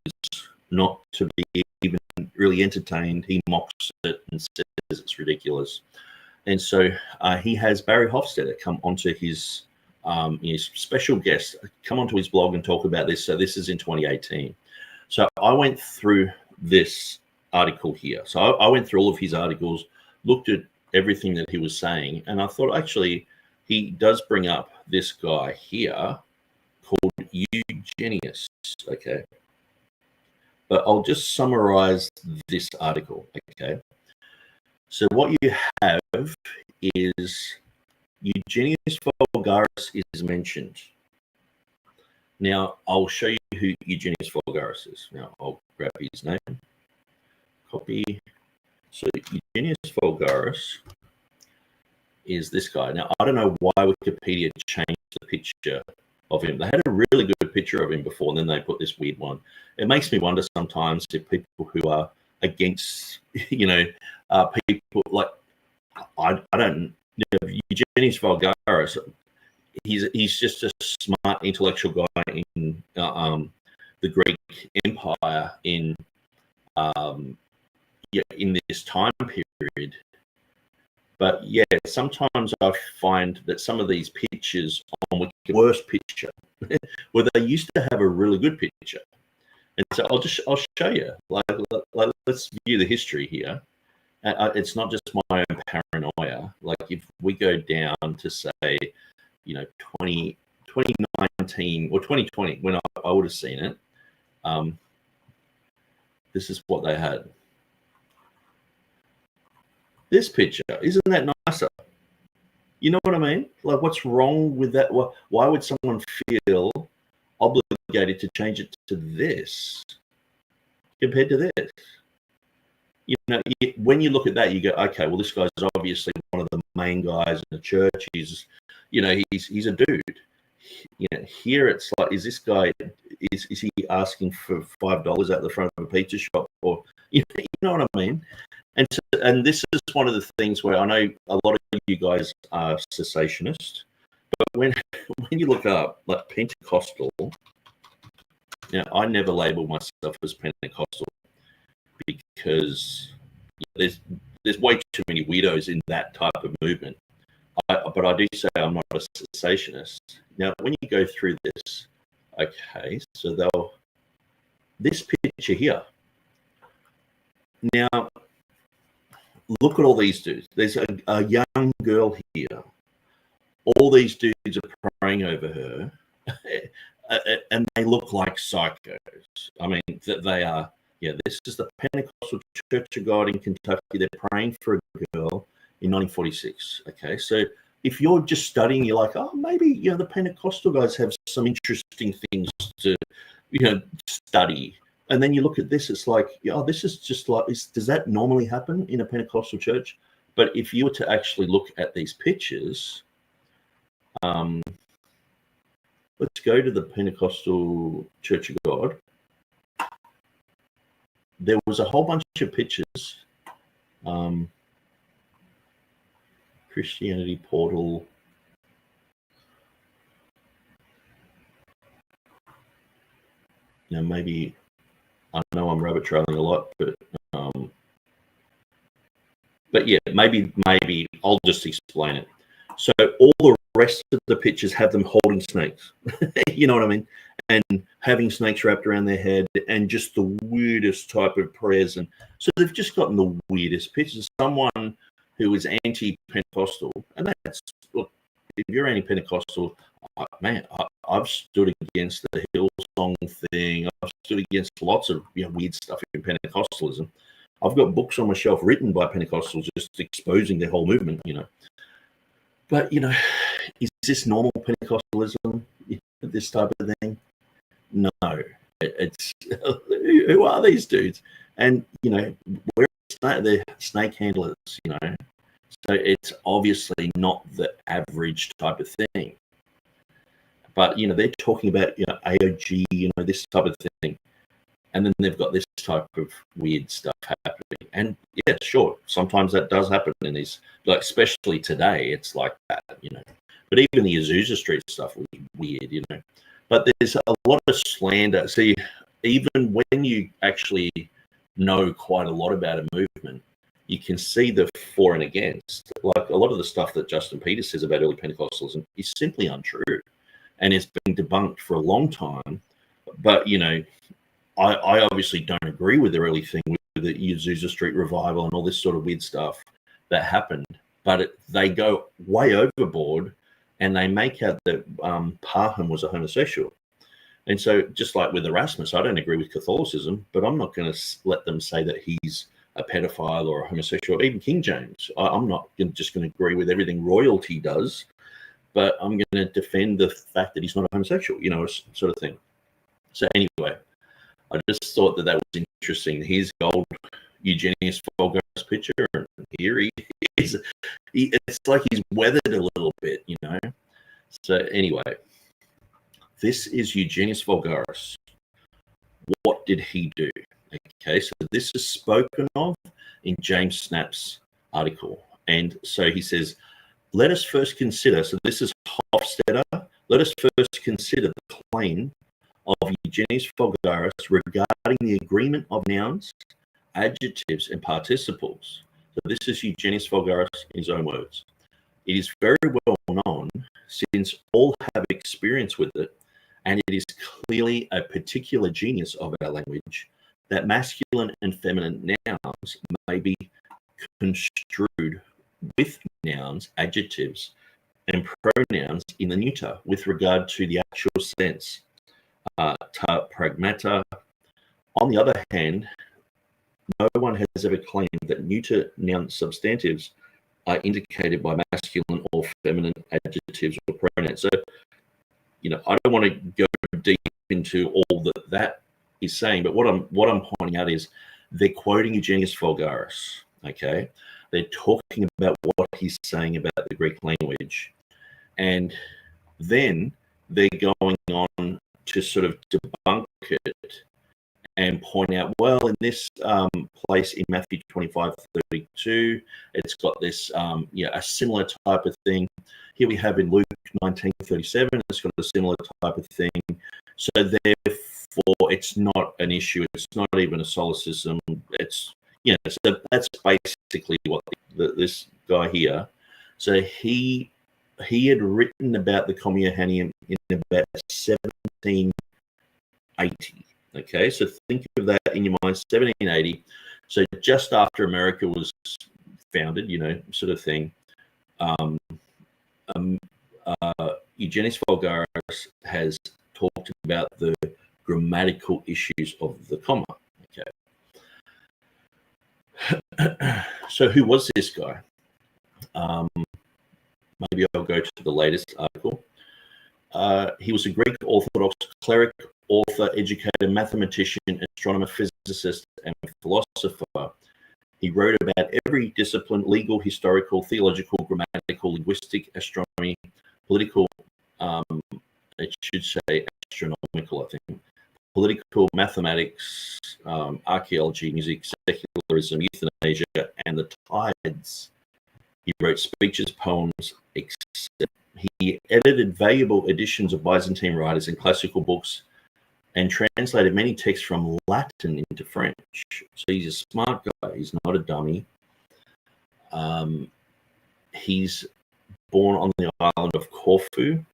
S1: not to be even really entertained. He mocks it and says it's ridiculous. And so he has Barry Hofstetter come onto his his special guest, come onto his blog and talk about this. So this is in 2018. So I went through this article here. So I went through all of his articles, looked at everything that he was saying, and I thought actually he does bring up this guy here called Eugenius. Okay. But I'll just summarize this article. Okay. So what you have is Eugenius Vulgaris is mentioned. Now, I'll show you who Eugenius Vulgaris is. Now, I'll grab his name, copy. So Eugenius Vulgaris is this guy. Now, I don't know why Wikipedia changed the picture of him. They had a really good picture of him before, and then they put this weird one. It makes me wonder sometimes if people who are against, people like, I don't know, Eugenius Vulgaris, he's just a smart intellectual guy in the Greek Empire in this time period. But yeah, sometimes I find that some of these pictures on Wikipedia, worst picture, where they used to have a really good picture. And so I'll show you. Like let's view the history here. It's not just my own paranoia. Like if we go down to say, 2019 or 2020, when I would have seen it, this is what they had. This picture, isn't that nicer? You know what I mean? Like, what's wrong with that? Why would someone feel obligated to change it to this compared to this? When you look at that, you go, okay, well, this guy's obviously one of the main guys in the church. He's a dude. Here it's like, is this guy, is he asking for $5 at the front of a pizza shop? Or, you know what I mean? And this is one of the things where I know a lot of you guys are cessationist, but when you look up like Pentecostal, I never label myself as Pentecostal because there's way too many weirdos in that type of movement. But I do say I'm not a cessationist. Now, when you go through this, okay, so this picture here. Now, look at all these dudes. There's a young girl here. All these dudes are praying over her, and they look like psychos. I mean, they are. Yeah, this is the Pentecostal Church of God in Kentucky. They're praying for a girl in 1946. Okay, so if you're just studying, you're like, oh, maybe the Pentecostal guys have some interesting things to study. And then you look at this, it's like, this is just like, does that normally happen in a Pentecostal church? But if you were to actually look at these pictures, let's go to the Pentecostal Church of God. There was a whole bunch of pictures. Christianity Portal. Maybe, I know I'm rabbit trailing a lot, but yeah, maybe I'll just explain it. So all the rest of the pictures have them holding snakes. You know what I mean? And having snakes wrapped around their head and just the weirdest type of prayers. And so they've just gotten the weirdest pictures. Someone who is anti-Pentecostal, and that's, look, if you're anti-Pentecostal, man, I've stood against the Hillsong thing. I've stood against lots of weird stuff in Pentecostalism. I've got books on my shelf written by Pentecostals just exposing their whole movement, But, is this normal Pentecostalism, this type of thing? No. It's who are these dudes? And, we're the snake handlers, So it's obviously not the average type of thing. But, they're talking about, AOG, this type of thing. And then they've got this type of weird stuff happening. And yeah, sure, sometimes that does happen in these, like, especially today, it's like that, But even the Azusa Street stuff was weird, But there's a lot of slander. See, even when you actually know quite a lot about a movement, you can see the for and against. Like a lot of the stuff that Justin Peters says about early Pentecostalism is simply untrue, and it's been debunked for a long time. But, you know, I obviously don't agree with the early thing with the Azusa Street revival and all this sort of weird stuff that happened. But they go way overboard, and they make out that Parham was a homosexual. And so, just like with Erasmus, I don't agree with Catholicism, but I'm not going to let them say that he's a pedophile or a homosexual. Even King James, I'm not just going to agree with everything royalty does, but I'm going to defend the fact that he's not a homosexual, you know, sort of thing. So anyway, I just thought that was interesting. Here's the old Eugenius Vulgaris picture, and here he is. It's like he's weathered a little bit, you know. So anyway, this is Eugenius Vulgaris. What did he do? Okay, so this is spoken of in James Snap's article. And so he says, let us first consider, so this is Hofstadter, let us first consider the claim of Eugenius Vulgaris regarding the agreement of nouns, adjectives, and participles. So this is Eugenius Vulgaris in his own words. It is very well known, since all have experience with it, and it is clearly a particular genius of our language, that masculine and feminine nouns may be construed with nouns, adjectives, and pronouns in the neuter with regard to the actual sense, ta pragmata. On the other hand, no one has ever claimed that neuter noun substantives are indicated by masculine or feminine adjectives or pronouns. So, you know, I don't want to go deep into all that is saying, but what I'm pointing out is they're quoting Eugenius Vulgaris. Okay, they're talking about what he's saying about the Greek language, and then they're going on to sort of debunk it and point out, well, in this place in Matthew 25:32, it's got this a similar type of thing. Here we have in Luke 19:37, it's got a similar type of thing. So therefore, it's not an issue. It's not even a solecism. It's, you know, so that's basically what this guy here. So he had written about the Communianium in about 1780. Okay, so think of that in your mind, 1780. So just after America was founded, you know, sort of thing. Eugenius Vulgaris has talked about the grammatical issues of the comma. Okay. So who was this guy? Maybe I'll go to the latest article. He was a Greek Orthodox cleric, author, educator, mathematician, astronomer, physicist, and philosopher. He wrote about every discipline: legal, historical, theological, grammatical, linguistic, astronomy, political, it should say astronomical, I think, political, mathematics, archaeology, music, secularism, euthanasia, and the tides. He wrote speeches, poems, etc. He edited valuable editions of Byzantine writers and classical books, and translated many texts from Latin into French. So he's a smart guy. He's not a dummy. He's born on the island of Corfu,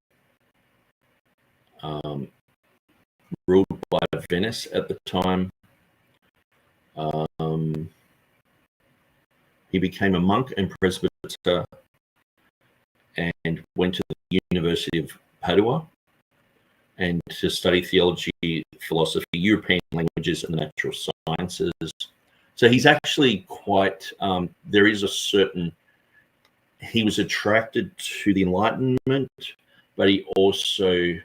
S1: ruled by Venice at the time. He became a monk and presbyter and went to the University of Padua and to study theology, philosophy, European languages, and the natural sciences. So he's actually quite, there is a certain, he was attracted to the Enlightenment, but he also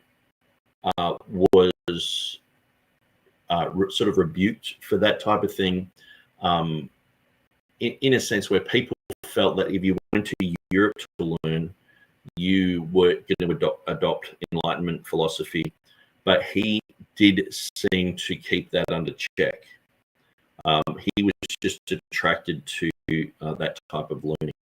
S1: was sort of rebuked for that type of thing, in a sense where people felt that if you went to Europe to learn, you were going to adopt Enlightenment philosophy, but he did seem to keep that under check. He was just attracted to that type of learning.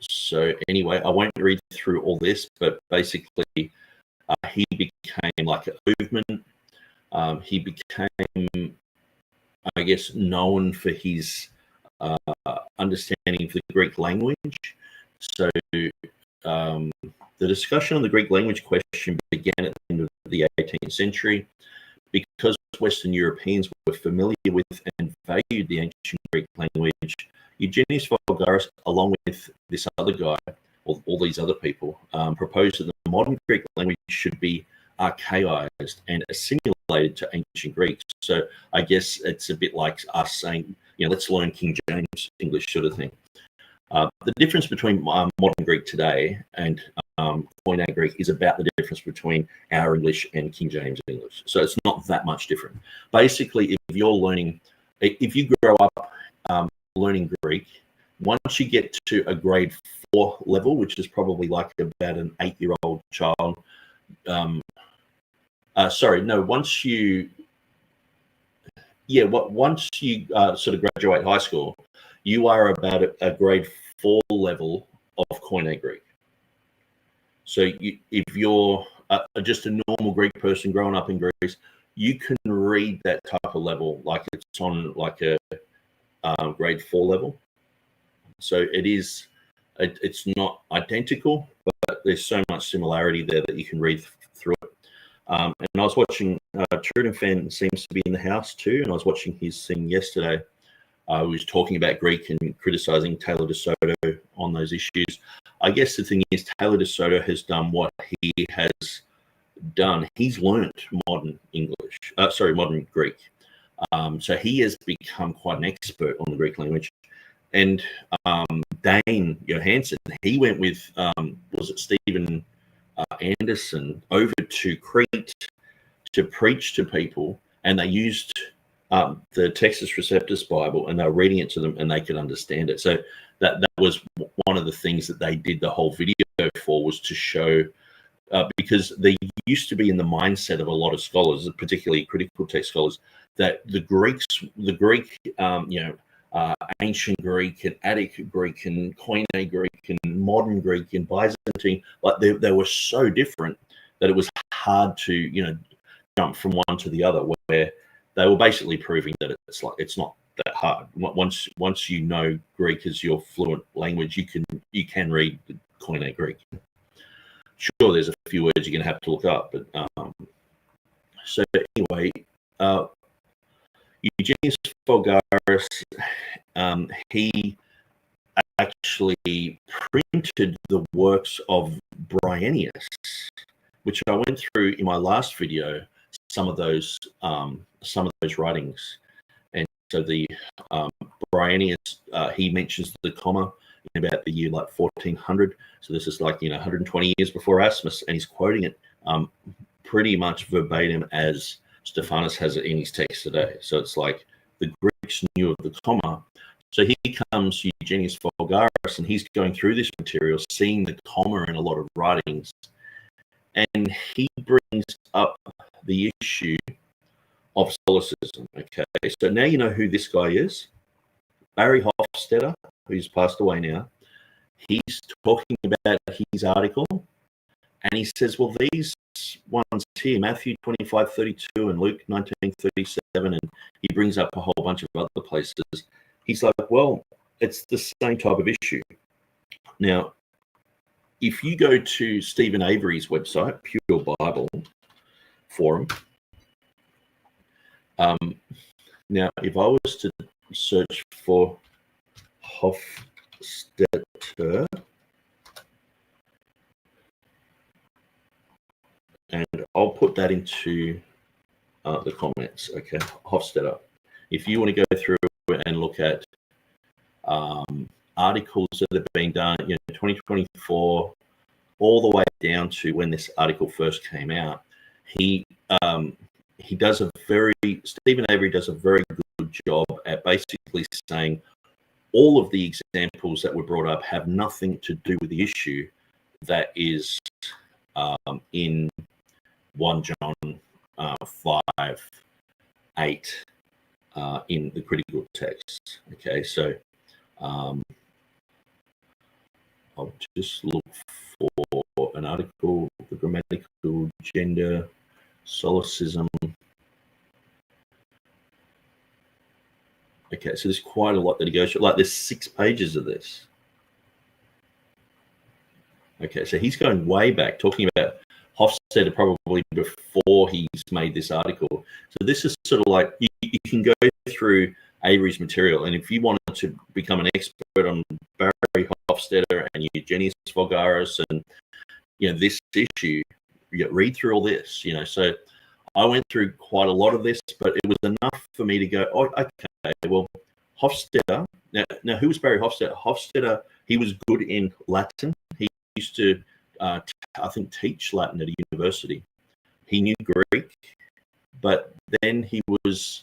S1: So anyway, I won't read through all this, but basically he became like a movement. He became I guess, known for his understanding of the Greek language. So the discussion on the Greek language question began at the end of the 18th century because Western Europeans were familiar with and valued the ancient Greek language. Eugenius Vulgaris, along with this other guy, or all these other people, proposed that the modern Greek language should be archaized and assimilated to ancient Greek. So I guess it's a bit like us saying, let's learn King James English sort of thing. The difference between modern Greek today and Koine Greek is about the difference between our English and King James English. So it's not that much different. Basically, if you grow up learning Greek, once you get to a grade 4 level, which is probably like about an 8-year-old child, once you sort of graduate high school, you are about a grade 4 level of Koine Greek. So if you're just a normal Greek person growing up in Greece, you can read that type of level like it's on like a grade 4 level. So it's not identical, but there's so much similarity there that you can read through it. And I was watching, TurretinFan seems to be in the house too, and I was watching his thing yesterday. He was talking about Greek and criticizing Taylor de Soto on those issues. I guess the thing is, Taylor de Soto has done what he has done. He's learned modern Greek. So he has become quite an expert on the Greek language. And Dane Johansen, he went with, was it Stephen Anderson, over to Crete to preach to people, and they used the Textus Receptus Bible, and they were reading it to them, and they could understand it. So that was one of the things that they did the whole video for, was to show, because they used to be in the mindset of a lot of scholars, particularly critical text scholars, that the Greek, ancient Greek and Attic Greek and Koine Greek and modern Greek and Byzantine, like they were so different that it was hard to, jump from one to the other, where they were basically proving that it's not that hard. Once you know Greek as your fluent language, you can read the Koine Greek. Sure, there's a few words you're going to have to look up, but so anyway, Eugenius Vulgaris, he actually printed the works of Bryennius, which I went through in my last video. Some of those writings, and so the Bryennius, he mentions the comma in about the year like 1400. So this is like 120 years before Erasmus, and he's quoting it pretty much verbatim as Stephanus has it in his text today. So it's like the Greeks knew of the comma. So here comes Eugenius Vulgaris, and he's going through this material, seeing the comma in a lot of writings, and he brings up the issue of Solecism. Okay, so now you know who this guy is. Barry Hofstadter, who's passed away now, he's talking about his article, and he says, well, these ones here, Matthew 25:32 and Luke 19:37, and he brings up a whole bunch of other places. He's like, well, it's the same type of issue. Now, if you go to Stephen Avery's website, Pure Bible Forum, now if I was to search for Hofstadter, and I'll put that into the comments, okay, Hofstadter. If you want to go through and look at articles that have been done, 2024, all the way down to when this article first came out, Stephen Avery does a very good job at basically saying all of the examples that were brought up have nothing to do with the issue that is in 1 John 5:8 in the critical text. Okay, so I'll just look for an article, the grammatical gender, Solecism. Okay, so there's quite a lot that he goes through. Like there's 6 pages of this. Okay, so he's going way back, talking about Hofstede probably before he's made this article. So this is sort of like you can go through Avery's material, and if you wanted to become an expert on Barry Hofstede and Eugenius Vogaris and this issue, read through all this. So I went through quite a lot of this, but it was enough for me to go, oh, okay, well, Hofstede. Now who was Barry Hofstede? Hofstede, he was good in Latin. He used to, I think, teach Latin at a university. He knew Greek, but then he was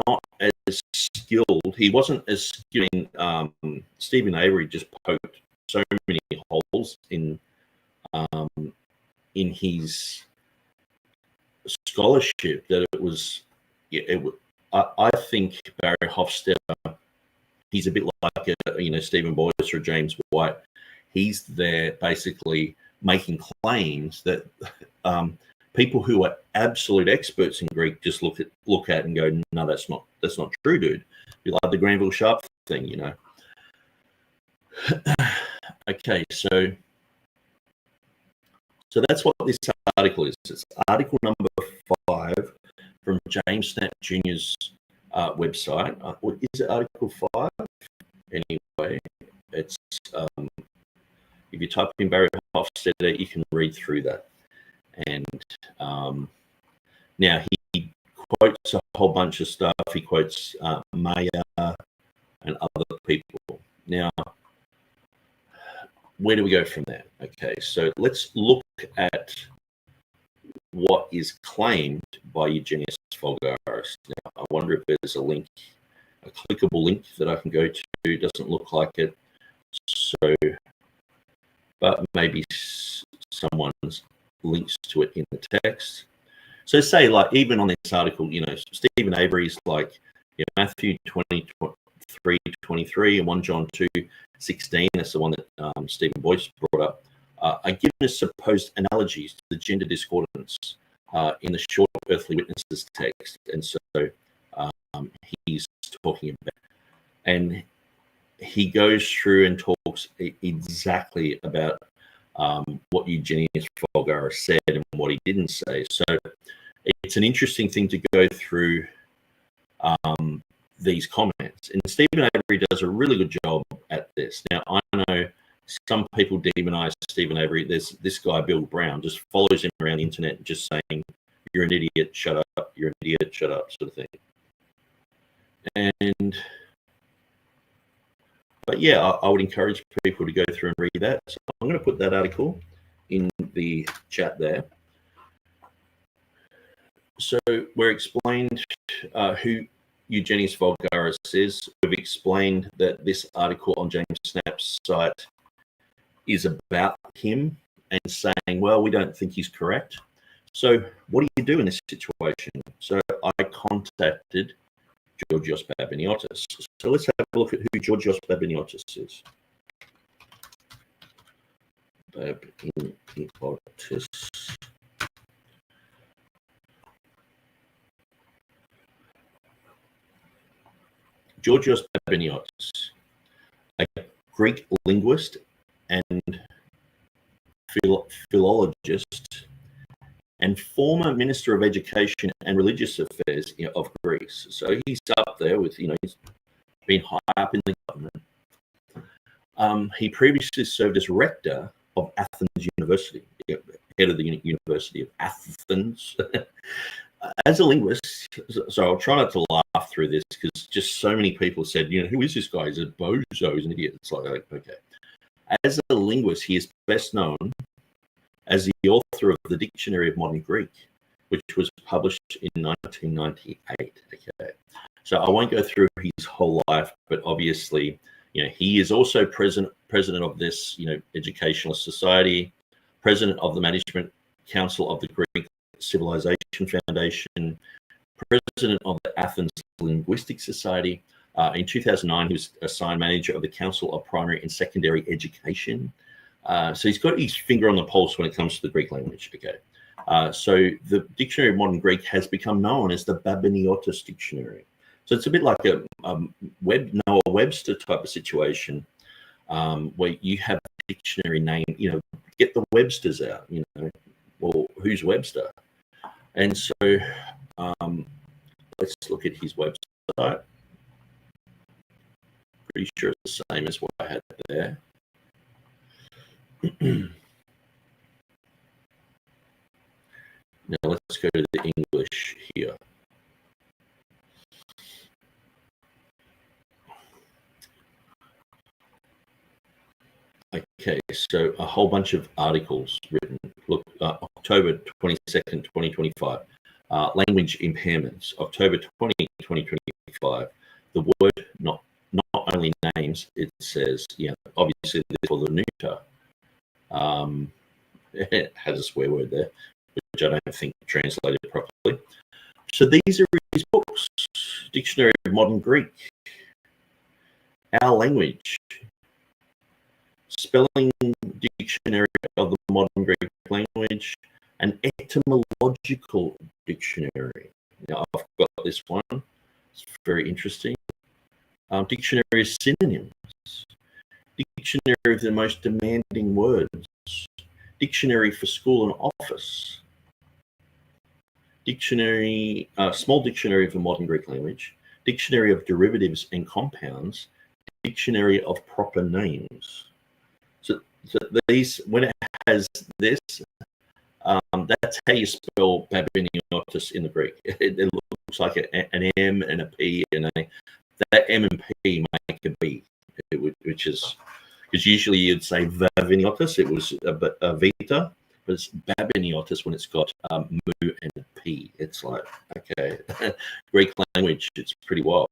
S1: not as skilled. He wasn't as skilled in, Stephen Avery just poked so many holes in his scholarship that it was, I think Barry Hofstede, he's a bit like Stephen Boyce or James White. He's there basically making claims that people who are absolute experts in Greek just look at and go, no, that's not true, dude. You like the Granville Sharp thing, Okay, so that's what this article is. It's article number 5 from James Snap Jr.'s website. Is it article 5? Anyway, it's if you type in Barry Hofstede, you can read through that. And now he quotes a whole bunch of stuff. He quotes Maya and other people. Now, where do we go from there? Okay, so let's look at what is claimed by Eugenius Vogaris. Now, I wonder if there's a link, a clickable link that I can go to. It doesn't look like it. So, but maybe someone links to it in the text. So say, like, even on this article, Stephen Avery's like, Matthew 23:23 and 1 John 2:16. That's the one that Stephen Boyce brought up. Are given as supposed analogies to the gender discordance in the short earthly witnesses text. And so he's talking about, and he goes through and talks exactly about what Eugenius Vogaris said and what he didn't say. So it's an interesting thing to go through these comments. And Stephen Avery does a really good job at this. Now, I know some people demonize Stephen Avery. There's this guy, Bill Brown, just follows him around the internet just saying, you're an idiot, shut up, you're an idiot, shut up, sort of thing. But yeah, I would encourage people to go through and read that. So I'm going to put that article in the chat there. So we're explained who Eugenius Vogaris is. We've explained that this article on James Snap's site is about him and saying, well, we don't think he's correct. So what do you do in this situation? So I contacted Georgios Babiniotis. So let's have a look at who Georgios Babiniotis is. Babiniotis. Georgios Babiniotis, a Greek linguist and philologist and former Minister of Education and Religious Affairs of Greece. So he's up there with, he's been high up in the government. He previously served as rector of Athens University, head of the University of Athens. As a linguist, so I'll try not to laugh through this because just so many people said, who is this guy? He's a bozo, he's an idiot. It's like, okay. As a linguist, he is best known as the author of the Dictionary of Modern Greek, which was published in 1998. Okay, so I won't go through his whole life, but obviously, he is also president of this, Educational Society, president of the Management Council of the Greek Civilization Foundation, president of the Athens Linguistic Society. In 2009, he was assigned manager of the Council of Primary and Secondary Education. So he's got his finger on the pulse when it comes to the Greek language. Okay, so the Dictionary of Modern Greek has become known as the Babiniotis Dictionary. So it's a bit like a Noah Webster type of situation, where you have a dictionary name, get the Websters out, well, who's Webster? And so let's look at his website. Pretty sure it's the same as what I had there. Now let's go to the English here. Okay, so a whole bunch of articles written. Look, October 22nd, 2025. Language impairments, October 20, 2025. The word not only names, it says, obviously this for the neuter. It has a swear word there, which I don't think translated properly. So these are his books: Dictionary of Modern Greek, Our Language, Spelling Dictionary of the Modern Greek Language, an etymological dictionary. Now I've got this one. It's very interesting. Dictionary of synonyms, dictionary of the most demanding words, dictionary for school and office, dictionary, small dictionary of the modern Greek language, dictionary of derivatives and compounds, dictionary of proper names. So these, when it has this, that's how you spell Babiniotis in the Greek. It looks like an M and a P and a. That M and P make a B, which is because usually you'd say Babiniotis. It was a Vita, but it's Babiniotis when it's got Mu and a P. It's like, okay, Greek language, it's pretty wild.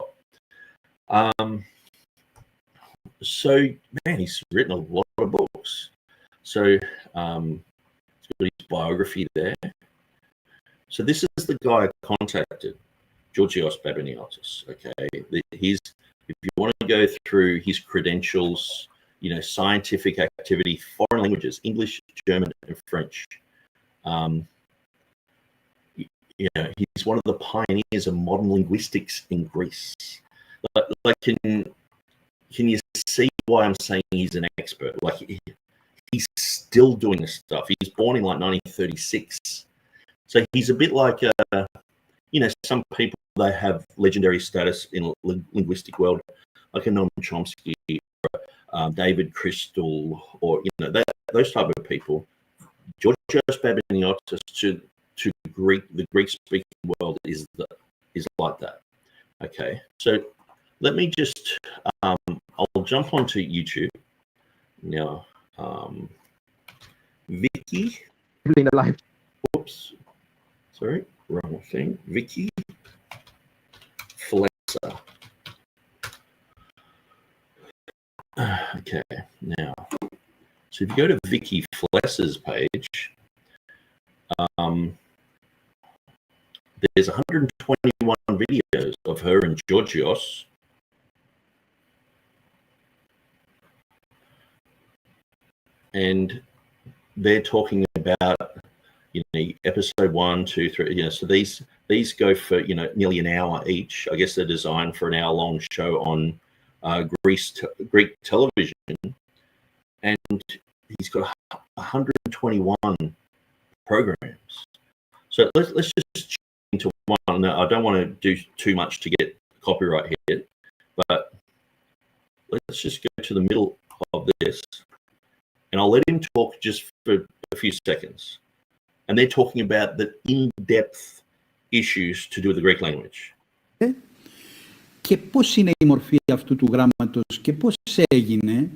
S1: So, man, he's written a lot of books. So, he's got his biography there. So this is the guy I contacted, Georgios Babiniotis. Okay, if you want to go through his credentials, scientific activity, foreign languages, English, German, and French. He's one of the pioneers of modern linguistics in Greece. Like, can you see why I'm saying he's an expert? Like, he's still doing this stuff. He's born in like 1936, so he's a bit like some people, they have legendary status in the linguistic world, like a Noam Chomsky, or David Crystal, or those type of people. Georgios Babiniotis to the Greek-speaking world is like that. Okay, so let me just I'll jump onto YouTube now. Vicky. Whoops. Sorry, wrong thing. Vicky Flesser. Okay, now, so if you go to Vicky Flesser's page, there's 121 videos of her and Georgios. And they're talking about, episode 1, 2, 3. So these go for nearly an hour each. I guess they're designed for an hour-long show on Greek television. And he's got 121 programs. So let's just into one. Now, I don't want to do too much to get copyright here, but let's just go to the middle of this. And I'll let him talk just for a few seconds. And they're talking about the in-depth issues to do with the Greek language.
S6: Και πώς είναι η μορφή αυτού του γράμματος και πώς έγινε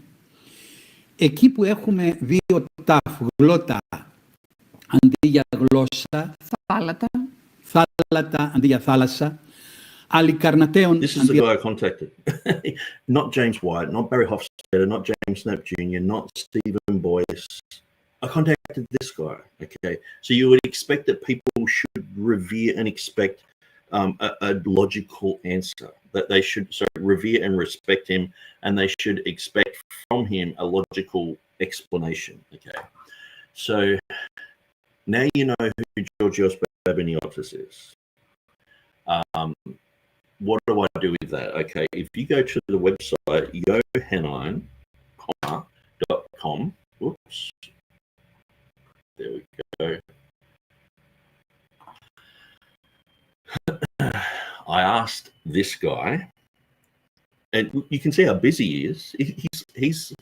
S6: εκεί που έχουμε δύο ταφ, γλώτα αντί για γλώσσα, θάλατα αντί για θάλασσα, αλλικαρνατέων.
S1: This is the guy I contacted. Not James White, not Barry Hofstadter, not James Snape Jr., not Stephen Boyce. I contacted this guy. Okay, so you would expect that people should revere and expect a logical answer, that they should revere and respect him, and they should expect from him a logical explanation. Okay, so now you know who Georgios Babiniotis is. what do I do with that? Okay, if you go to the website Johannine.com, whoops, there we go. I asked this guy, and you can see how busy he is. He's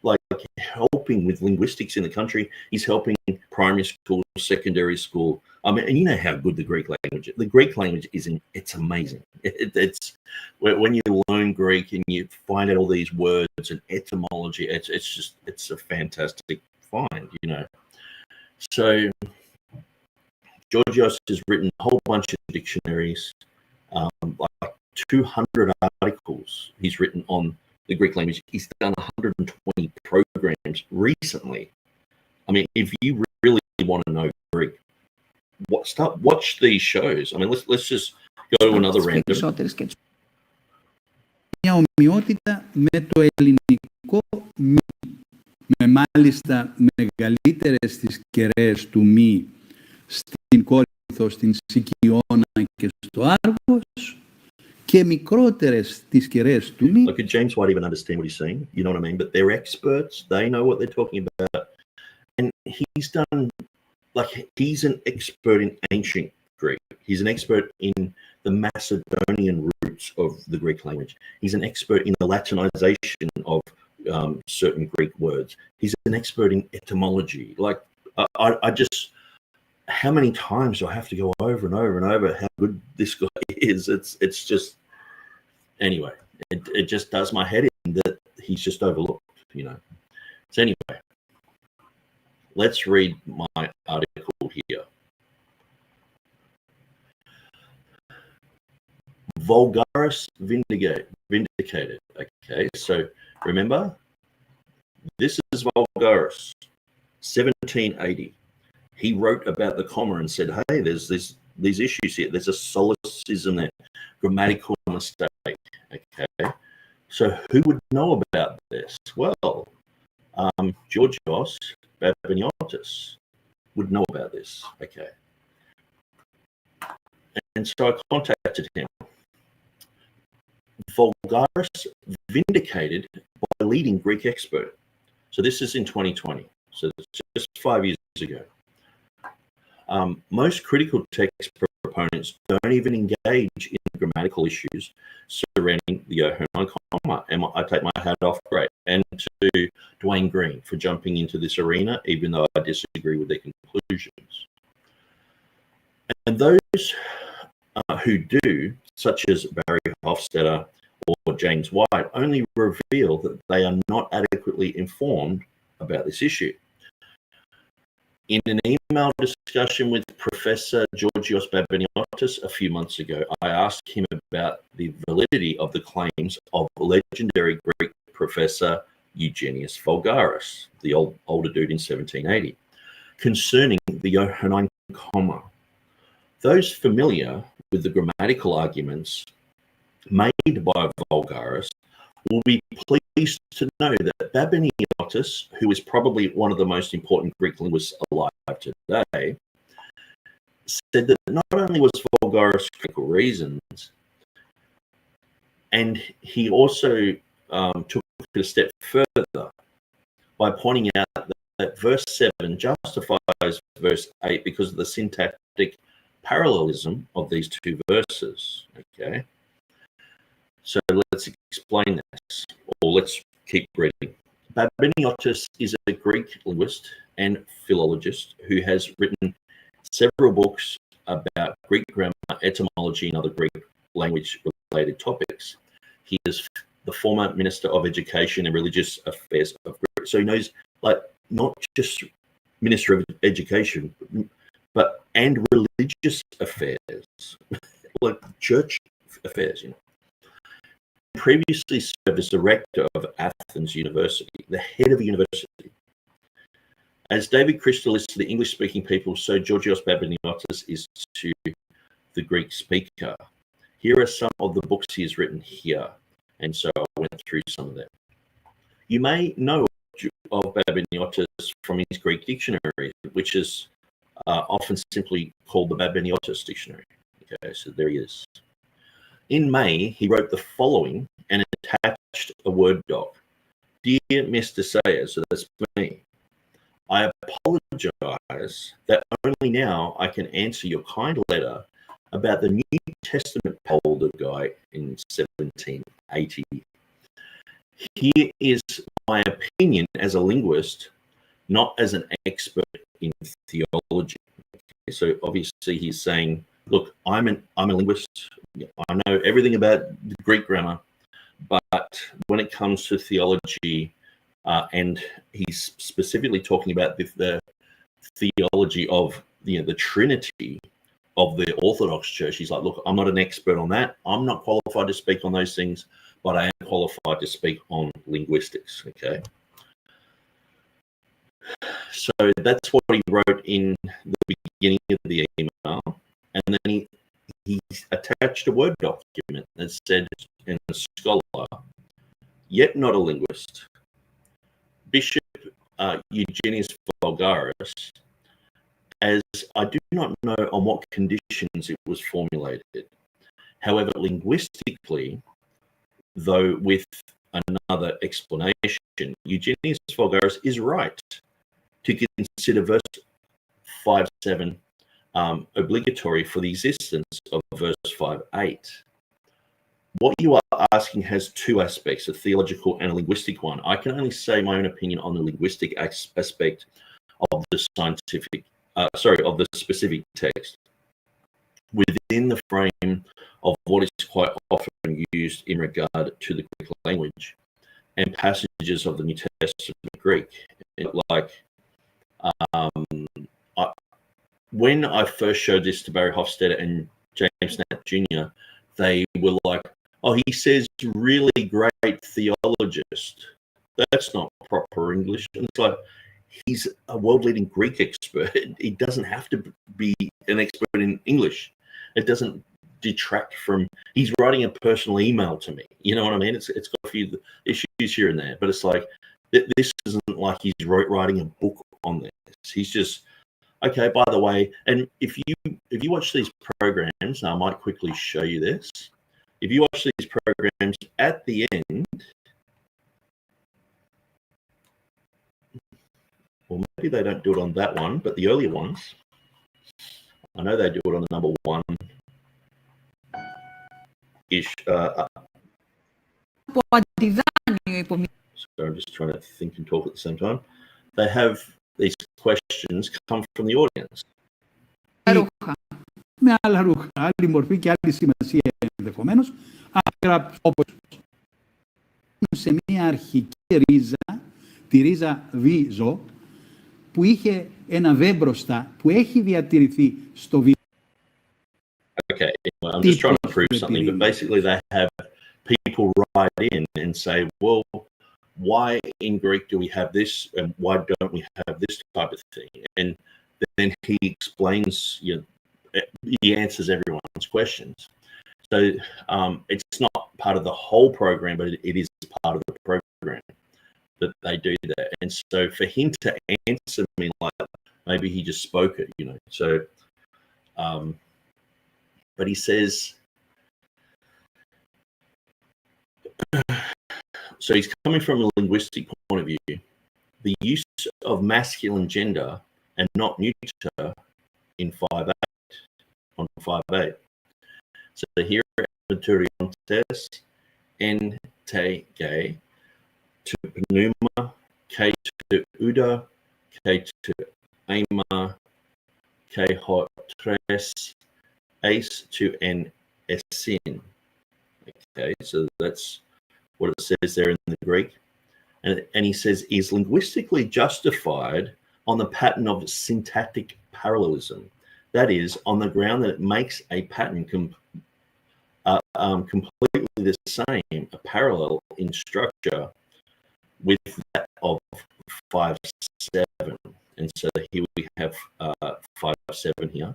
S1: like helping with linguistics in the country. He's helping primary school, secondary school. I mean, and you know how good the Greek language is. The Greek language it's amazing. It's when you learn Greek and you find out all these words and etymology, it's a fantastic find, you know. So Georgios has written a whole bunch of dictionaries, like 200 articles he's written on the Greek language. He's done 120 programs recently. I mean, if you really want to know Greek, watch these shows. I mean, let's just go to another random.
S6: Μια ομοιότητα με το ελληνικό μη, με μάλιστα μεγαλύτερες τις κεραίες του μη στην Κόρινθο, στην Σικιώνα και στο Άργος και μικρότερες τις κεραίες του μη.
S1: Like, could James White even understand what he's saying? You know what I mean? But they're experts. They know what they're talking about. And he's done, like, he's an expert in ancient Greek. He's an expert in the Macedonian roots of the Greek language. He's an expert in the Latinization of certain Greek words. He's an expert in etymology. Like, I just, how many times do I have to go over and over and over how good this guy is? It's just, anyway, it just does my head in that he's just overlooked, you know. So anyway, let's read my article here. Vulgaris vindicated. Okay, so remember, this is Vulgaris, 1780. He wrote about the comma and said, hey, there's these issues here. There's a solecism there, grammatical mistake. Okay, so who would know about this? Well, Georgios Babiniotis would know about this. Okay, and so I contacted him. Vulgaris vindicated by a leading Greek expert. So this is in 2020. So it's just 5 years ago. Most critical text proponents don't even engage in grammatical issues surrounding the Johannine comma. And I take my hat off, great. And to Dwayne Green for jumping into this arena, even though I disagree with their conclusions. And those who do, such as Barry Hofstadter or James White, only reveal that they are not adequately informed about this issue. In an email discussion with Professor Georgios Babiniotis a few months ago, I asked him about the validity of the claims of legendary Greek professor Eugenius Vulgaris, the older dude in 1780, concerning the Johannine comma. Those familiar with the grammatical arguments made by Vulgaris will be pleased to know that Babiniotis, who is probably one of the most important Greek linguists alive today, said that not only was Vulgaris critical reasons, and he also took it a step further by pointing out that verse 7 justifies verse 8 because of the syntactic parallelism of these two verses. Okay, so let's explain this, or let's keep reading. Babiniotis is a Greek linguist and philologist who has written several books about Greek grammar, etymology, and other Greek language-related topics. He is the former Minister of Education and Religious Affairs of Greece. So he knows, like, not just Minister of Education, but and religious affairs, like church affairs, you know. Previously served as the rector of Athens University, the head of the university. As David Crystal is to the English-speaking people, so Georgios Babiniotis is to the Greek speaker. Here are some of the books he has written here, and so I went through some of them. You may know of Babiniotis from his Greek dictionary, which is often simply called the Babiniotis Dictionary. Okay, so there he is. In May, he wrote the following and attached a Word doc. Dear Mr. Sayer, so that's me, I apologize that only now I can answer your kind letter about the New Testament poltergeist in 1780. Here is my opinion as a linguist, not as an expert in theology. Okay, so obviously he's saying, look, I'm a linguist. I know everything about the Greek grammar, but when it comes to theology, and he's specifically talking about the theology of the Trinity of the Orthodox Church, he's like, look, I'm not an expert on that. I'm not qualified to speak on those things, but I am qualified to speak on linguistics. Okay. So that's what he wrote in the beginning of the email, and then he attached a Word document that said, in a scholar, yet not a linguist, Bishop Eugenius Vulgaris, as I do not know on what conditions it was formulated. However, linguistically, though with another explanation, Eugenius Vulgaris is right to consider verse 5.7 obligatory for the existence of verse 5.8. What you are asking has two aspects, a theological and a linguistic one. I can only say my own opinion on the linguistic aspect of the of the specific text within the frame of what is quite often used in regard to the Greek language and passages of the New Testament Greek. Like, when I first showed this to Barry Hofstadter and James Knapp Jr., they were like, oh, he says really great theologist. That's not proper English. And it's like, he's a world-leading Greek expert. He doesn't have to be an expert in English. It doesn't detract from, he's writing a personal email to me. You know what I mean? It's got a few issues here and there, but it's like, this isn't like he's writing a book on this. He's just, okay, by the way, and if you watch these programs, now I might quickly show you this. If you watch these programs, at the end, well, maybe they don't do it on that one, but the earlier ones, I know they do it on the number one ish. So I'm just trying to think and talk at the same time. They have these questions come from the audience.
S6: Με άλλα ρούχα, άλλη μορφή και άλλη σημασία ενδεχομένως, αλλά όπως σε μια αρχική ρίζα, τη ρίζα βίζο, που είχε ένα β μπροστά, που έχει διατηρηθεί στο β.
S1: Okay, well, I'm just trying to prove something, but basically they have people write in and say, well, why in Greek do we have this and why don't we have this type of thing? And then he explains, he answers everyone's questions. So it's not part of the whole program, but it is part of the program that they do that. And so for him to answer me like that, maybe he just spoke it, So, but he says, so he's coming from a linguistic point of view. The use of masculine gender and not neuter in 5.8 on 5.8. So here Turretinfantes en te gay to pneuma k to uda k to aima k hot tres ace to n esin. Okay, so that's what it says there in the Greek. And he says is linguistically justified on the pattern of syntactic parallelism. That is, on the ground that it makes a pattern completely the same, a parallel in structure with that of 5.7. And so here we have 5.7 here.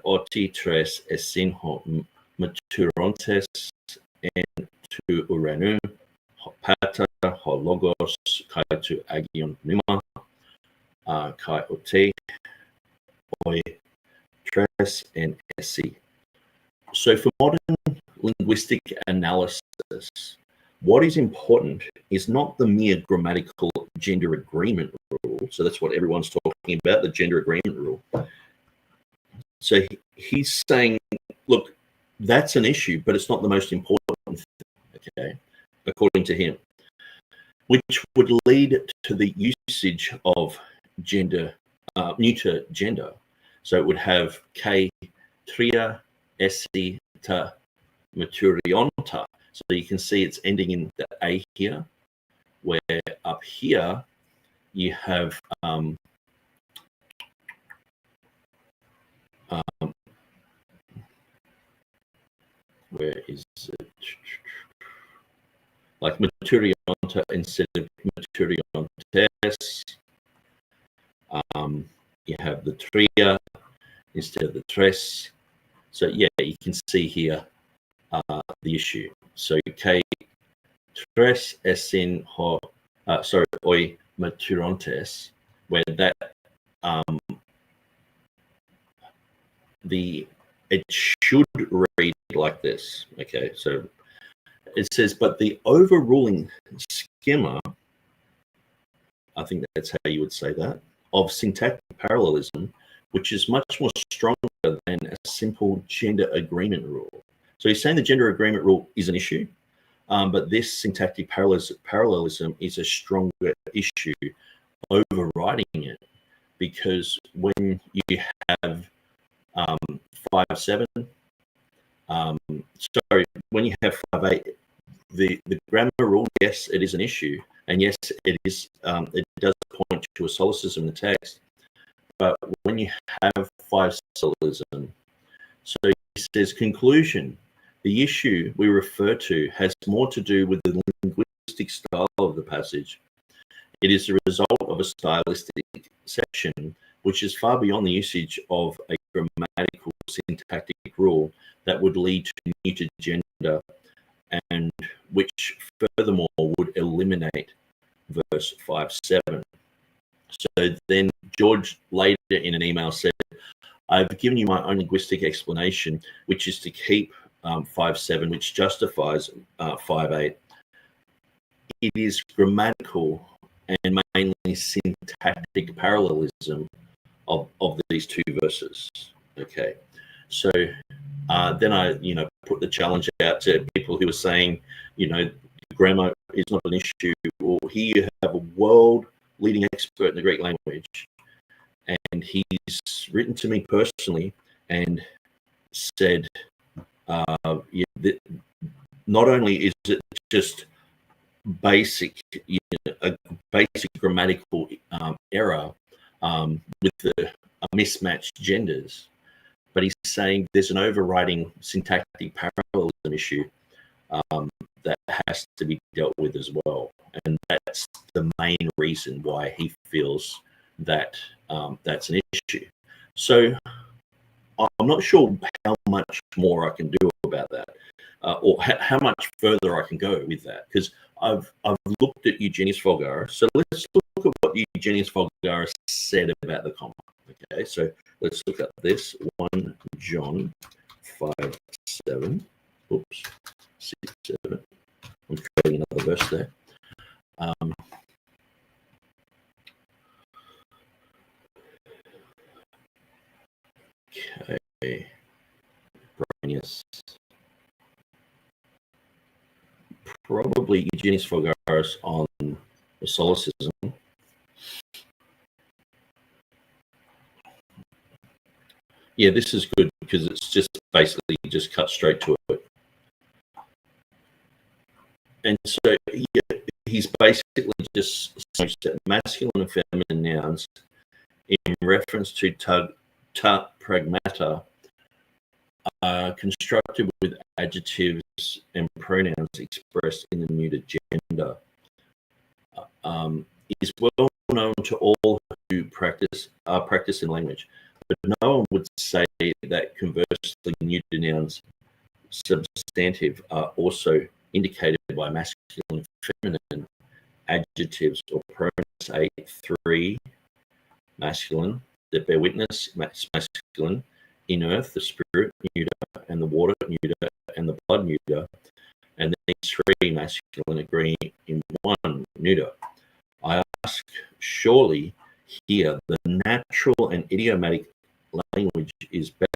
S1: Oti tres esinho maturontes en tu uranu pata ho logos kai tu agion pneuma kai ote oi tres en esi. So for modern linguistic analysis, what is important is not the mere grammatical gender agreement rule. So that's what everyone's talking about, the gender agreement rule. So he's saying, look, that's an issue, but it's not the most important thing, okay, according to him, which would lead to the usage of gender, neuter gender. So it would have K tria esse ta maturionta. So you can see it's ending in the A here, where up here you have where is it? Like maturionta instead of maturiontes. You have the tria instead of the tres. So yeah, you can see here the issue. So K tres esin ho oi maturontes, where that it should read like this. Okay, so it says, but the overruling schema, I think that's how you would say that, of syntactic parallelism, which is much more stronger than a simple gender agreement rule. So he's saying the gender agreement rule is an issue, but this syntactic parallelism is a stronger issue overriding it, because when you have 5-7, sorry, when you have 5-8, the grammar rule, yes, it is an issue, and yes, it is. It does point to a solecism in the text, but when you have 5 solecism, so he says, conclusion, the issue we refer to has more to do with the linguistic style of the passage. It is the result of a stylistic section which is far beyond the usage of a grammatical syntactic rule that would lead to neuter gender, and which furthermore would eliminate verse 5-7. So then George later in an email said, I've given you my own linguistic explanation, which is to keep 5-7, which justifies 5-8. It is grammatical and mainly syntactic parallelism of these two verses. Okay, so then I, put the challenge out to people who are saying, grammar is not an issue. Well, here you have a world-leading expert in the Greek language, and he's written to me personally and said, not only is it just basic, a basic grammatical error with the mismatched genders, but he's saying there's an overriding syntactic parallelism issue that has to be dealt with as well, and that's the main reason why he feels that that's an issue. So I'm not sure how much more I can do about that, or how much further I can go with that, because I've looked at Eugenius Vulgaris. So let's look at what Eugenius Vulgaris said about the comma. Okay, so let's look at this. 1 John 5:7. Oops, 6:7. I'm creating another verse there. Okay, Bryan, probably Eugenius Vulgaris on the solecism. Yeah, this is good because it's just basically just cut straight to it. And so he's basically just saying that masculine and feminine nouns in reference to ta pragmata are constructed with adjectives and pronouns expressed in the neuter gender. Is well known to all who practice in language, but no one would say that conversely neuter nouns substantive are also indicated by masculine and feminine adjectives or pronouns. 8:3 masculine that bear witness masculine in earth, the spirit neuter, and the water neuter, and the blood neuter, and these three masculine agree in one neuter. I ask, surely here the natural and idiomatic language is better.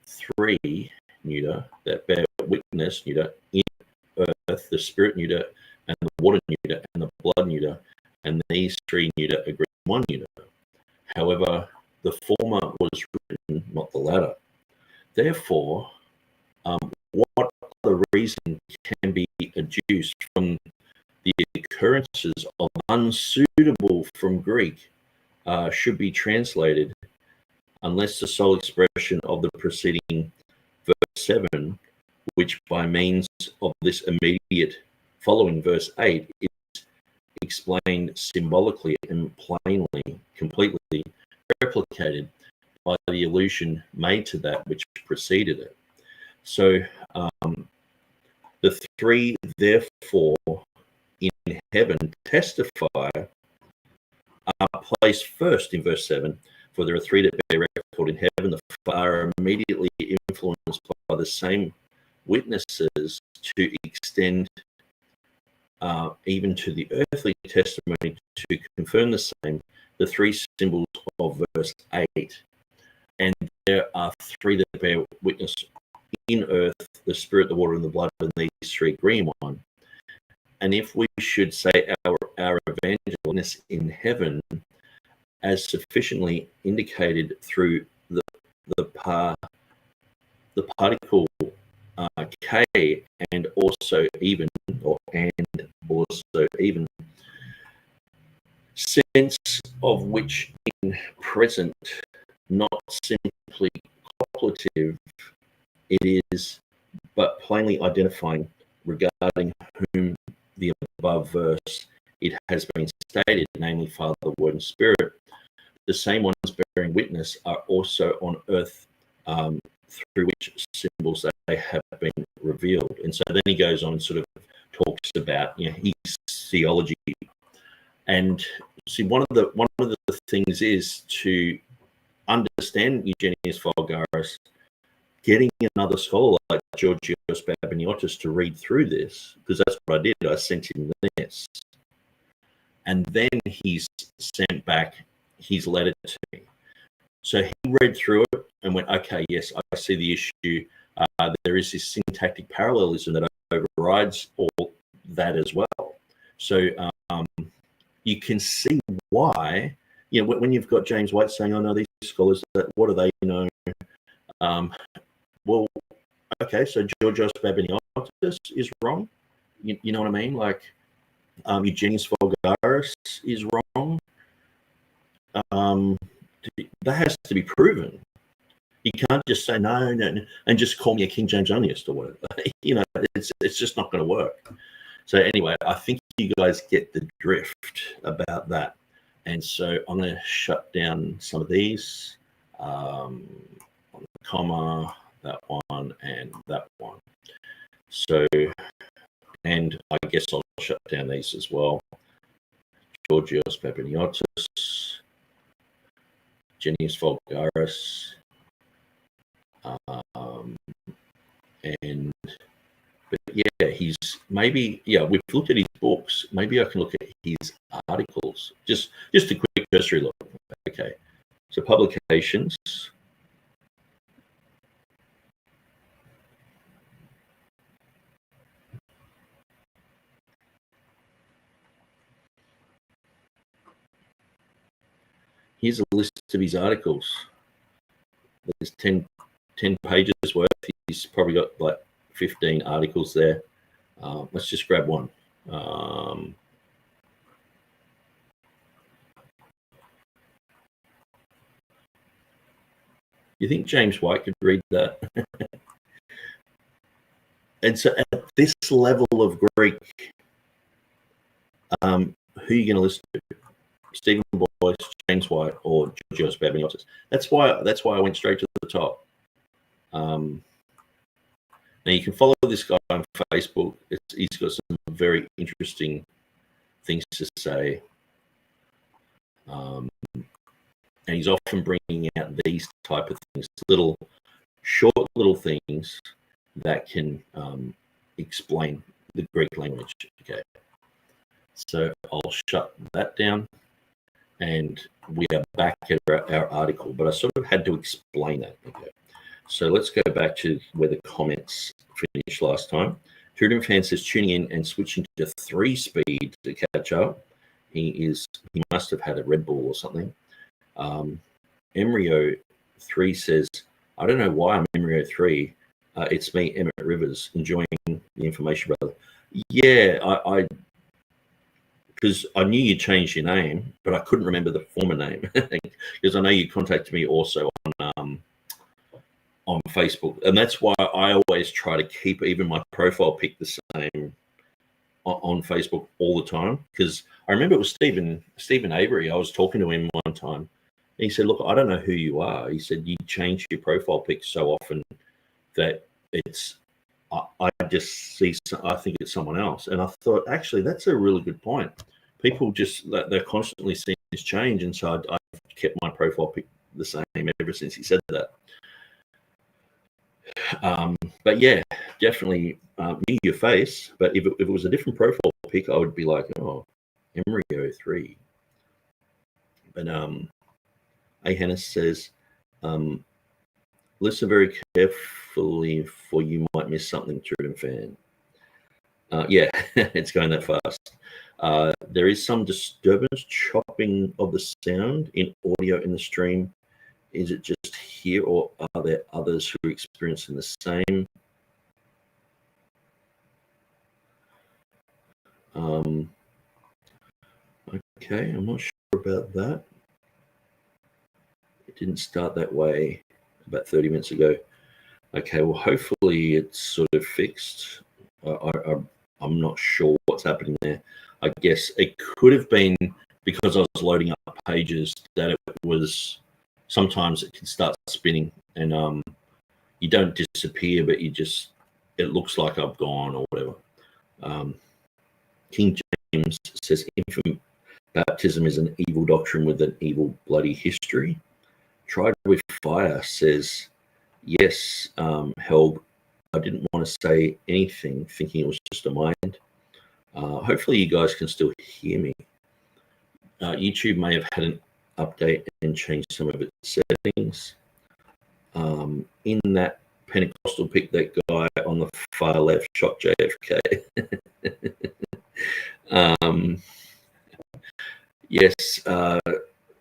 S1: Three neuter that bear witness neuter in earth, the spirit neuter, and the water neuter, and the blood neuter, and these three neuter agree in one neuter. However, the former was written, not the latter. Therefore, what other reason can be adduced from the occurrences of unsuitable from Greek should be translated, unless the sole expression of the preceding verse 7, which by means of this immediate following verse 8 is explained symbolically and plainly, completely replicated by the allusion made to that which preceded it. So the three, therefore, in heaven testify are placed first in verse 7, for there are three that bear record in heaven, the are immediately influenced by the same witnesses to extend even to the earthly testimony to confirm the same, the three symbols of verse 8. And there are three that bear witness in earth, the spirit, the water, and the blood, and these three agree in one. And if we should say our evangelist in heaven, as sufficiently indicated through the particle K, and also even, sense of which in present, not simply copulative, it is, but plainly identifying regarding whom the above verse it has been stated, namely Father, Word, and Spirit. The same ones bearing witness are also on earth, through which symbols they have been revealed. And so then he goes on and sort of talks about, you know, his theology. And see, one of the things is to understand Eugenius Vulgaris, getting another scholar like Georgios Babiniotis to read through this, because that's what I did. I sent him this. And then he's sent back his letter to me. So he read through it and went, okay, yes, I see the issue. There is this syntactic parallelism that overrides all that as well. So you can see why, you know, when you've got James White saying, oh no, these scholars, what do they know? Well, okay, so Georgios Babiniotis is wrong. You know what I mean? Like, Eugenius Vulgaris is wrong. That has to be proven. You can't just say no, and just call me a King James onlyist or whatever. You know, it's just not going to work. So anyway, I think you guys get the drift about that. And so I'm going to shut down some of these. Comma, that one, and that one. So, and I guess I'll shut down these as well. Georgios Babiniotis, Eugenius Vulgaris, but yeah, he's maybe, yeah, we've looked at his books. Maybe I can look at his articles. Just a quick cursory look. Okay, so publications. Here's a list of his articles. There's 10 pages worth. He's probably got like 15 articles there. Let's just grab one. You think James White could read that? And so at this level of Greek, who are you going to listen to? Stephen Boyce, James White, or Georgios Babiniotis? That's why I went straight to the top. Now you can follow this guy on Facebook. He's got some very interesting things to say, and he's often bringing out these type of things, little short little things that can explain the Greek language. Okay, so I'll shut that down, and we are back at our article, but I sort of had to explain that. Okay, so let's go back to where the comments finished last time. TurretinFan says tuning in and switching to 3-speed to catch up. He must have had a Red Bull or something. Emryo 3 says, I don't know why I'm Emryo 3. It's me, Emmett Rivers, enjoying the information, brother. Yeah, I because I knew you changed your name, but I couldn't remember the former name because I know you contacted me also on Facebook, and that's why I always try to keep even my profile pic the same on Facebook all the time, because I remember it was Stephen Avery. I was talking to him one time, and he said, look, I don't know who you are. He said, you change your profile pic so often that it's I just see, I think it's someone else. And I thought, actually, that's a really good point. People just, they're constantly seeing this change, and so I kept my profile pic the same ever since he said that. But yeah, definitely knew your face. But if it was a different profile pic, I would be like, oh, Emryo 3. But Ahannes says, listen very carefully, for you might miss something, TurretinFan. Yeah, it's going that fast. There is some disturbance, chopping of the sound in audio in the stream. Is it just here, or are there others who are experiencing the same? Okay, I'm not sure about that. It didn't start that way about 30 minutes ago. Okay, well, hopefully it's sort of fixed. I'm not sure what's happening there. I guess it could have been because I was loading up pages that it was, sometimes it can start spinning, and you don't disappear, but you just, it looks like I've gone or whatever. King James says infant baptism is an evil doctrine with an evil bloody history. Tried with fire says, yes, Helg, I didn't want to say anything, thinking it was just a mind. Hopefully you guys can still hear me. YouTube may have had an update and changed some of its settings. In that Pentecostal pic, that guy on the far left shot JFK. Yes,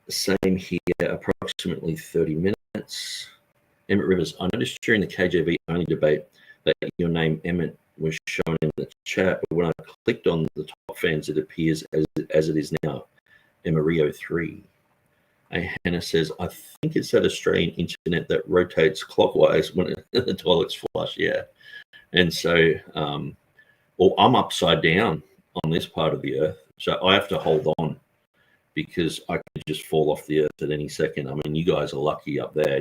S1: same here, approximately 30 minutes. Emmett Rivers, I noticed during the KJV only debate that your name Emmett was shown in the chat, but when I clicked on the top fans, it appears as it is now, Emryo 3. Hannah says, I think it's that Australian internet that rotates clockwise when the toilet's flush. Yeah. And so, well, I'm upside down on this part of the earth, so I have to hold on because I could just fall off the earth at any second. I mean, you guys are lucky up there.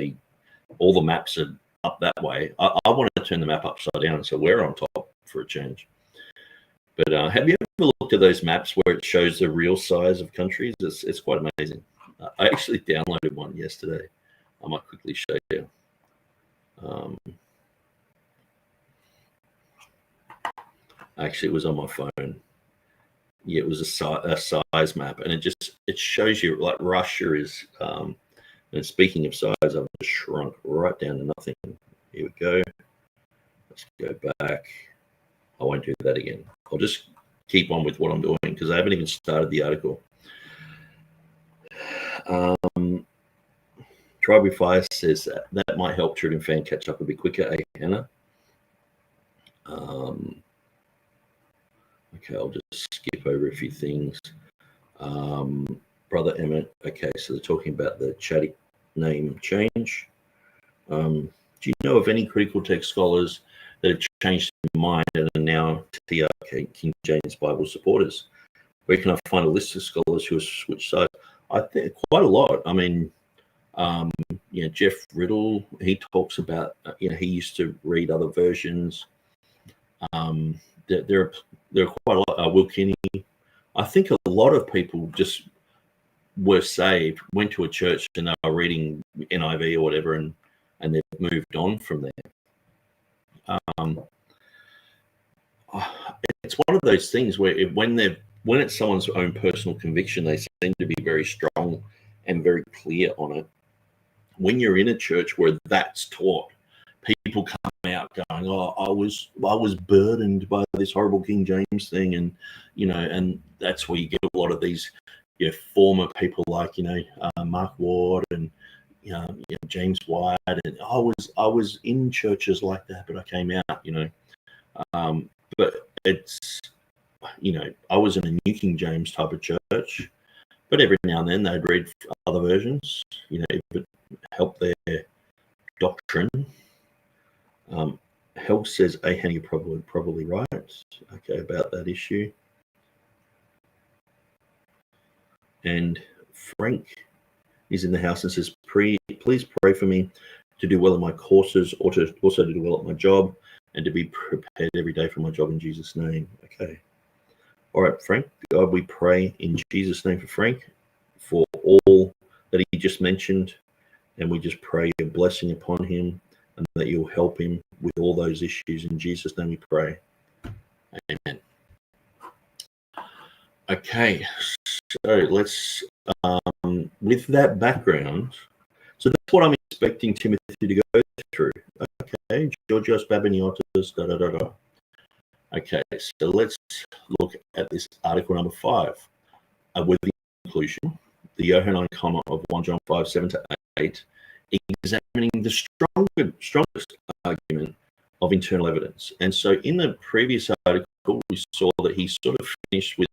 S1: All the maps are up that way. I want to turn the map upside down, so we're on top for a change. But have you ever looked at those maps where it shows the real size of countries? It's quite amazing. I actually downloaded one yesterday. I might quickly show you. Actually, it was on my phone. Yeah, it was a size map, and it shows you, like, Russia is. And speaking of size, I've just shrunk right down to nothing. Here we go. Let's go back. I won't do that again. I'll just keep on with what I'm doing because I haven't even started the article. Tribe Fire says that might help TurretinFan catch up a bit quicker, Hannah. Okay, I'll just skip over a few things. Brother Emmett, okay, so they're talking about the chatty name change. Do you know of any critical text scholars that have changed their mind and are now TRK, King James Bible supporters? Where can I find a list of scholars who have switched sides? I think quite a lot. I mean, Jeff Riddle, he talks about, he used to read other versions. There are quite a lot. Will Kinney. I think a lot of people just were saved, went to a church and they were reading NIV or whatever, and they've moved on from there. It's one of those things where when it's someone's own personal conviction, they seem to be very strong and very clear on it. When you're in a church where that's taught, people come out going, "Oh, I was burdened by this horrible King James thing," and and that's where you get a lot of these former people like Mark Ward and James White, and I was in churches like that, but I came out, but it's I was in a New King James type of church, but every now and then they'd read other versions, if it helped their doctrine. Hel says, "Hey, you're probably right." Okay, about that issue. And Frank is in the house and says, "Please pray for me to do well in my courses, or to also to do well at my job, and to be prepared every day for my job in Jesus' name." Okay. All right, Frank. God, we pray in Jesus' name for Frank, for all that he just mentioned, and we just pray a blessing upon him, and that you'll help him with all those issues. In Jesus' name we pray. Amen. Okay, so let's, with that background, so that's what I'm expecting Timothy to go through. Okay, Georgios Babiniotis, da-da-da-da. Okay, so let's look at this article number 5, with the inclusion, the Johannine comment of 1 John 5, 7-8, examining the strongest argument of internal evidence. And so in the previous article, we saw that he sort of finished with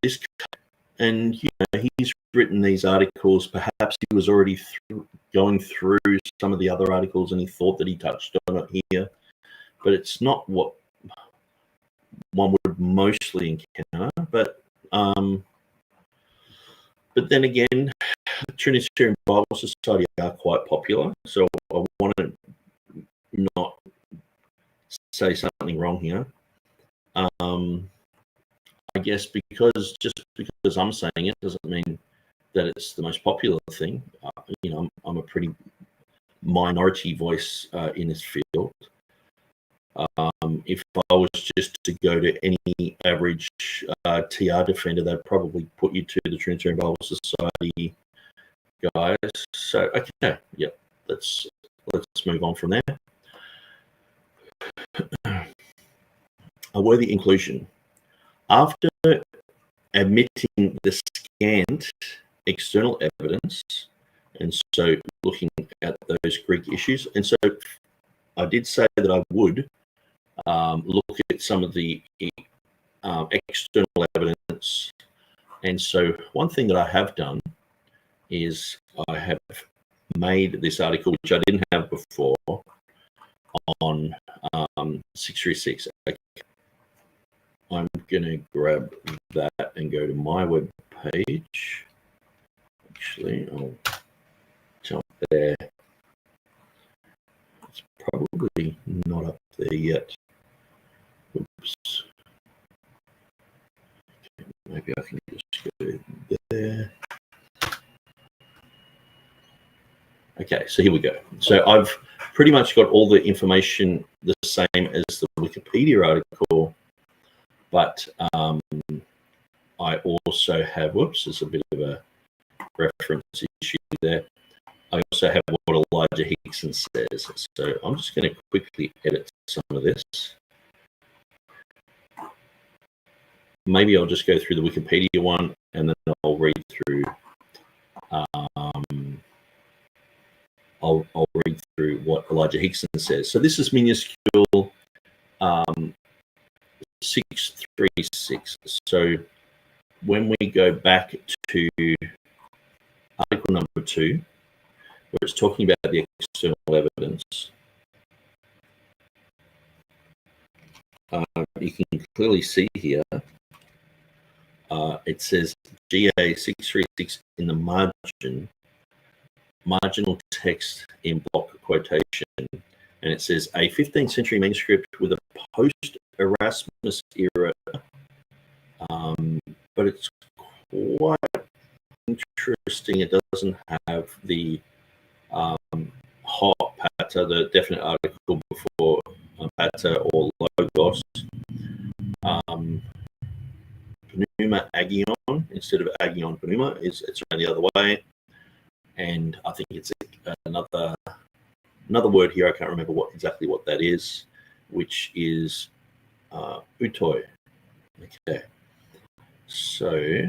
S1: this, and he's written these articles. Perhaps he was already going through some of the other articles, and he thought that he touched on it here, but it's not what one would mostly encounter. But then again, Trinitarian Bible Society are quite popular, so I want to not say something wrong here. I guess just because I'm saying it doesn't mean that it's the most popular thing. I'm a pretty minority voice in this field. If I was just to go to any average TR defender, they'd probably put you to the Trinitarian Bible Society guys. So okay, yeah, let's move on from there. A worthy inclusion. After admitting the scant external evidence, and so looking at those Greek issues, and so I did say that I would look at some of the external evidence. And so one thing that I have done is I have made this article, which I didn't have before, on 636. Okay. I'm going to grab that and go to my web page. Actually, I'll jump there. It's probably not up there yet. Oops. Okay, maybe I can just go there. Okay, so here we go. So I've pretty much got all the information the same as the Wikipedia article, but I also have, whoops, there's a bit of a reference issue there. I also have what Elijah Hixson says. So I'm just going to quickly edit some of this. Maybe I'll just go through the Wikipedia one, and then I'll read through I'll read through what Elijah Hixson says. So this is minuscule 636. So when we go back to article number 2, where it's talking about the external evidence, you can clearly see here, it says GA 636 in the marginal text in block quotation, and it says a 15th century manuscript with a post-Erasmus era, but it's quite interesting. It doesn't have the hot pater, the definite article before pater or logos. Pneuma agion instead of agion pneuma it's around the other way, and I think it's another word here. I can't remember exactly what that is, which is utoi. Okay, so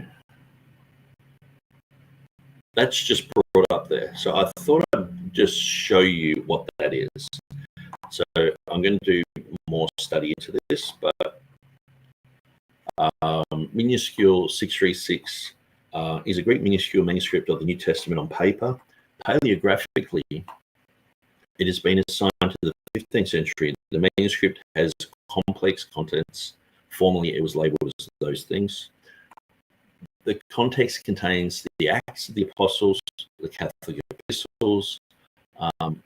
S1: that's just brought up there. So I thought I'd just show you what that is. So I'm going to do more study into this, but minuscule 636 is a Greek minuscule manuscript of the New Testament on paper. Paleographically, it has been assigned to the 15th century. The manuscript has complex contents. Formerly, it was labeled as those things. The context contains the Acts of the Apostles, the Catholic epistles,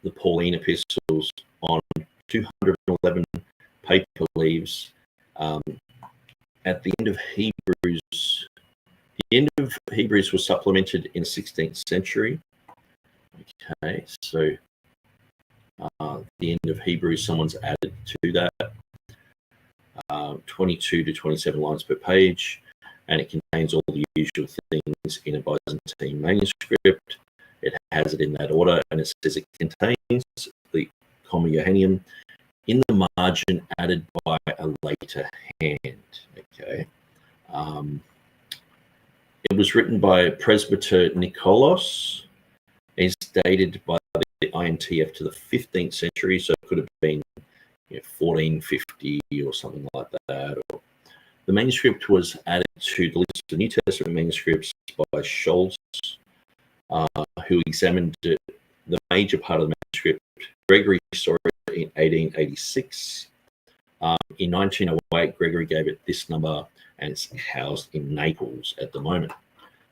S1: the Pauline epistles on 211 paper leaves. At the end of Hebrews, was supplemented in the 16th century. Okay, so the end of Hebrews, someone's added to that. 22 to 27 lines per page, and it contains all the usual things in a Byzantine manuscript. It has it in that order, and it says it contains the comma Johannine in the margin added by a later hand. Okay. It was written by Presbyter Nicholas. It's dated by the INTF to the 15th century, so it could have been 1450 or something like that. Or the manuscript was added to the list of New Testament manuscripts by Scholz, who examined the major part of the manuscript. Gregory saw it in 1886. In 1908, Gregory gave it this number, and it's housed in Naples at the moment.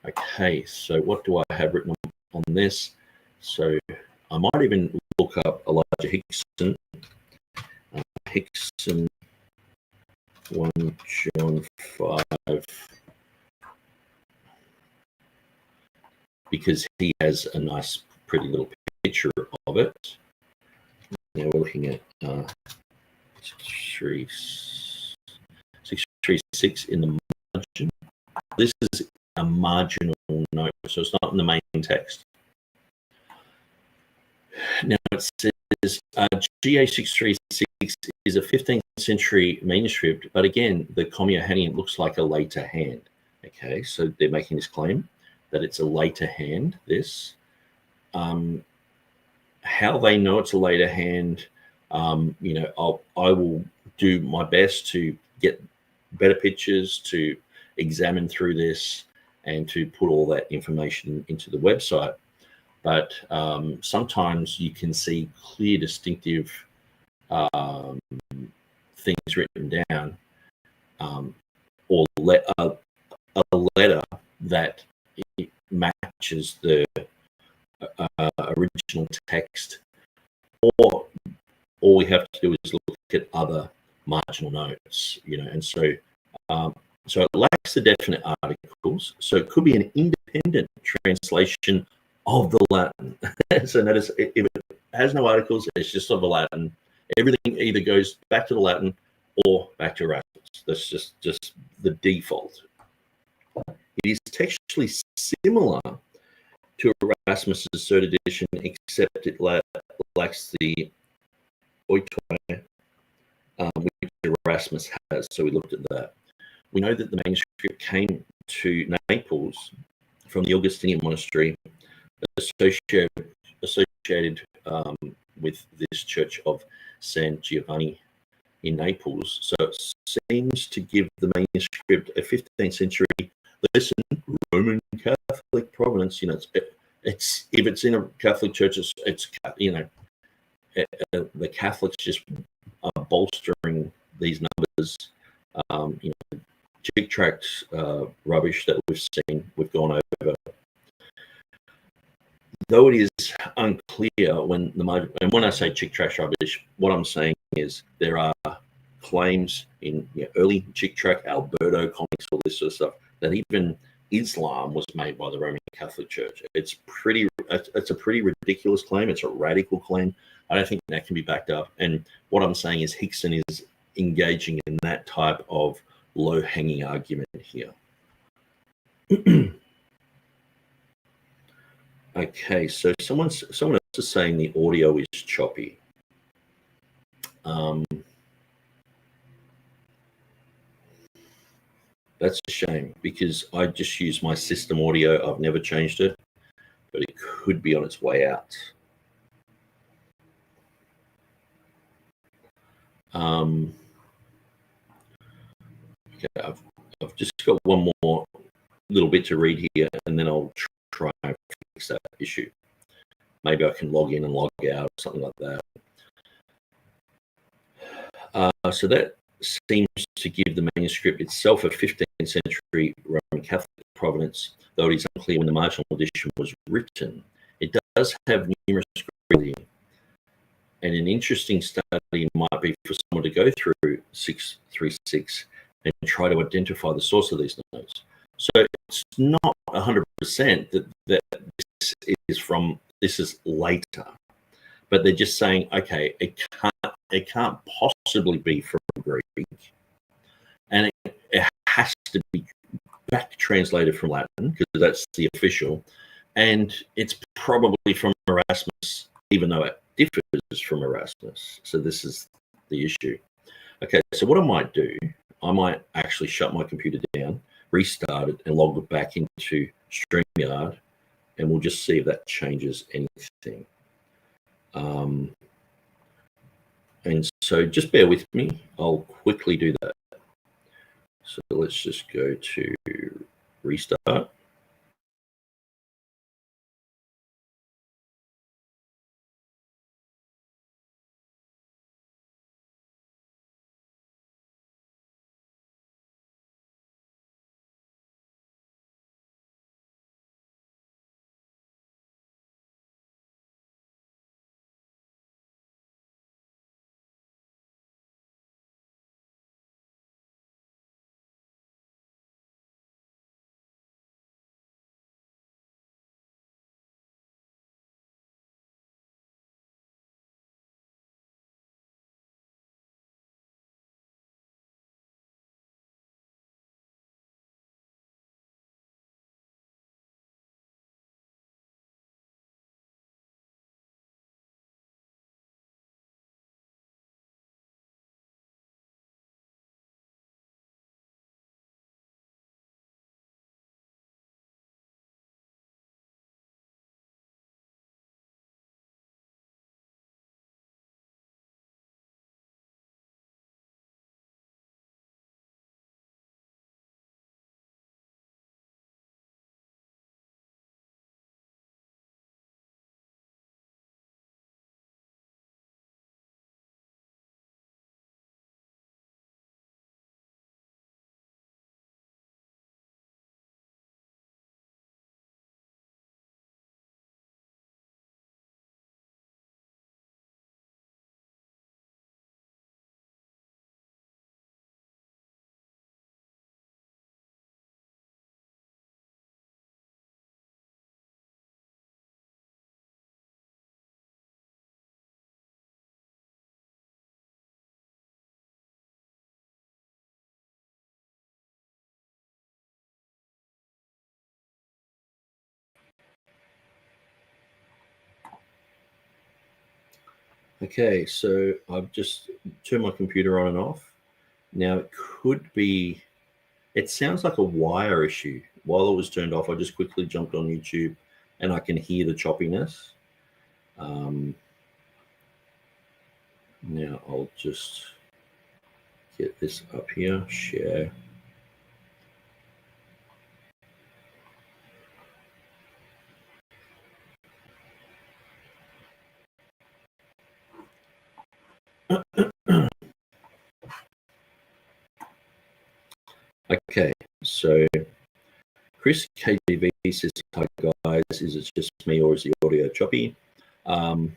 S1: Okay, so what do I have written on this? So I might even look up Elijah Hixson. Hixson 1 John 5, because he has a nice, pretty little picture of it. Now we're looking at 636 in the margin. This is a marginal note, so it's not in the main text. Now it says GA 636 is a 15th century manuscript, but again, the comma Johannine looks like a later hand. Okay, so they're making this claim that it's a later hand. This, how they know it's a later hand, I will do my best to get better pictures, to examine through this, and to put all that information into the website. But sometimes you can see clear, distinctive things written down, or a letter that matches the original text, or all we have to do is look at other marginal notes, and so it lacks the definite articles, so it could be an independent translation of the Latin. So notice, if it has no articles, it's just of the Latin. Everything either goes back to the Latin or back to Erasmus. That's just the default. It is textually similar to Erasmus's third edition, except it lacks the oitoi, which Erasmus has. So we looked at that. We know that the manuscript came to Naples from the Augustinian monastery associated with this church of San Giovanni in Naples. So it seems to give the manuscript a 15th century, listen, Roman Catholic provenance. It's if it's in a Catholic church, it's the Catholics just are bolstering these numbers. Chick tract rubbish that we've gone over. Though it is unclear when the margin, and when I say chick tract rubbish, what I'm saying is there are claims in early chick tract, Alberto comics, all this sort of stuff, that even Islam was made by the Roman Catholic Church. It's a pretty ridiculous claim. It's a radical claim. I don't think that can be backed up. And what I'm saying is Hixson is engaging in that type of low-hanging argument here. Okay, so someone else is saying the audio is choppy. That's a shame because I just use my system audio. I've never changed it, but it could be on its way out. Okay, I've just got one more little bit to read here, and then I'll try and fix that issue. Maybe I can log in and log out or something like that. So that seems to give the manuscript itself a 15th century Roman Catholic provenance, though it is unclear when the marginal edition was written. It does have numerous scribblings, and an interesting study might be for someone to go through 636 and try to identify the source of these notes. So it's not 100% that this is later, but they're just saying, okay, it can't possibly be from Greek, and it has to be back translated from Latin because that's the official, and it's probably from Erasmus, even though it differs from Erasmus. So this is the issue. Okay, so what I might do, I might actually shut my computer down, restart it, and log it back into StreamYard, and we'll just see if that changes anything. And so just bear with me. I'll quickly do that. So let's just go to restart. Okay, so I've just turned my computer on and off. Now it could be, it sounds like a wire issue. While it was turned off, I just quickly jumped on YouTube and I can hear the choppiness. Now I'll just get this up here, share. Okay, so Chris KJV says, hi guys, is it just me or is the audio choppy? And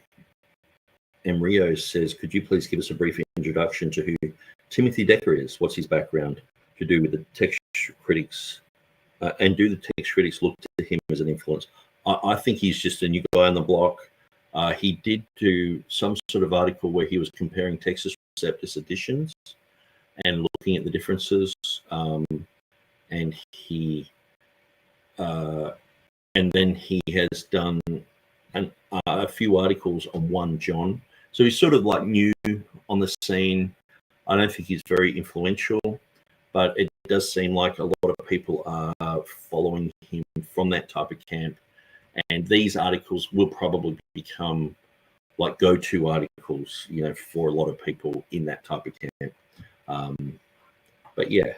S1: Rio says, could you please give us a brief introduction to who Timothy Decker is? What's his background to do with the textual critics and do the text critics look to him as an influence? I think he's just a new guy on the block. He did do some sort of article where he was comparing Textus Receptus editions and looking at the differences. And then he has done a few articles on 1 John. So he's sort of like new on the scene. I don't think he's very influential, but it does seem like a lot of people are following him from that type of camp. And these articles will probably become like go-to articles, you know, for a lot of people in that type of camp. But yeah,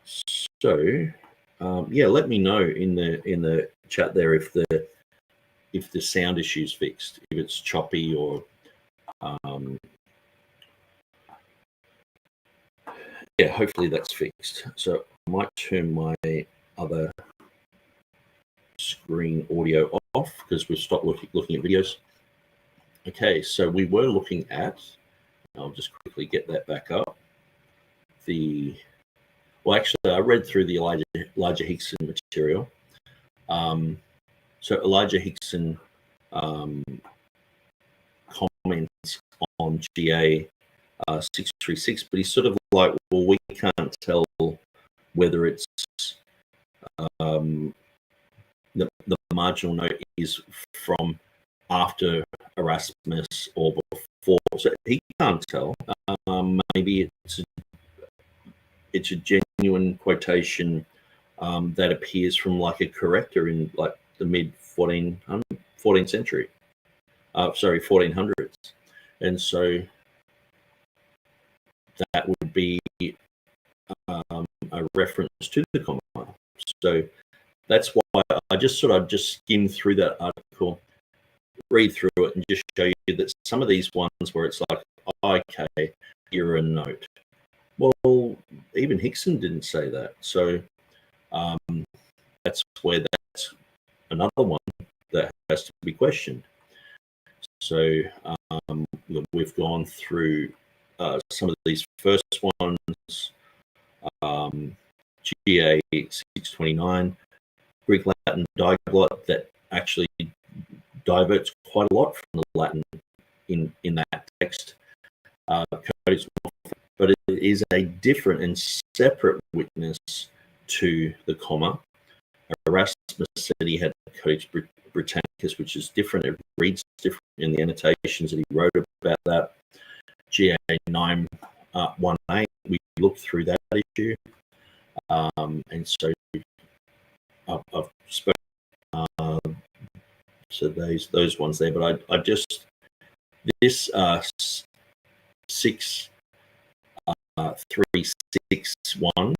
S1: so yeah, let me know in the chat there if the sound issue's fixed, if it's choppy or yeah, hopefully that's fixed. So I might turn my other screen audio off because we've stopped looking at videos. Okay, so we were looking at, I'll just quickly get that back up. Well, actually, I read through the Elijah Hixson material. So Elijah Hixson comments on GA 636, but he's sort of like, well, we can't tell whether it's the marginal note is from after Erasmus or before, so he can't tell. Maybe it's a genuine quotation that appears from like a corrector in like the mid 14th century. 1400s, and so that would be a reference to the comma. So that's why I just skim through that article, read through it, and just show you that some of these ones where it's like, okay, you're a note. Well, even Hixson didn't say that. So that's where that's another one that has to be questioned. So we've gone through some of these first ones, GA 629, Greek Latin diglot that actually diverts quite a lot from the Latin in that text. But it is a different and separate witness to the comma. Erasmus said he had Codex Britannicus, which is different. It reads different in the annotations that he wrote about that. GA 918, we looked through that issue. And so I've spoken so those ones there, but I just this 6361,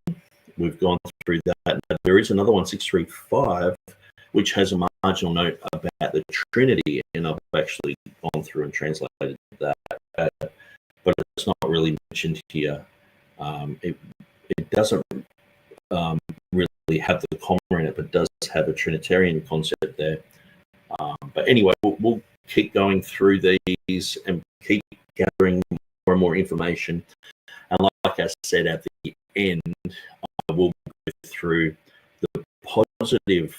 S1: we've gone through that. There is another one, 635, which has a marginal note about the Trinity, and I've actually gone through and translated that, but it's not really mentioned here. It doesn't really have the comma in it, but does have a Trinitarian concept there. But anyway, we'll keep going through these and keep gathering more and more information. And like I said at the end, I will go through the positive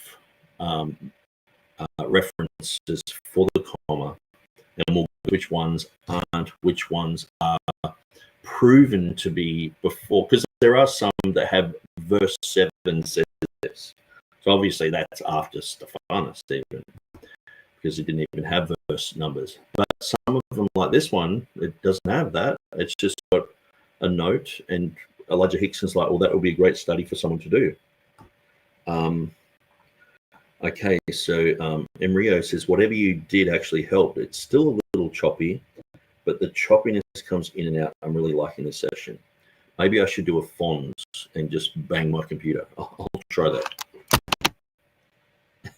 S1: references for the comma, and we'll go which ones aren't, which ones are proven to be before, because there are some that have verse 7 says this. So obviously that's after Stephanus, even, because it didn't even have verse numbers. But some of them, like this one, it doesn't have that. It's just got a note, and Elijah Hixson's like, well, that would be a great study for someone to do. Okay, so Emrio says, whatever you did actually helped. It's still a little choppy, but the choppiness comes in and out. I'm really liking this session. Maybe I should do a Fonz and just bang my computer. I'll try that.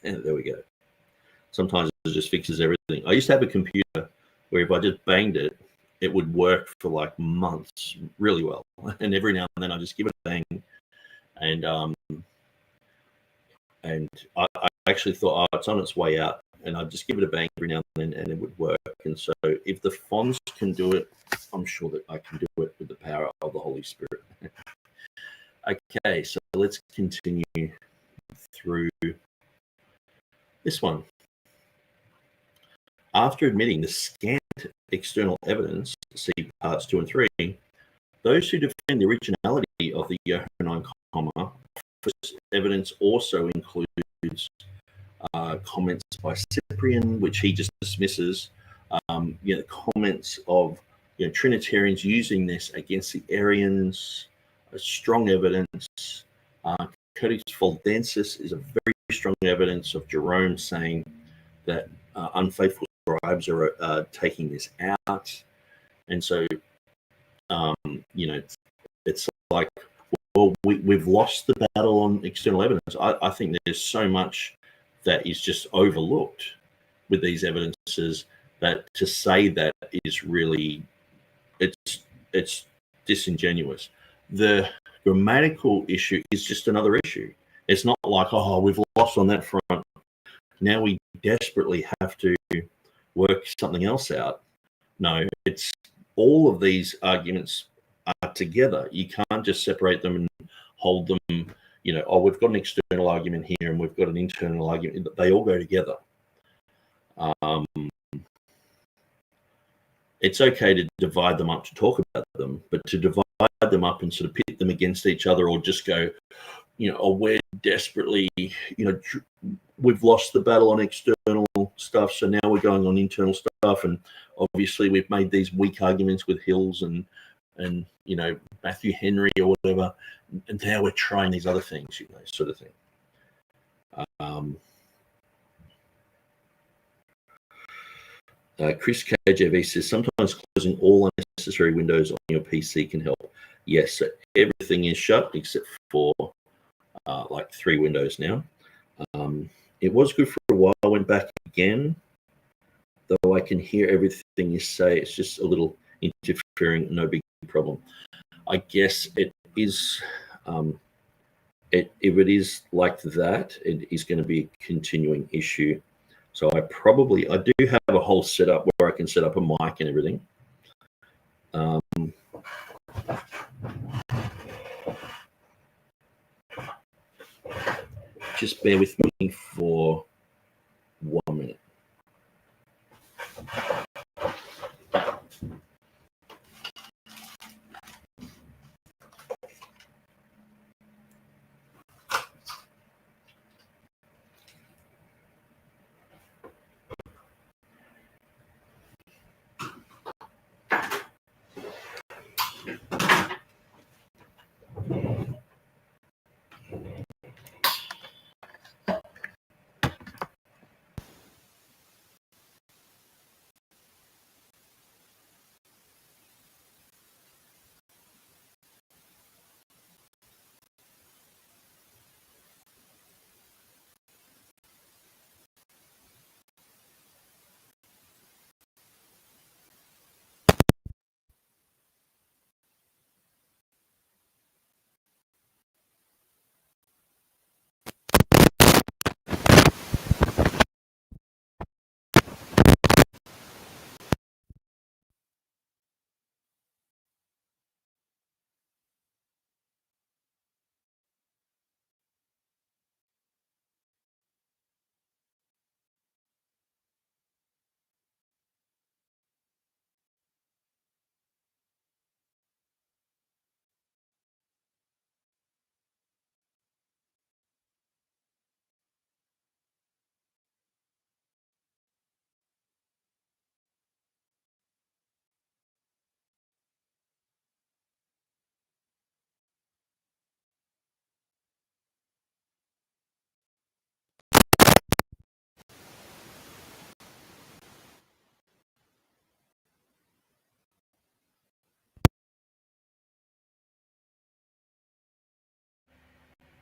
S1: And there we go. Sometimes it just fixes everything. I used to have a computer where if I just banged it, it would work for like months really well. And every now and then I just give it a bang. And I actually thought, oh, it's on its way out. And I'd just give it a bang every now and then and it would work. And so if the Fonz can do it, I'm sure that I can do it with the power of the Holy Spirit. Okay, so let's continue through this one. After admitting the scant external evidence, see parts 2 and 3, those who defend the originality of the Johannine comma, evidence also includes comments by Cyprian, which he just dismisses. Comments of Trinitarians using this against the Arians, strong evidence. Codex Fuldensis is a very strong evidence of Jerome saying that unfaithful scribes are taking this out, and so it's like, well, we've lost the battle on external evidence. I think there's so much that is just overlooked with these evidences that to say that is really, it's disingenuous. The grammatical issue is just another issue. It's not like, oh, we've lost on that front, now we desperately have to work something else out. No, it's all of these arguments are together. You can't just separate them and hold them, we've got an external argument here and we've got an internal argument. They all go together. It's okay to divide them up to talk about them, but to divide them up and sort of pit them against each other, or just go, we're desperately, we've lost the battle on external stuff, so now we're going on internal stuff, and obviously we've made these weak arguments with Hills and Matthew Henry or whatever, and now we're trying these other things, sort of thing. Chris KJV says, sometimes closing all unnecessary windows on your PC can help. Yes, so everything is shut except for like 3 windows now. It was good for a while. I went back again, though I can hear everything you say. It's just a little interfering, no big problem. I guess it is, if it is like that, it is going to be a continuing issue. So I do have a whole setup where I can set up a mic and everything. Just bear with me for 1 minute.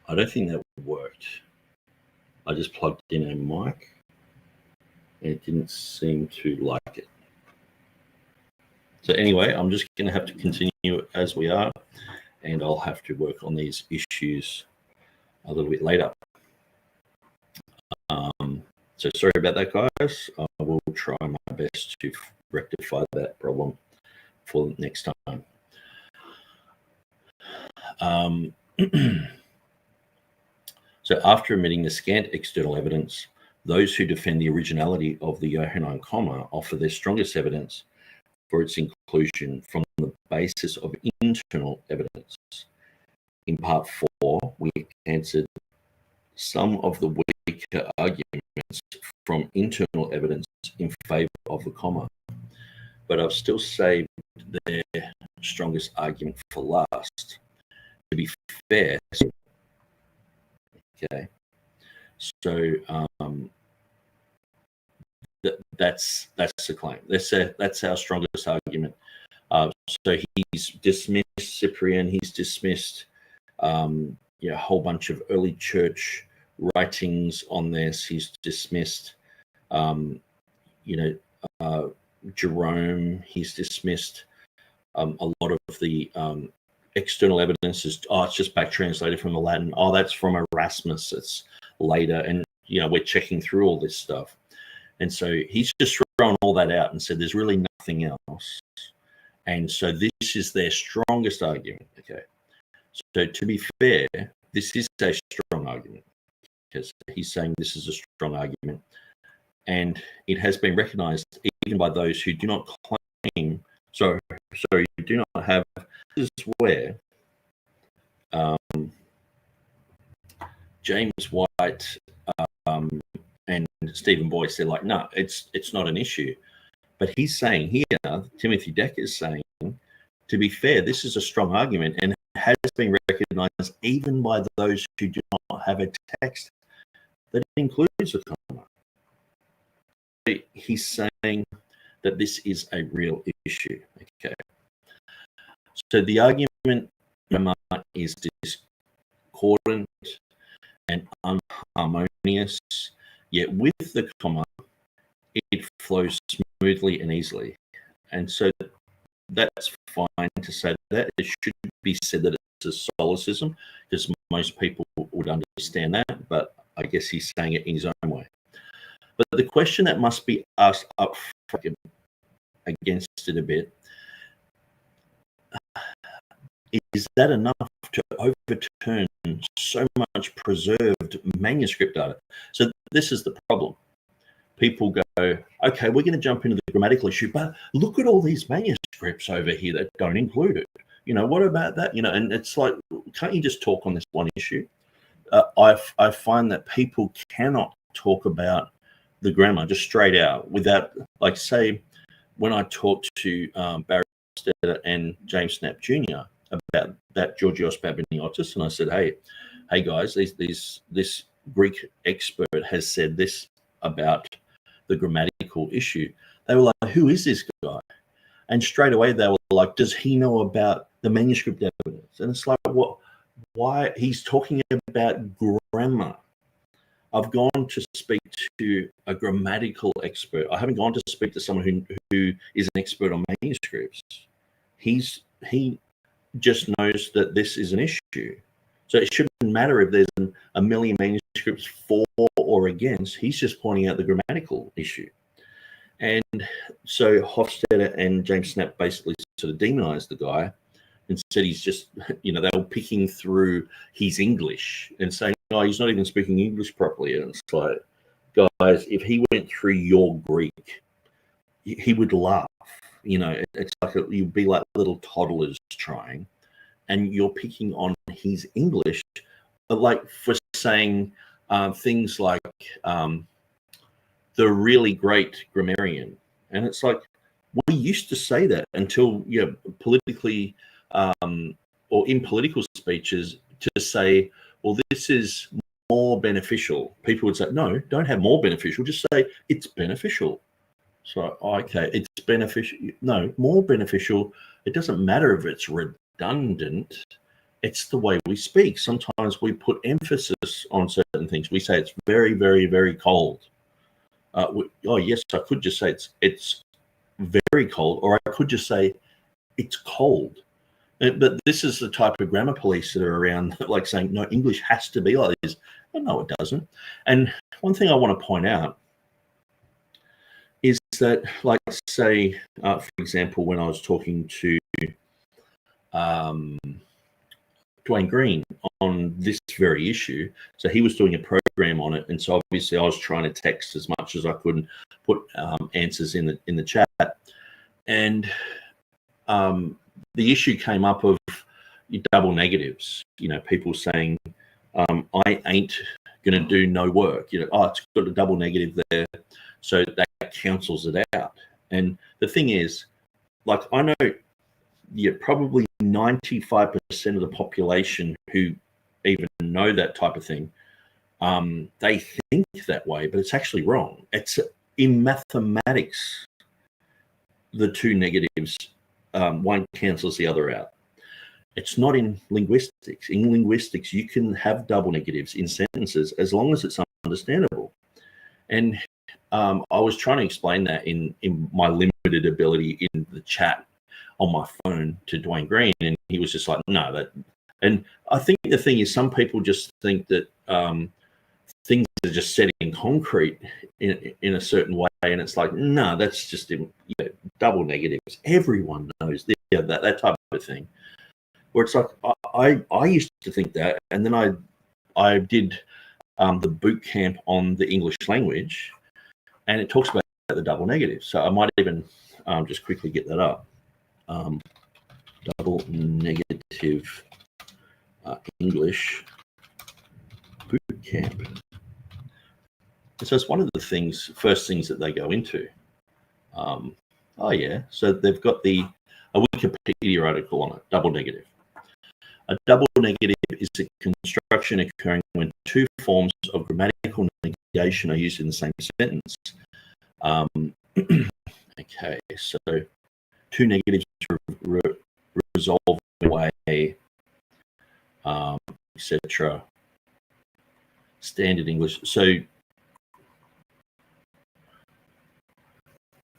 S1: I don't think that worked. I just plugged in a mic and it didn't seem to like it. So anyway, I'm just going to have to continue as we are, and I'll have to work on these issues a little bit later. So sorry about that, guys. I will try my best to rectify that problem for next time. So after omitting the scant external evidence, those who defend the originality of the Johannine comma offer their strongest evidence for its inclusion from the basis of internal evidence. In part 4, we answered some of the weaker arguments from internal evidence in favor of the comma, but I've still saved their strongest argument for last. To be fair, okay, so that's the claim. That's our strongest argument. So he's dismissed Cyprian. He's dismissed a whole bunch of early church writings on this. He's dismissed Jerome. He's dismissed a lot of the external evidence. It's just back translated from the Latin. Oh, that's from Erasmus. It's later, and we're checking through all this stuff. And so he's just thrown all that out and said there's really nothing else. And so this is their strongest argument. Okay. So to be fair, this is a strong argument, because he's saying this is a strong argument. And it has been recognized even by those who do not claim, do not have, this is where James White and Stephen Boyce, they're like, no, it's not an issue. But he's saying here, Timothy Decker is saying, to be fair, this is a strong argument and has been recognized even by those who do not have a text that includes a comma. He's saying that this is a real issue. Okay. So the argument is discordant and unharmonious, yet with the comma, it flows smoothly and easily. And so that's fine to say that. It should be said that it's a solecism, because most people would understand that, but I guess he's saying it in his own way. But the question that must be asked up against it a bit, is that enough to overturn so much preserved manuscript data? So this is the problem. People go, okay, we're going to jump into the grammatical issue, but look at all these manuscripts over here that don't include it. What about that? And it's like, can't you just talk on this one issue? I find that people cannot talk about the grammar just straight out without, like, say, when I talked to Barry Stetter and James Snap Jr. about that Georgios Babiniotis, and I said, hey guys, this Greek expert has said this about the grammatical issue. They were like, who is this guy? And straight away they were like, does he know about the manuscript evidence? And it's like, what? Why? He's talking about grammar. I've gone to speak to a grammatical expert. I haven't gone to speak to someone who is an expert on manuscripts. He just knows that this is an issue. So it shouldn't matter if there's a million manuscripts for or against. He's just pointing out the grammatical issue. And so Hofstadter and James Snap basically sort of demonized the guy and said he's just, they were picking through his English and saying, oh, he's not even speaking English properly. And it's like, guys, if he went through your Greek, he would laugh. It's like you'd be like little toddlers trying, and you're picking on his English, like for saying things like the really great grammarian. And it's like, we used to say that until politically or in political speeches to say, well, this is more beneficial. People would say, no, don't have more beneficial, just say it's beneficial. So, okay, it's beneficial. No, more beneficial. It doesn't matter if it's redundant. It's the way we speak. Sometimes we put emphasis on certain things. We say it's very, very, very cold. Yes, I could just say it's very cold, or I could just say it's cold. But this is the type of grammar police that are around, like saying, no, English has to be like this. Well, no, it doesn't. And one thing I want to point out is that, like, say, for example, when I was talking to Dwayne Green on this very issue. So he was doing a program on it, and so obviously I was trying to text as much as I could and put answers in the chat. And the issue came up of double negatives. You know, people saying, "I ain't going to do no work." You know, oh, it's got a double negative there, so that cancels it out. And the thing is, like, I know, probably 95% of the population who even know that type of thing, they think that way, but it's actually wrong. It's in mathematics, the two negatives, one cancels the other out. It's not in linguistics. In linguistics, you can have double negatives in sentences as long as it's understandable. And I was trying to explain that in my limited ability in the chat on my phone to Dwayne Green, and he was just like, no, that. And I think the thing is, some people just think that things are just set in concrete in a certain way, and it's like, no, that's just double negatives. Everyone knows that type of thing. Where it's like, I used to think that, and then I did the boot camp on the English language, and it talks about the double negative. So I might even just quickly get that up. Double negative English boot camp. And so it's one of the first things that they go into. Oh yeah, so they've got a Wikipedia article on it, double negative. A double negative is a construction occurring when two forms of grammatical negation are used in the same sentence. Okay, so two negatives resolve away, etc. Standard English. So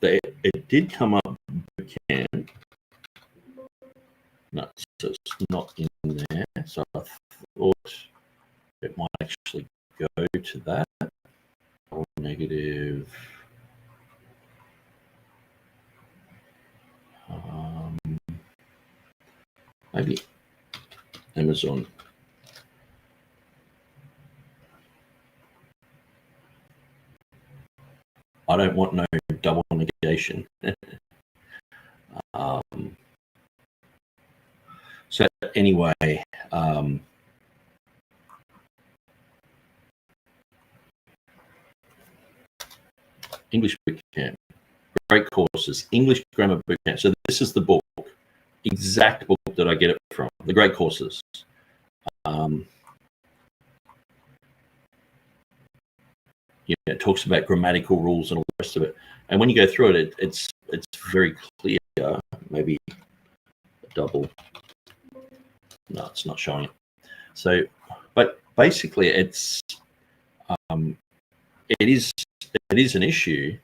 S1: it did come up bootcamp. No, so it's not in there. So I thought it might actually go to that. Or negative. Maybe Amazon. I don't want no double negation. So anyway, English Bootcamp, great courses, English Grammar Bootcamp. So this is the book, exact book that I get it from, the great courses. It talks about grammatical rules and all the rest of it. And when you go through it, it's very clear. Maybe a double. No, it's not showing it. So, but basically, it is an issue.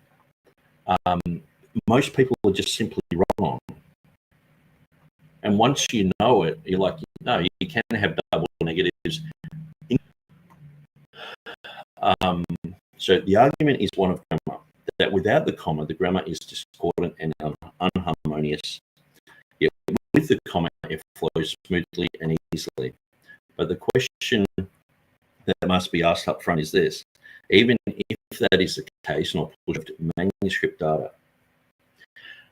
S1: Most people are just simply wrong. And once you know it, you're like, no, you can have double negatives. So the argument is one of grammar, that without the comma, the grammar is discordant and unharmonious. Yet with the comma, it flows smoothly and easily. But the question that must be asked up front is this: even if that is the case, not pushed manuscript data.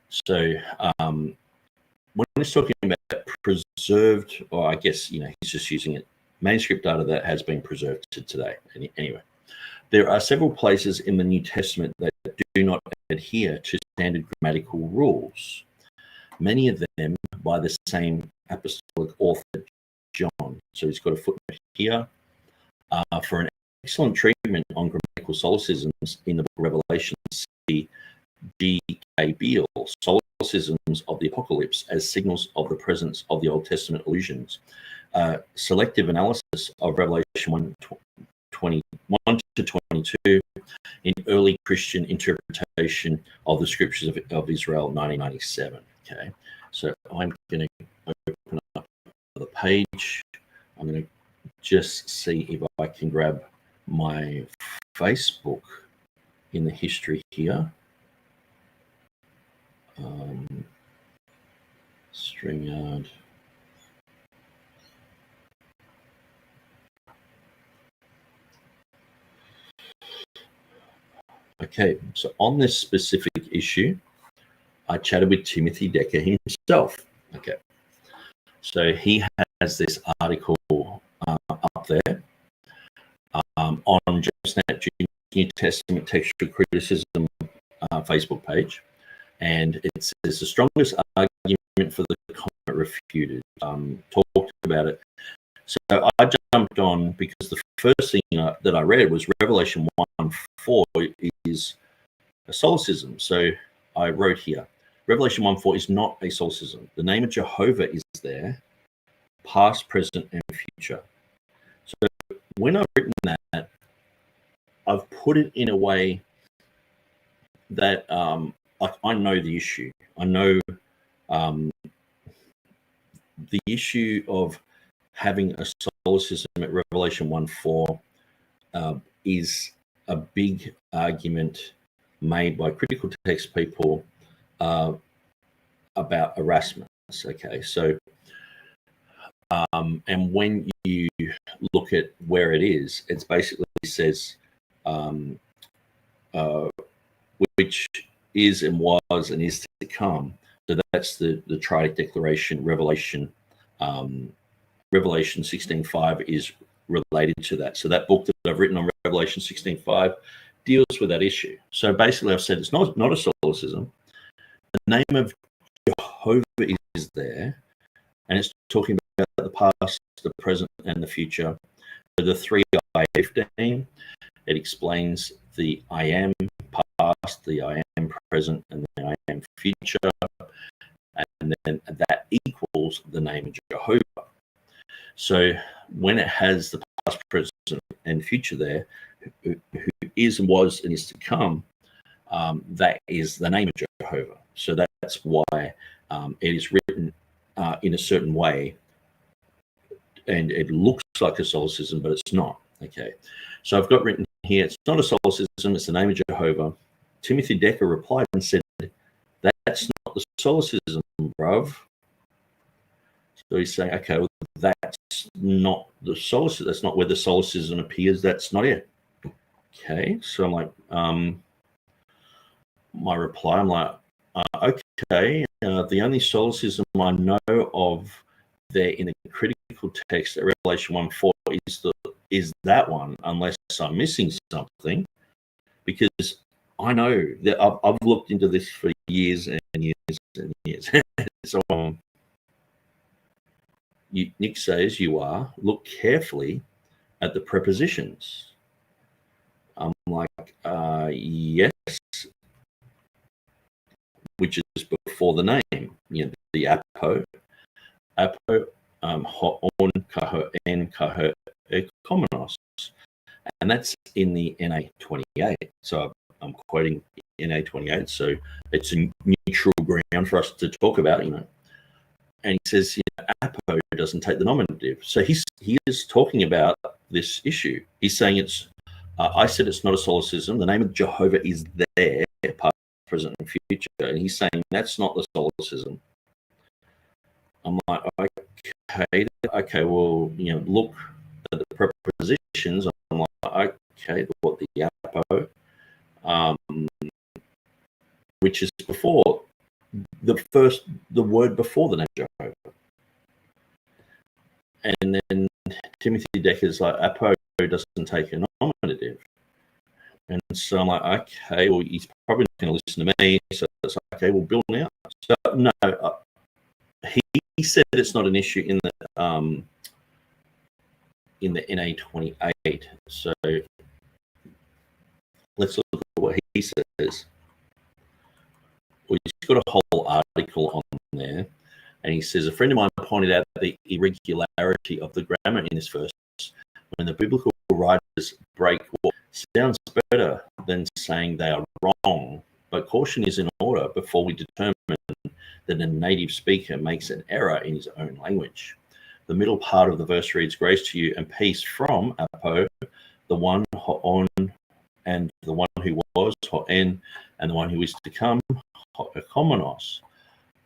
S1: So when it's talking about preserved, or I guess he's just using it, manuscript data that has been preserved to today. Anyway, there are several places in the New Testament that do not adhere to standard grammatical rules. Many of them by the same apostolic author, John. So he's got a footnote here for an excellent treatment on grammatical solecisms in the book of Revelation. See G.K. Beale, Solecisms of the Apocalypse as Signals of the Presence of the Old Testament Allusions. Selective analysis of Revelation 1:21 to 22 in early Christian interpretation of the Scriptures of Israel, 1997. Okay, so I'm going to open up the page. I'm going to just see if I can grab my Facebook in the history here. StreamYard. Okay, so on this specific issue, I chatted with Timothy Decker himself. Okay, so he has this article up there on JamesNet New Testament Textual Criticism Facebook page, and it says the strongest argument for the comment refuted. Talked about it. So I jumped on because the first thing that I read was Revelation 1:4 is a solecism. So I wrote here, Revelation 1:4 is not a solecism. The name of Jehovah is there, past, present, and future. So when I've written that, I've put it in a way that I know the issue. I know the issue of having a solecism at Revelation 1:4 is a big argument made by critical text people about Erasmus. Okay, so and when you look at where it is, it basically says which is and was and is to come. So that's the triadic declaration. Revelation 16:5 is related to that. So that book that I've written on Revelation 16:5 deals with that issue. So basically, I've said it's not a solecism. The name of Jehovah is there, and it's talking about the past, the present, and the future. So the 3 I 15, it explains the I am past, the I am present, and the I am future, and then that equals the name of Jehovah. So when it has the past, present, and future there, who is and was and is to come, that is the name of Jehovah. So that's why it is written in a certain way, and it looks like a solecism, but it's not. Okay, so I've got written here, it's not a solecism, it's the name of Jehovah. Timothy Decker replied and said, that's not the solecism, bruv. So he's saying, okay, well, that's not the solecism, that's not where the solecism appears, that's not it. Okay, so I'm like, my reply, I'm like, okay, the only solecism I know of there in the critical text at Revelation 1:4 is that one, unless I'm missing something, because I know that I've looked into this for years and years and years. So Nick says look carefully at the prepositions. I'm like, yes, which is before the name, the apo, ho'on, kaho, en, kaho, ekomenos, and that's in the NA 28. So I'm quoting NA 28. So it's a neutral ground for us to talk about, And he says, apo doesn't take the nominative. So he is talking about this issue. He's saying it's. I said it's not a solecism. The name of Jehovah is there, past, present, and future, and he's saying that's not the solecism. I'm like, okay, well, look at the prepositions. I'm like, okay, what the apo, which is before the word before the name Jehovah, and then Timothy Decker's like, apo doesn't take a nominative. And so I'm like, okay, well, he's probably not going to listen to me. So it's like, okay, well, Bill now. So no, he said it's not an issue in the NA 28. So let's look at what he says. Well, he's got a whole article on there, and he says, a friend of mine pointed out the irregularity of the grammar in this verse. When the biblical writers break what sounds better than saying they are wrong, but caution is in order before we determine that a native speaker makes an error in his own language. The middle part of the verse reads, grace to you and peace from apo, the one ho'on, and the one who was ho'en, and the one who is to come ho'ekomenos.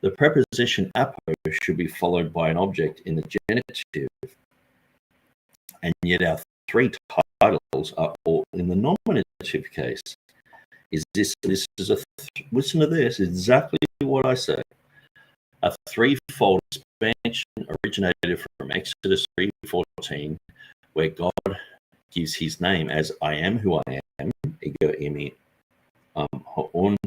S1: The preposition apo should be followed by an object in the genitive, and yet our 3 titles are all in the nominative case. is this listen to this, exactly what I say. A threefold expansion originated from Exodus 3:14, where God gives his name as I am who I am, ego imi. Ho'un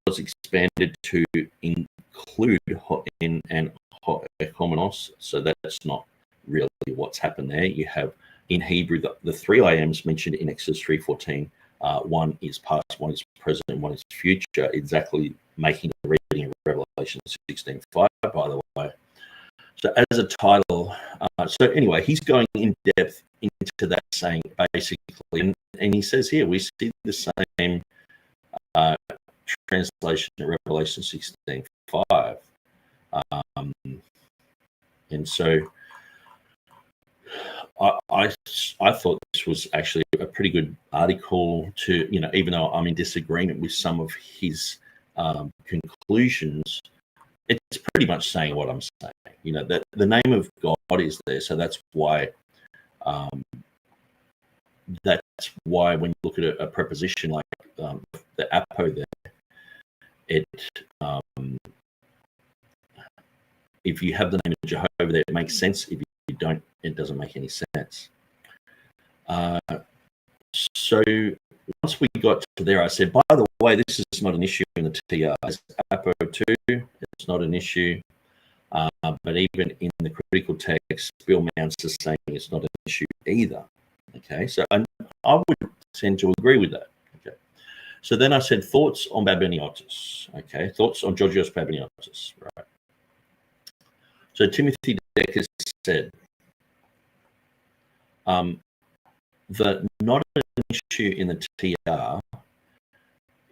S1: was expanded to include Ho'in and Ho'ekomenos, so that's not really what's happened there. You have in Hebrew the three I ams mentioned in Exodus 3:14. One is past, one is present, one is future, exactly making the reading of Revelation 16:5, by the way. So as a title, so anyway, he's going in depth into that, saying basically, and he says here, we see the same translation in Revelation 16:5. And so I thought this was actually a pretty good article to, even though I'm in disagreement with some of his conclusions, it's pretty much saying what I'm saying. That the name of God is there, so that's why when you look at a preposition like the apo there, it if you have the name of Jehovah there, it makes sense. If you don't, it doesn't make any sense. So once we got to there, I said, by the way, this is not an issue in the TR. It's apo 2, it's not an issue. But even in the critical text, Bill Mounts is saying it's not an issue either. Okay, so I would tend to agree with that. Okay, so then I said thoughts on Babyloniotis. Okay, thoughts on Georgios Babyloniotis. Right. So Timothy Decker said that not an issue in the TR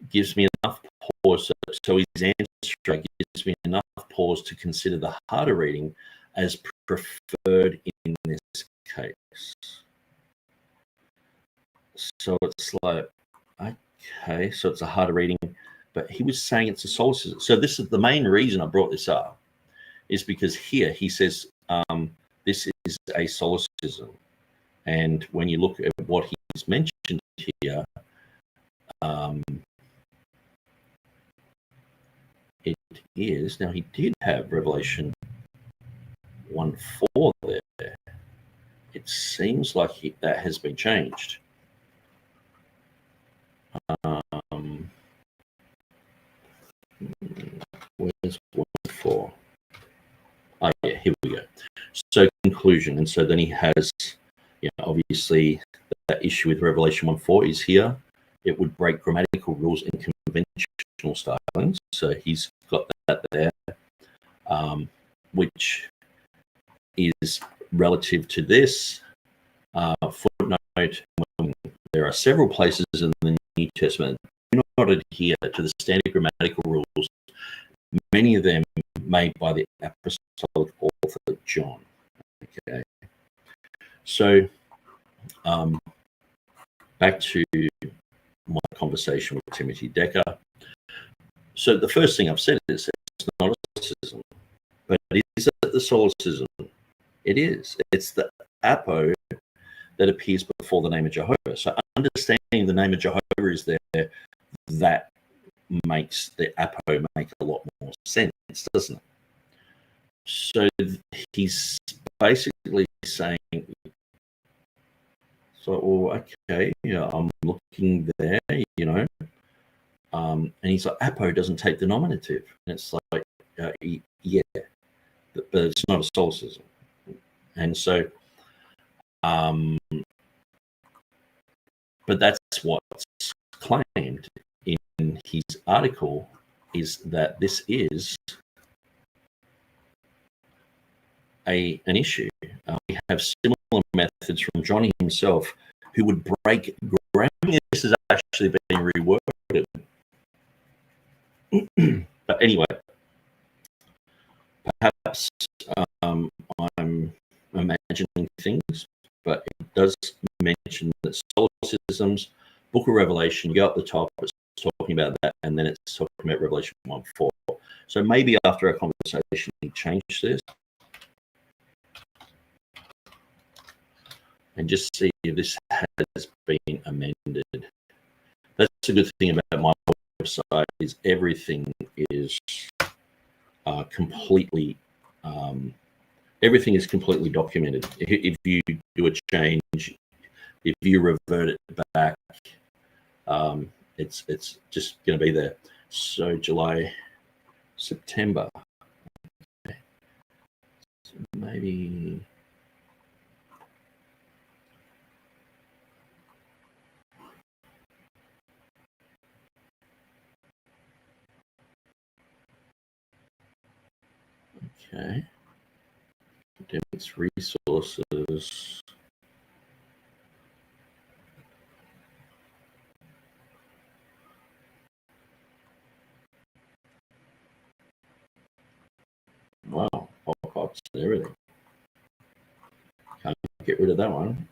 S1: gives me enough pause. So his answer gives me enough pause to consider the harder reading as preferred in this case. So it's like, okay, so it's a harder reading, but he was saying it's a solecism. So this is the main reason I brought this up, is because here he says this is a solecism. And when you look at what he's mentioned here, it is, now he did have Revelation 1:4 there. It seems like that has been changed. Where's 1:4? Oh yeah, here we go. So conclusion, and so then he has, obviously that issue with Revelation 1:4 is here. It would break grammatical rules and conventional stylings. So he's got that there, which is relative to this footnote. There are several places in the New Testament that do not adhere to the standard grammatical rules, many of them made by the apostolic author John. Okay, so back to my conversation with Timothy Decker. So the first thing I've said is it's not a solecism, but is it the solecism? It is. It's the apo that appears before the name of Jehovah. So understanding the name of Jehovah is there, that makes the apo make a lot more sense, doesn't it? So he's basically saying, okay, I'm looking there, and he's like, apo doesn't take the nominative. And it's like, yeah, but it's not a solecism. And so, but that's what's claimed in his article, is that this is an issue. We have similar methods from Johnny himself, who would break grammar. This has actually been reworded. But anyway, perhaps I'm imagining things, but it does mention that solecisms, Book of Revelation, you go up the top, it's talking about that, and then it's talking about Revelation 1:4. So maybe after our conversation, he changed this. And just see if this has been amended. That's a good thing about my website is everything is completely documented. If you do a change, if you revert it back, it's just going to be there. So July, September, okay. So maybe. Okay. Academics resources. Wow, pop-ups and everything. Can't get rid of that one.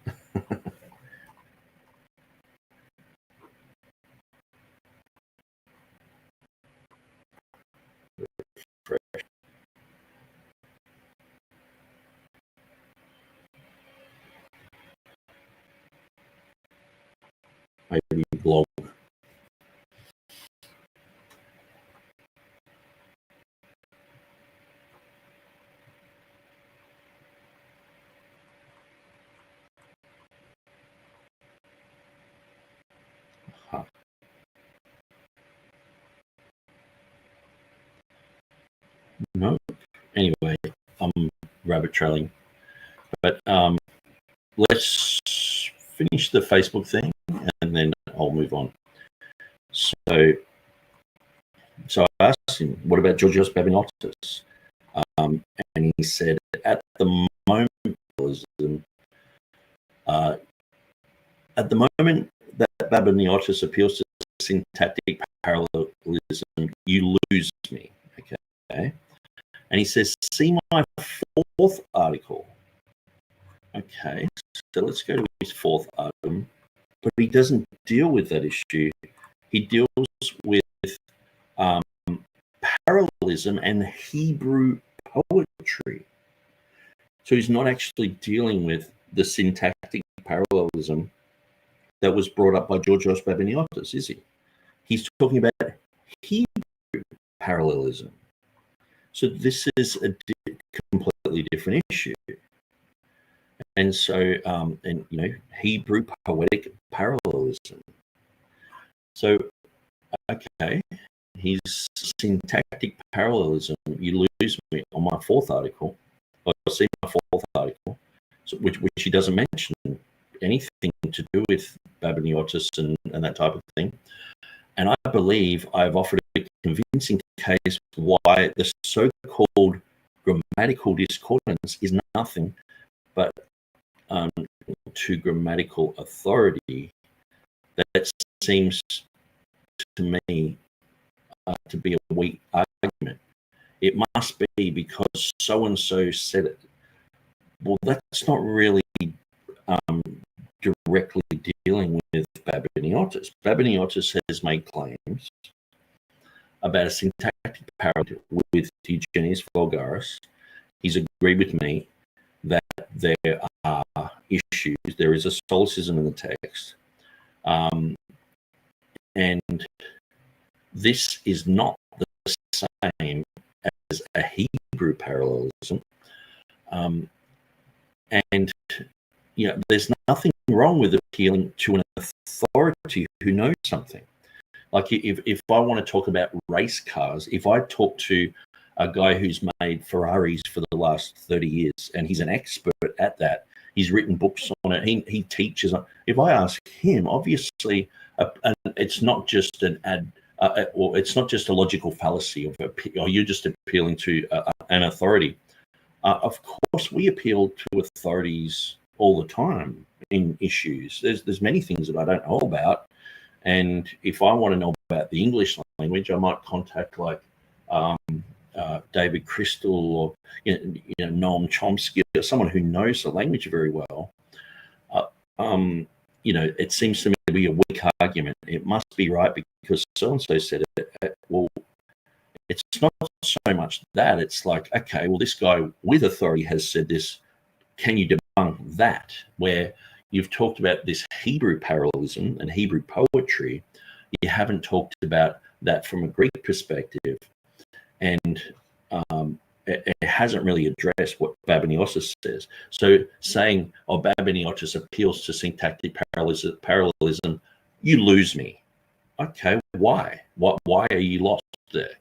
S1: Maybe blog. No. Anyway, I'm rabbit trailing. But let's finish the Facebook thing and then I'll move on. So I asked him, what about Georgios Babiniotis? And he said, at the moment that Babiniotis appeals to syntactic parallelism, you lose me. Okay. And he says, see my fourth article. Okay, so let's go to his fourth item. But he doesn't deal with that issue. He deals with parallelism and Hebrew poetry. So he's not actually dealing with the syntactic parallelism that was brought up by Georgios Babiniotis, is he? He's talking about Hebrew parallelism. So this is a completely different issue. And so, Hebrew poetic parallelism. So, okay, his syntactic parallelism, you lose me on my fourth article, or see my fourth article, which he doesn't mention anything to do with Babiniotis and that type of thing. And I believe I've offered a convincing case why the so-called grammatical discordance is nothing but to grammatical authority that seems to me to be a weak argument. It must be because so-and-so said it. Well, that's not really directly dealing with Babiniotis. Babiniotis has made claims about a syntactic parallel with Eugenius Vulgaris. He's agreed with me that there are issues. There is a solecism in the text. And this is not the same as a Hebrew parallelism. And there's nothing wrong with appealing to an authority who knows something. Like if I want to talk about race cars, if I talk to a guy who's made Ferraris for the last 30 years and he's an expert at that, he's written books on it, he teaches. If I ask him, obviously, it's not just it's not just a logical fallacy or you're just appealing to an authority. Of course, we appeal to authorities all the time in issues. There's many things that I don't know about, and if I want to know about the English language, I might contact like David Crystal or Noam Chomsky, or someone who knows the language very well. It seems to me to be a weak argument. It must be right because so and so said it. Well, it's not so much that. It's like, okay, well, this guy with authority has said this. Can you debunk that? Where you've talked about this Hebrew parallelism and Hebrew poetry. You haven't talked about that from a Greek perspective, and it hasn't really addressed what Babiniotis says. So saying, oh, Babiniotis appeals to syntactic parallelism, you lose me. Okay, why? Why are you lost there?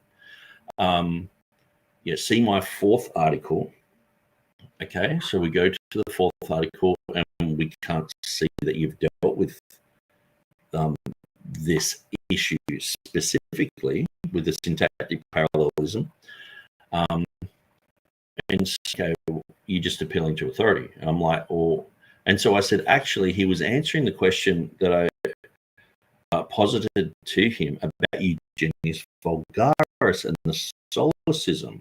S1: Yeah, see my fourth article. Okay, so we go to the fourth article, and we can't see that you've dealt with this issue specifically with the syntactic parallelism. And so you're just appealing to authority. And I'm like, oh, and so I said, actually, he was answering the question that I posited to him about Eugenius Vulgaris and the solecism.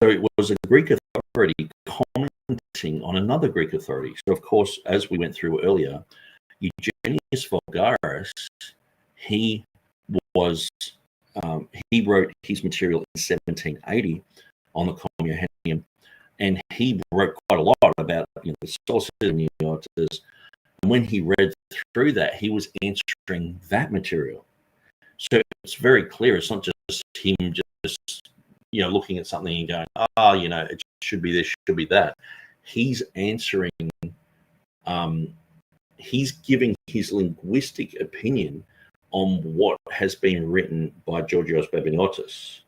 S1: So it was a Greek authority commenting on another Greek authority. So, of course, as we went through earlier, Eugenius Vulgaris, he wrote his material in 1780 on the Communion, and he wrote quite a lot about the solecism. And when he read through that, he was answering that material. So it's very clear. It's not just him just looking at something and going, it should be this, should be that. He's answering. He's giving his linguistic opinion on what has been written by Georgios Babiniotis.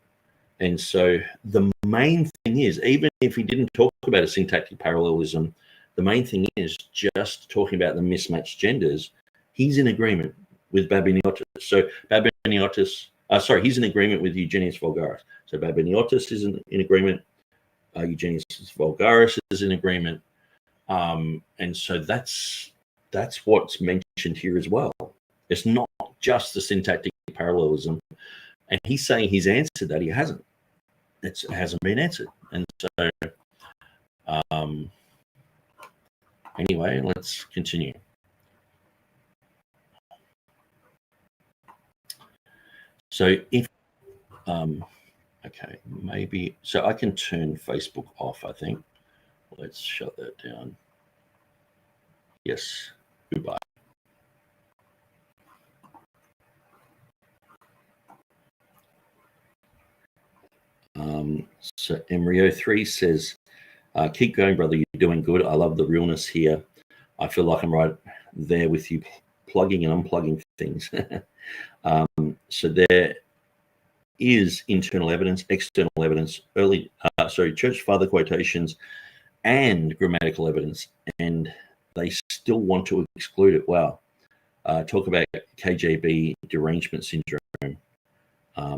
S1: And so the main thing is, even if he didn't talk about a syntactic parallelism, the main thing is just talking about the mismatched genders. He's in agreement with Babiniotis. So he's in agreement with Eugenius Vulgaris. So Babiniotis is in agreement. Eugenius Vulgaris is in agreement. And so that's what's mentioned here as well. It's not just the syntactic parallelism. And he's saying he's answered that. He hasn't. It hasn't been answered. And so, anyway, let's continue. So if, okay, maybe, so I can turn Facebook off, I think. Let's shut that down. Yes, goodbye. So Embryo3 says, keep going, brother. You're doing good. I love the realness here. I feel like I'm right there with you, plugging and unplugging things. So there is internal evidence, external evidence, church father quotations, and grammatical evidence, and they still want to exclude it. Wow. Talk about KJB derangement syndrome.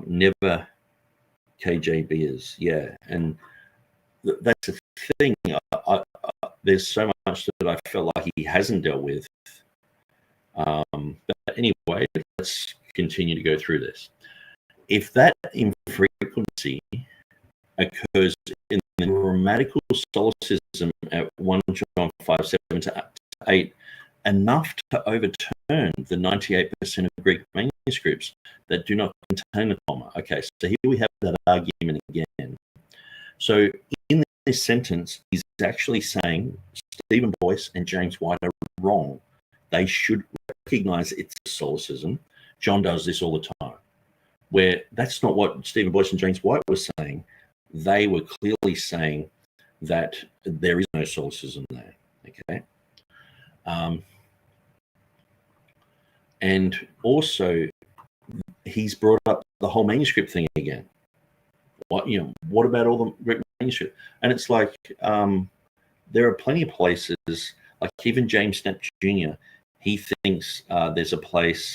S1: Never KJBers, yeah, and that's the thing. There's so much that I felt like he hasn't dealt with. But anyway, let's continue to go through this. If that infrequency occurs in the grammatical solecism at 1 John 5:7 to 8, enough to overturn the 98% of Greek manuscripts that do not contain the comma. Okay, so here we have that argument again. So in this sentence, he's actually saying Stephen Boyce and James White are wrong. They should recognize it's a solecism. John does this all the time, where that's not what Stephen Boyce and James White were saying. They were clearly saying that there is no solecism there. Okay. And also, he's brought up the whole manuscript thing again. What about all the Greek manuscript? And it's like there are plenty of places, like even James Snapp Jr., he thinks there's a place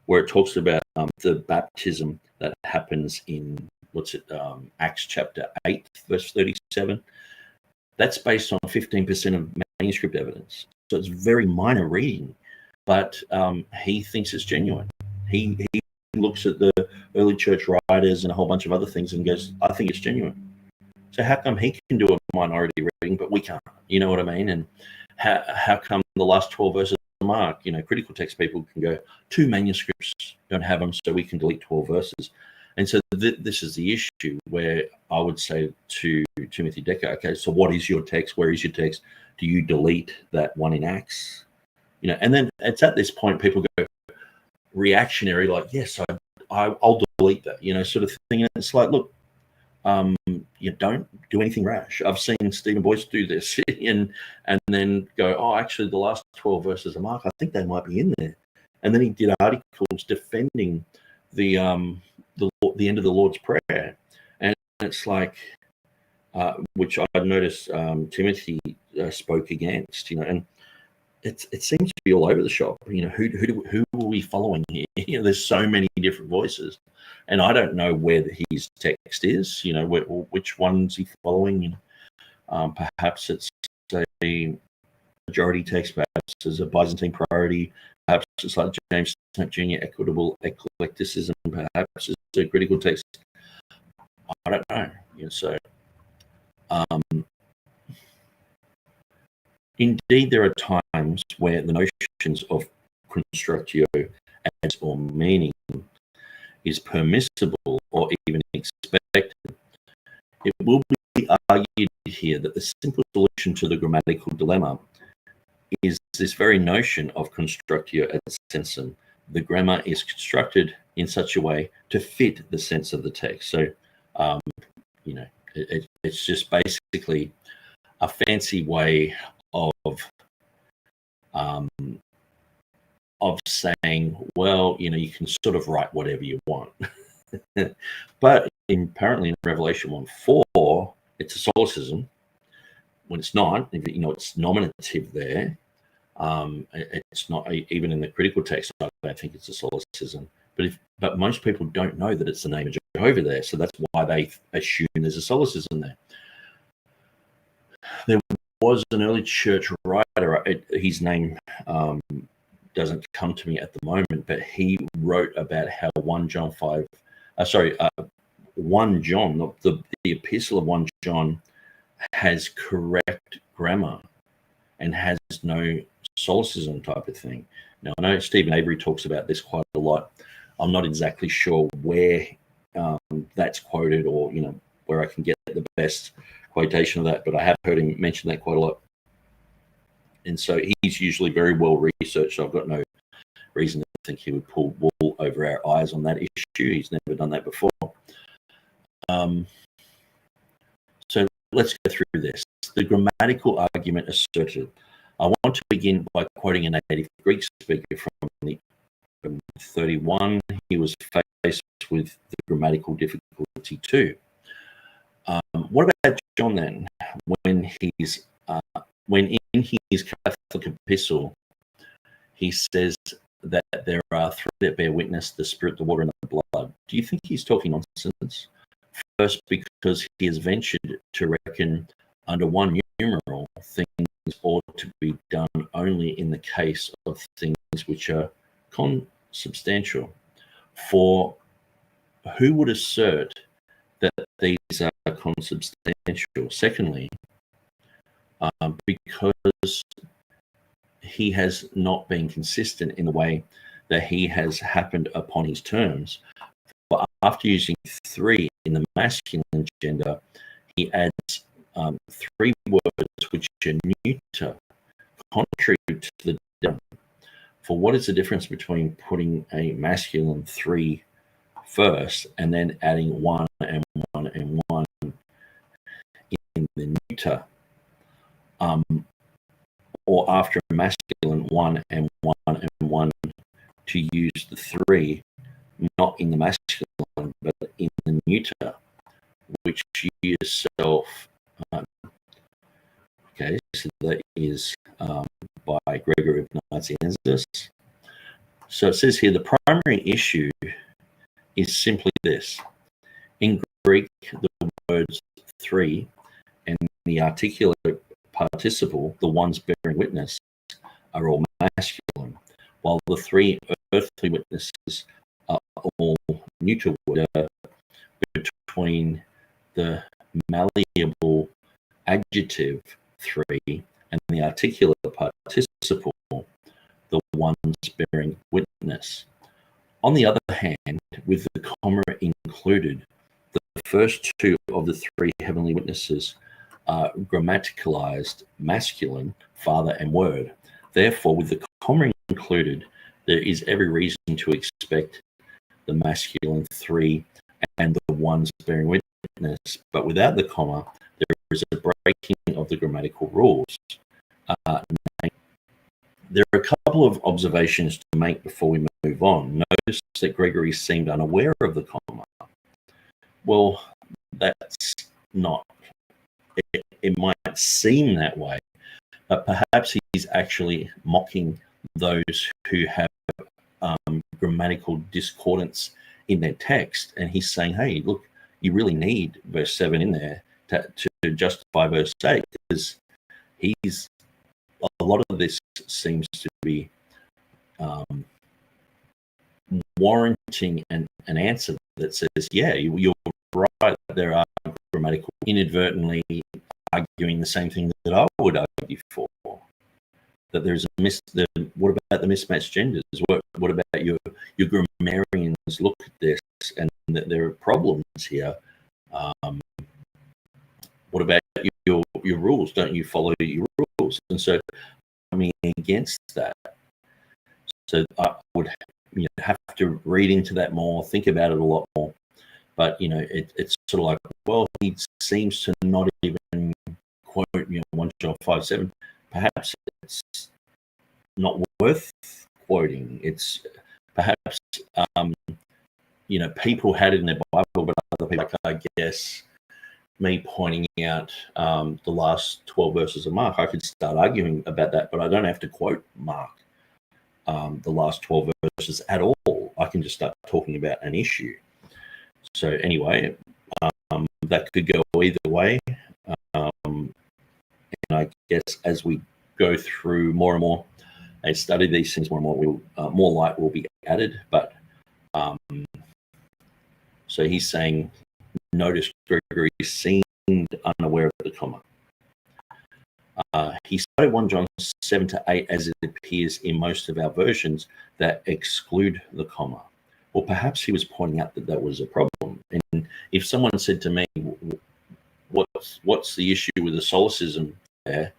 S1: where it talks about the baptism that happens in, Acts chapter 8, verse 37. That's based on 15% of manuscript evidence. So it's very minor reading. But he thinks it's genuine. He looks at the early church writers and a whole bunch of other things and goes, I think it's genuine. So how come he can do a minority reading, but we can't? You know what I mean? And how come the last 12 verses of Mark, critical text people can go, 2 manuscripts don't have them, so we can delete 12 verses. And so this is the issue where I would say to Timothy Decker, okay, so what is your text? Where is your text? Do you delete that one in Acts? And then it's at this point people go, reactionary, like, yes, I'll delete that, sort of thing. And it's like, look, you don't do anything rash. I've seen Stephen Boyce do this and then go, oh, actually, the last 12 verses of Mark, I think they might be in there. And then he did articles defending the end of the Lord's Prayer. And it's like, which I noticed Timothy spoke against, and it seems to be all over the shop. Who are we following here? There's so many different voices, and I don't know where his text is. Which one's he following? Perhaps it's a majority text. Perhaps it's a Byzantine priority. Perhaps it's like James Snap Jr. equitable eclecticism. Perhaps it's a critical text. I don't know. So. Indeed, there are times where the notions of constructio as or meaning is permissible or even expected. It will be argued here that the simple solution to the grammatical dilemma is this very notion of constructio ad sensum. The grammar is constructed in such a way to fit the sense of the text. So, it's just basically a fancy way of saying, well, you can sort of write whatever you want. But apparently in Revelation 1:4, it's a solecism. When it's not, it's nominative there. It's not even in the critical text. I don't think it's a solecism. But most people don't know that it's the name of Jehovah there, so that's why they assume there's a solecism there. There was an early church writer. His name doesn't come to me at the moment, but he wrote about how 1 John, the epistle of 1 John has correct grammar and has no solecism type of thing. Now, I know Stephen Avery talks about this quite a lot. I'm not exactly sure where that's quoted or, where I can get the best quotation of that, but I have heard him mention that quite a lot. And so he's usually very well researched. I've got no reason to think he would pull wool over our eyes on that issue. He's never done that before. So let's go through this. The grammatical argument asserted. I want to begin by quoting a native Greek speaker from 31. He was faced with the grammatical difficulty too. What about John then? When in his Catholic epistle, he says that there are three that bear witness: the Spirit, the water, and the blood. Do you think he's talking nonsense? First, because he has ventured to reckon under one numeral things ought to be done only in the case of things which are consubstantial. For who would assert that these are consubstantial? Secondly, because he has not been consistent in the way that he has happened upon his terms. But after using three in the masculine gender, he adds three words which are neuter, contrary to the gender. For what is the difference between putting a masculine three first and then adding one and one and one in the neuter? Or after a masculine one and one and one, to use the three not in the masculine but in the neuter, which you yourself okay, so that is by Gregory of Nazianzus. So it says here the primary issue is simply this: in Greek, the words three and the articulate participle, the ones bearing witness, are all masculine, while the three earthly witnesses are all neuter between the malleable adjective three and the articulate participle, the ones bearing witness. On the other hand, with the comma included, the first two of the three heavenly witnesses are grammaticalized masculine, Father and Word. Therefore, with the comma included, there is every reason to expect the masculine three and the ones bearing witness, but without the comma, there is a breaking of the grammatical rules. There are a couple of observations to make before we move on. Notice that Gregory seemed unaware of the comma. Well, that's not. It might seem that way, but perhaps he's actually mocking those who have grammatical discordance in their text, and he's saying, hey, look, you really need verse 7 in there to justify verse 8, because a lot of this seems to be warranting an answer that says, yeah, you're right, there are grammatical inadvertently arguing the same thing that I would argue for, that there's what about the mismatched genders? What about your grammarians look at this and that there are problems here? What about your rules? Don't you follow your rules? And so I mean, against that. So I would have to read into that more, think about it a lot more. But it's sort of like, well, he seems to not even quote 1 John 5:7. Perhaps it's not worth quoting. It's perhaps people had it in their Bible, but other people, I guess, me pointing out the last 12 verses of Mark, I could start arguing about that, but I don't have to quote Mark, the last 12 verses at all. I can just start talking about an issue. So anyway, that could go either way. And I guess as we go through more and more and study these things more and more, more light will be added. But so he's saying, notice Gregory seemed unaware of the comma. He cited 1 John 7-8 as it appears in most of our versions that exclude the comma. Well, perhaps he was pointing out that was a problem. And if someone said to me, what's the issue with the solecism there,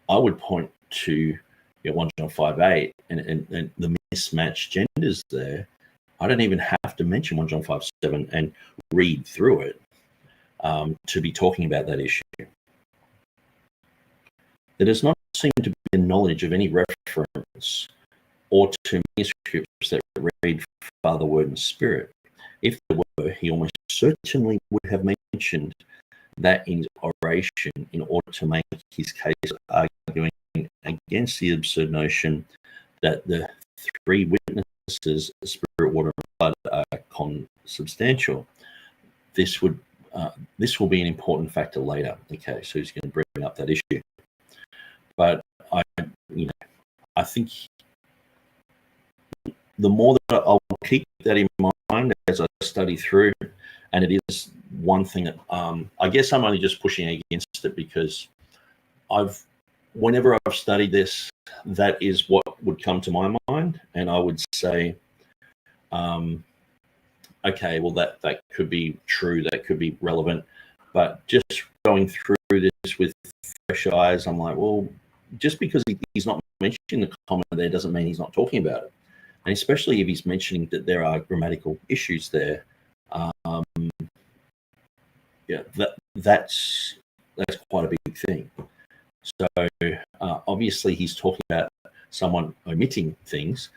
S1: I would point to 1 John 5:8 and the mismatched genders there. I don't even have to mention 1 John 5:7 and read through it to be talking about that issue. There does not seem to be a knowledge of any reference or to manuscripts that read Father, Word, and Spirit. If there were, he almost certainly would have mentioned that in his oration in order to make his case, arguing against the absurd notion that the three witnesses, Spirit, Water, and Blood, are consubstantial. This will be an important factor later. Okay, so he's going to bring up that issue. But I think the more that I'll keep that in mind as I study through, and it is one thing that I guess I'm only just pushing against it because whenever I've studied this, that is what would come to my mind, and I would say, okay, well that could be true, that could be relevant, but just going through this with fresh eyes, I'm like, well, just because he's not mentioning the comma there doesn't mean he's not talking about it. And especially if he's mentioning that there are grammatical issues there, that's quite a big thing. So obviously he's talking about someone omitting things,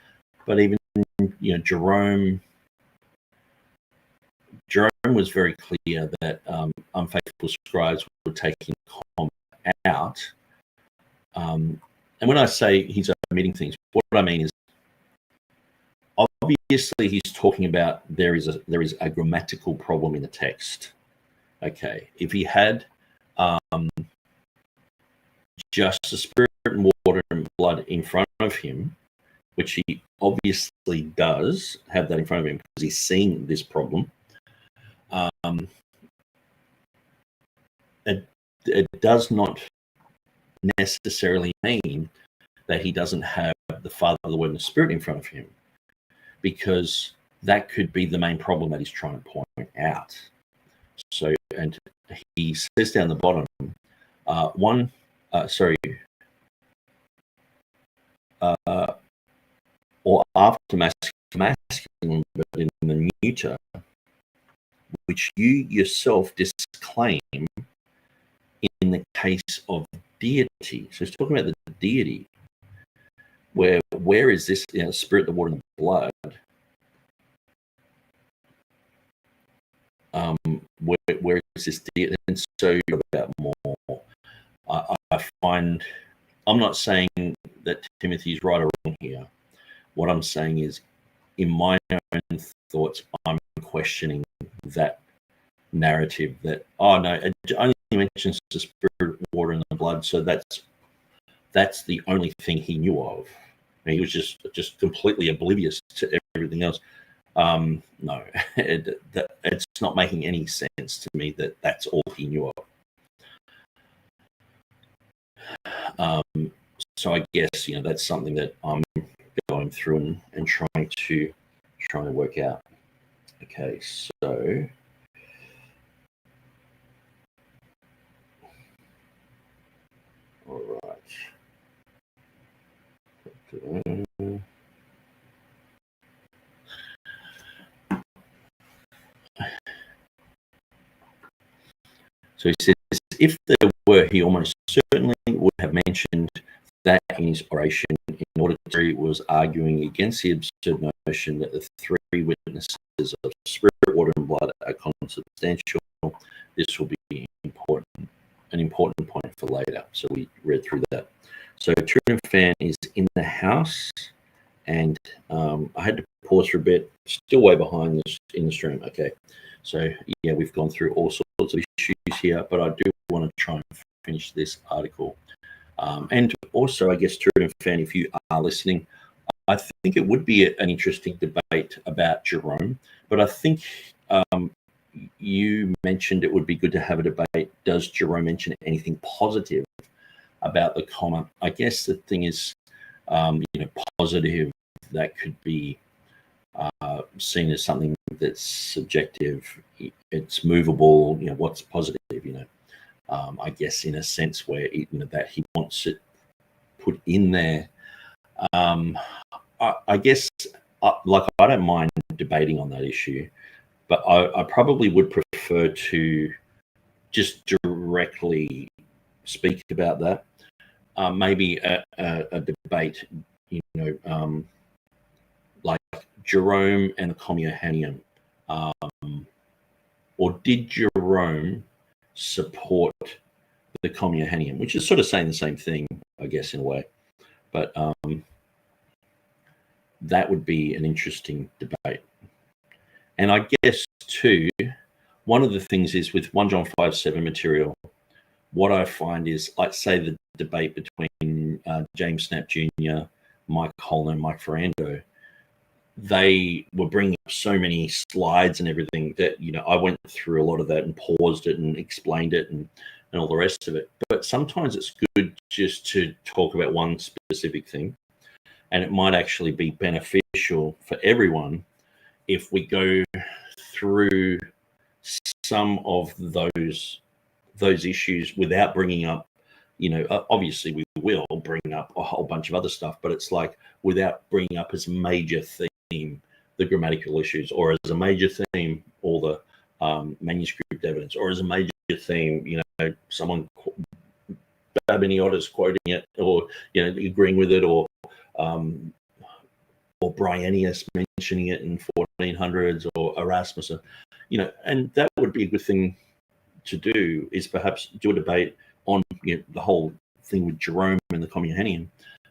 S1: but even Jerome was very clear that unfaithful scribes were taking comma out. And when I say he's omitting things, what I mean is, obviously he's talking about there is a grammatical problem in the text. Okay, if he had just the Spirit and Water and Blood in front of him, which he obviously does have that in front of him because he's seeing this problem, it does not necessarily mean that he doesn't have the Father, the Word, and the Spirit in front of him, because that could be the main problem that he's trying to point out. So, and he says down the bottom, or after masculine, but in the neuter, which you yourself disclaim in the case of deity. So it's talking about the deity. Where is this, you know, spirit, the water, and the blood? Where is this deity? And so about more. I find, I'm not saying that Timothy's right or wrong here. What I'm saying is, in my own thoughts, I'm questioning that narrative that, oh no, it only mentions the spirit, water, and the blood, so that's the only thing he knew of. And he was just completely oblivious to everything else. No, it's not making any sense to me that that's all he knew of. So I guess, you know, that's something that I'm going through and trying to work out. Okay, so all right. So he says, if there were, he almost certainly would have mentioned that in his oration, in order to, he was arguing against the absurd notion that the three witnesses of spirit, water, and blood are consubstantial. This will be an important point for later. So we read through that. So TurretinFan is in the house, and I had to pause for a bit. Still way behind this in the stream. Okay, so yeah, we've gone through all sorts of issues here, but I do want to try and finish this article. And also, I guess, TurretinFan, if you are listening, I think it would be an interesting debate about Jerome, but I think you mentioned it would be good to have a debate. Does Jerome mention anything positive about the comma? I guess the thing is, positive, that could be seen as something that's subjective. It's movable. You know, what's positive? I guess in a sense where that he wants it put in there. I guess I don't mind debating on that issue, but I probably would prefer to just directly speak about that. Maybe a debate, like Jerome and the Communianium, or did Jerome support the Communianium, which is sort of saying the same thing, I guess, in a way. But that would be an interesting debate. And I guess, too, one of the things is with 1 John 5:7 material, what I find is, let's say the debate between James Snap Jr., Mike Holner, and Mike Ferrando, they were bringing up so many slides and everything that, I went through a lot of that and paused it and explained it and all the rest of it. But sometimes it's good just to talk about one specific thing, and it might actually be beneficial for everyone if we go through some of those issues without bringing up, obviously we will bring up a whole bunch of other stuff, but it's like without bringing up as a major theme the grammatical issues, or as a major theme all the manuscript evidence, or as a major theme, someone Babiniotis quoting it, or agreeing with it, or Bryannius mentioning it in 1400s, or Erasmus, and that would be a good thing to do, is perhaps do a debate on the whole thing with Jerome and the Communianium,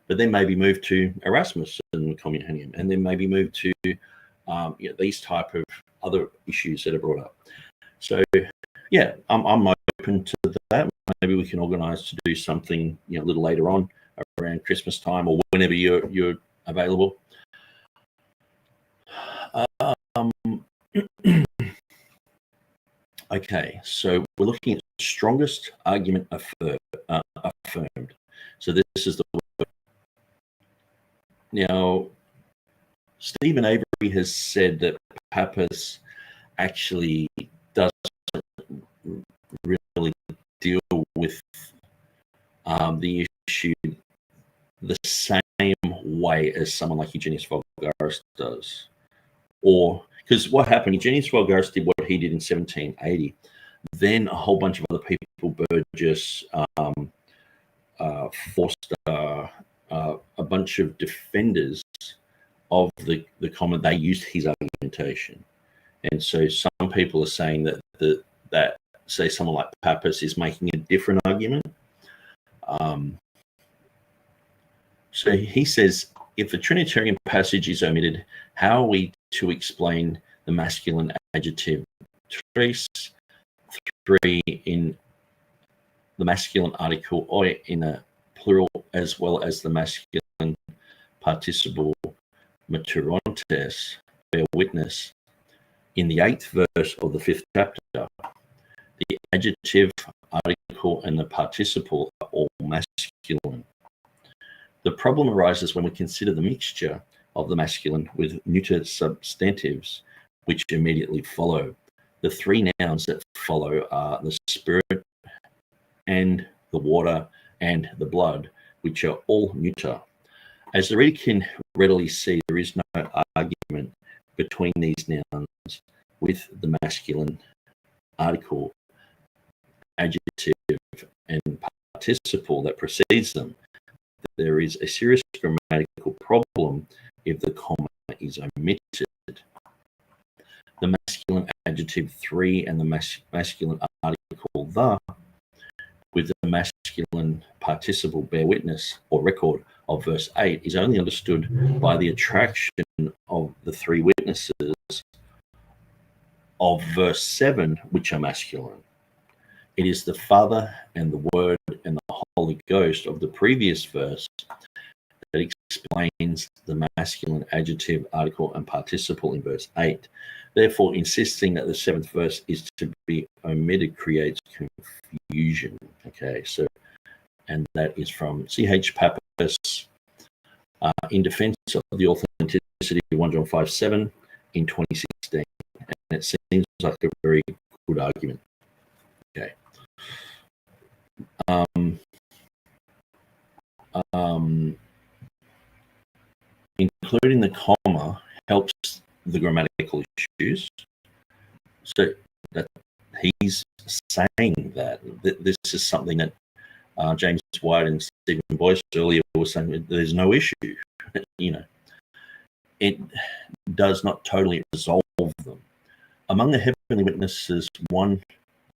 S1: but then maybe move to Erasmus and the Communianium, and then maybe move to these type of other issues that are brought up. So yeah, I'm open to that. Maybe we can organize to do something a little later on around Christmas time, or whenever you're available. Okay, so we're looking at strongest argument affirmed. So this is the word. Now, Stephen Avery has said that Pappus actually doesn't really deal with the issue the same way as someone like Eugenius Vulgaris does. Or, because what happened, Eugenius Vulgaris did what he did in 1780. Then a whole bunch of other people, Burgess, Forster, a bunch of defenders of the comma, they used his argumentation. And so some people are saying that say someone like Pappus is making a different argument. So he says, if a Trinitarian passage is omitted, how are we to explain the masculine adjective tres, 3 in the masculine article, or in a plural, as well as the masculine participle maturantes, bear witness, in the 8th verse of the 5th chapter? The adjective, article, and the participle are all masculine. The problem arises when we consider the mixture of the masculine with neuter substantives, which immediately follow. The 3 nouns that follow are the spirit and the water and the blood, which are all neuter. As the reader can readily see, there is no argument between these nouns with the masculine article, adjective, and participle that precedes them. There is a serious grammatical problem if the comma is omitted. The masculine adjective 3 and the masculine article the, with the masculine participle bear witness or record of verse 8, is only understood by the attraction of the 3 witnesses of verse 7, which are masculine. It is the Father and the Word and the Holy Ghost of the previous verse that explains the masculine adjective, article, and participle in verse 8. Therefore, insisting that the 7th verse is to be omitted creates confusion. Okay, so, and that is from C.H. Pappus in defense of the authenticity of 1 John 5:7 in 2016. And it seems like a very good argument. Okay. Including the comma helps the grammatical issues. So that he's saying that this is something that James White and Stephen Boyce earlier were saying there's no issue. You know, it does not totally resolve them. Among the heavenly witnesses, one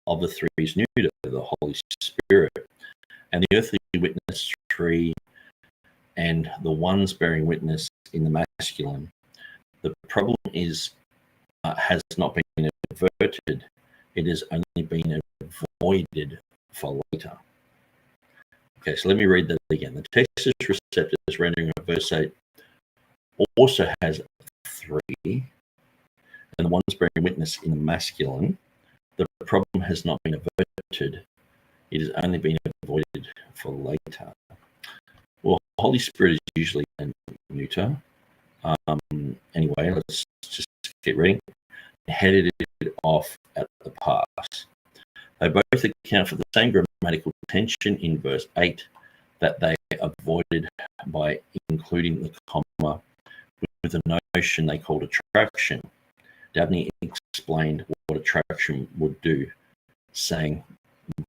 S1: of the 3 is neuter, the Holy Spirit, and the earthly witness 3, and the ones bearing witness in the masculine. The problem is has not been averted; it has only been avoided for later. Okay, so let me read that again. The Textus Receptus rendering of verse 8 also has 3, and the ones bearing witness in the masculine. The problem has not been averted; it has only been avoided for later. Well, Holy Spirit is usually neuter. Anyway, let's just get reading. Headed it off at the pass. They both account for the same grammatical tension in verse 8 that they avoided by including the comma with a notion they called attraction. Dabney explained what attraction would do, saying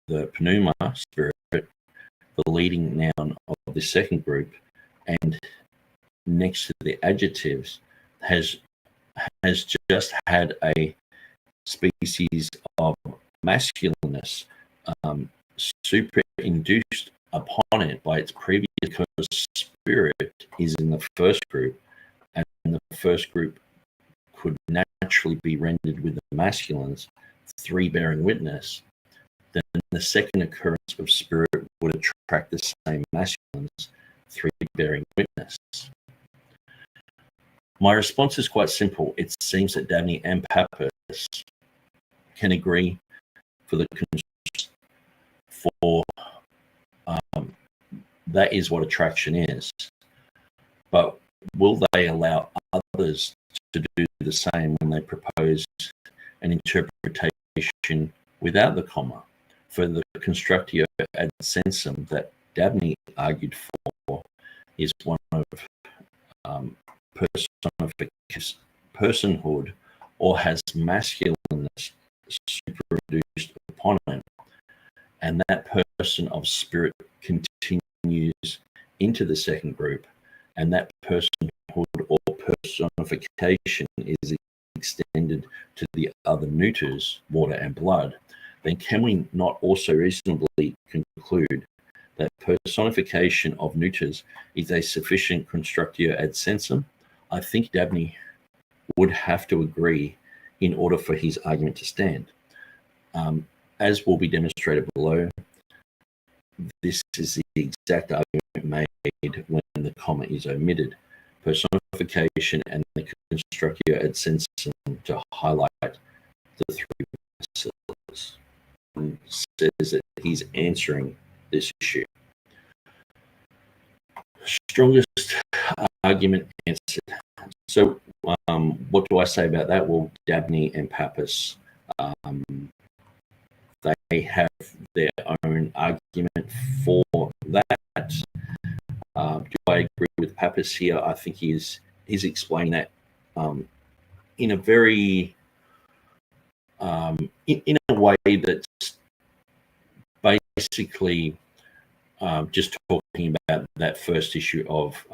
S1: the pneuma, spirit, the leading noun of the second group, and next to the adjectives has just had a species of masculineness superinduced upon it by its previous, because spirit is in the first group, and the first group could naturally be rendered with the masculines, 3 bearing witness. Then the second occurrence of spirit would attract the same masculines, 3 bearing witness. My response is quite simple. It seems that Dabney and Pappus can agree for that is what attraction is. But will they allow others to do the same when they propose an interpretation without the comma for the constructio ad sensum that Dabney argued for? is one of personhood, or has masculineness superinduced upon it, and that person of spirit continues into the second group, and that personhood or personification is extended to the other neuters, water and blood, then can we not also reasonably conclude that personification of neuters is a sufficient constructio ad sensum? I think Dabney would have to agree in order for his argument to stand. As will be demonstrated below, this is the exact argument made when the comma is omitted. Personification and the constructio ad sensum to highlight the three bacillus. Says that he's answering this issue. Strongest argument answered. So what do I say about that? Well, Dabney and Pappus, they have their own argument for that. Do I agree with Pappus here? I think he's explaining that in a very in a way that's basically just talking about that first issue of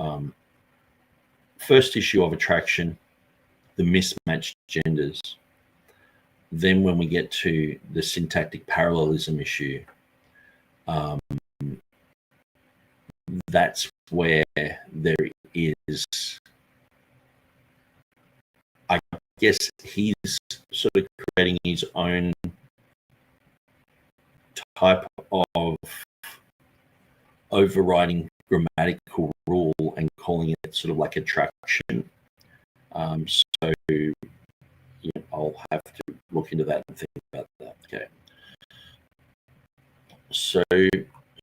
S1: attraction, the mismatched genders. Then when we get to the syntactic parallelism issue, that's where there is, I guess he's sort of creating his own type of overriding grammatical rule and calling it sort of like attraction. So yeah, I'll have to look into that and think about that. Okay. So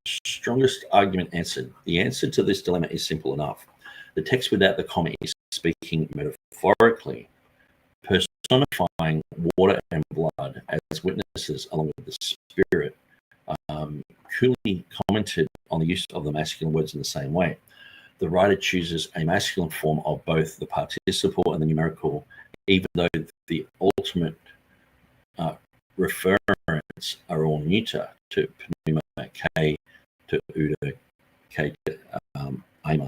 S1: strongest argument answered. The answer to this dilemma is simple enough. The text without the comma is speaking metaphorically, personifying water and blood as witnesses along with the spirit. Cooley commented on the use of the masculine words in the same way. The writer chooses a masculine form of both the participle and the numerical, even though the ultimate referents are all neuter, to pneuma K, to Uda K, to Aimer.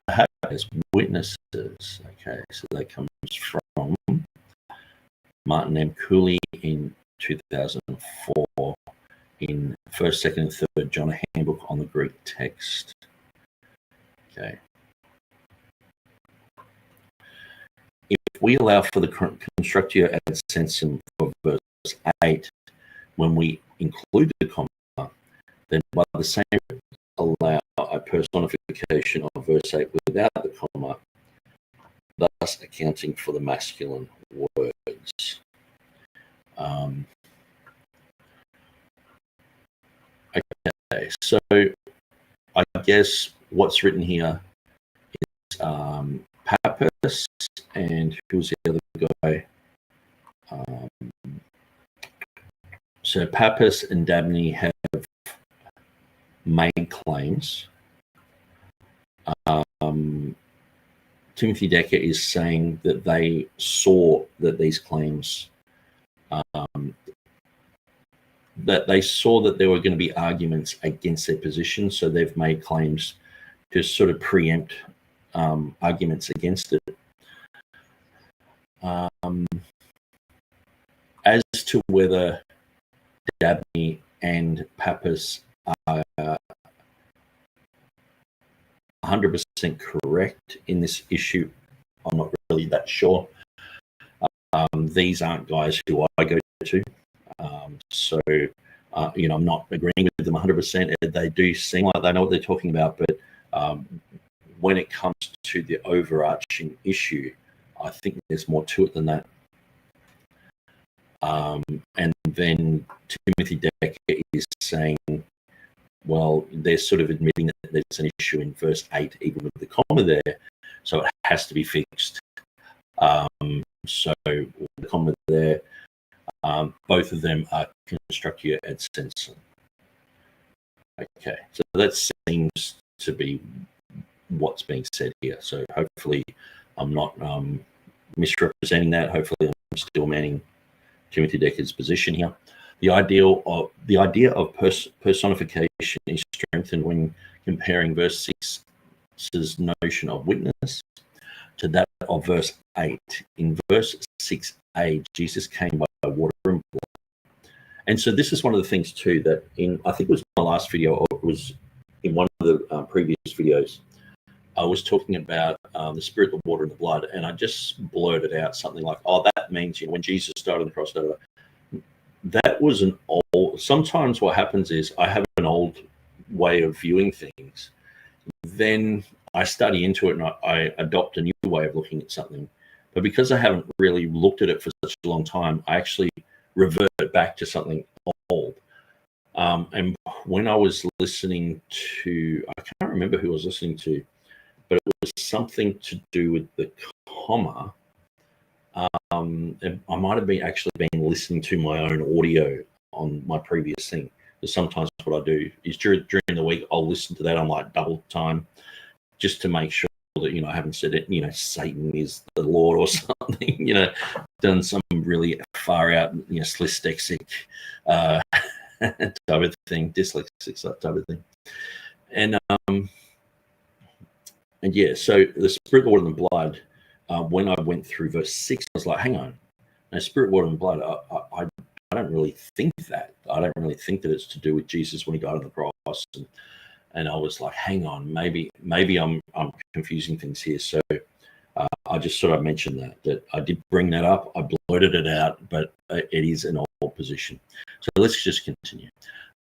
S1: Perhaps as witnesses, okay, so that comes from Martin M. Cooley in 2004 in first, second, and third John Handbook on the Greek text. Okay. If we allow for the constructio ad sensum for verse 8, when we include the comma, then by the same allow a personification of verse 8 without the comma, thus accounting for the masculine words. Okay, so I guess what's written here is Pappus, and who's the other guy? So Pappus and Dabney have made claims. Timothy Decker is saying that they saw that these claims, that they saw that there were going to be arguments against their position, so they've made claims to sort of preempt arguments against it. As to whether Dabney and Pappus are 100% correct in this issue, I'm not really that sure. These aren't guys who I go to, so I'm not agreeing with them 100%. They do seem like they know what they're talking about, but when it comes to the overarching issue, I think there's more to it than that. And then Timothy Decker is saying, well, they're sort of admitting that there's an issue in verse 8, even with the comma there, so it has to be fixed. So the comma there, both of them are constructio ad sensum. Okay, so that's seems to be what's being said here. So hopefully I'm not misrepresenting that. Hopefully I'm still manning Timothy Decker's position here. The idea of personification is strengthened when comparing verse 6's notion of witness to that of verse 8. In verse 6a, Jesus came by water and blood. And so this is one of the things too that I think it was my last video, or it was in one of the previous videos, I was talking about the Spirit, the water, and the blood, and I just blurted out something like, "Oh, that means when Jesus died on the cross." That was an old. Sometimes what happens is I have an old way of viewing things, then I study into it and I adopt a new way of looking at something. But because I haven't really looked at it for such a long time, I actually revert back to something old. And when I was listening to, I can't remember who I was listening to, but it was something to do with the comma. And I might have been listening to my own audio on my previous thing. Because sometimes what I do is during the week, I'll listen to that on like double time just to make sure that, I haven't said it, Satan is the Lord or something, done some really far out, dyslexic type of thing, dyslexic type of thing. And yeah, so the Spirit, the water, and the blood, when I went through verse 6, I was like, hang on, now Spirit, water, and blood, I don't really think that. I don't really think that it's to do with Jesus when he died on the cross. And I was like, hang on, maybe I'm confusing things here. So I just sort of mentioned that I did bring that up. I blurted it out, but it is an old position. So let's just continue.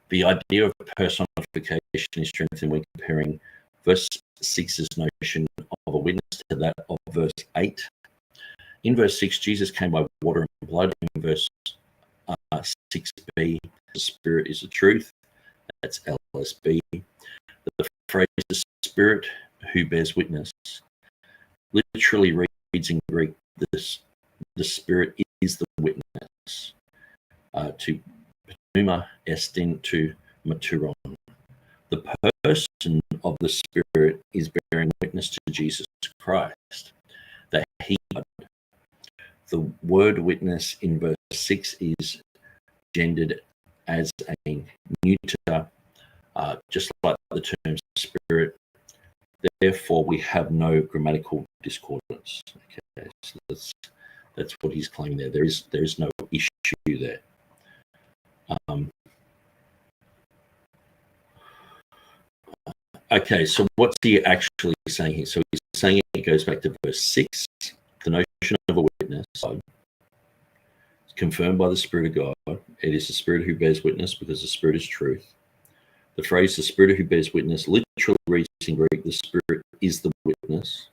S1: The idea of personification is strengthened when comparing verse 6's notion of a witness to that of verse 8. In verse 6, Jesus came by water and blood. In verse 6b, the Spirit is the truth. That's LSB. The phrase "the Spirit who bears witness" literally reads in Greek, the Spirit is the witness. To pneuma estin to maturon. The person of the Spirit is bearing witness to Jesus Christ, that he died. The word witness in verse 6 is gendered as a neuter, just like the term Spirit. Therefore, we have no grammatical discordance. Okay, so that's what he's claiming there. There is no issue there. Okay, so what's he actually saying here? So he's saying it goes back to verse 6, the notion of a witness, confirmed by the Spirit of God. It is the Spirit who bears witness because the Spirit is truth. The phrase "the Spirit who bears witness" literally reads in Greek, the Spirit is the witness.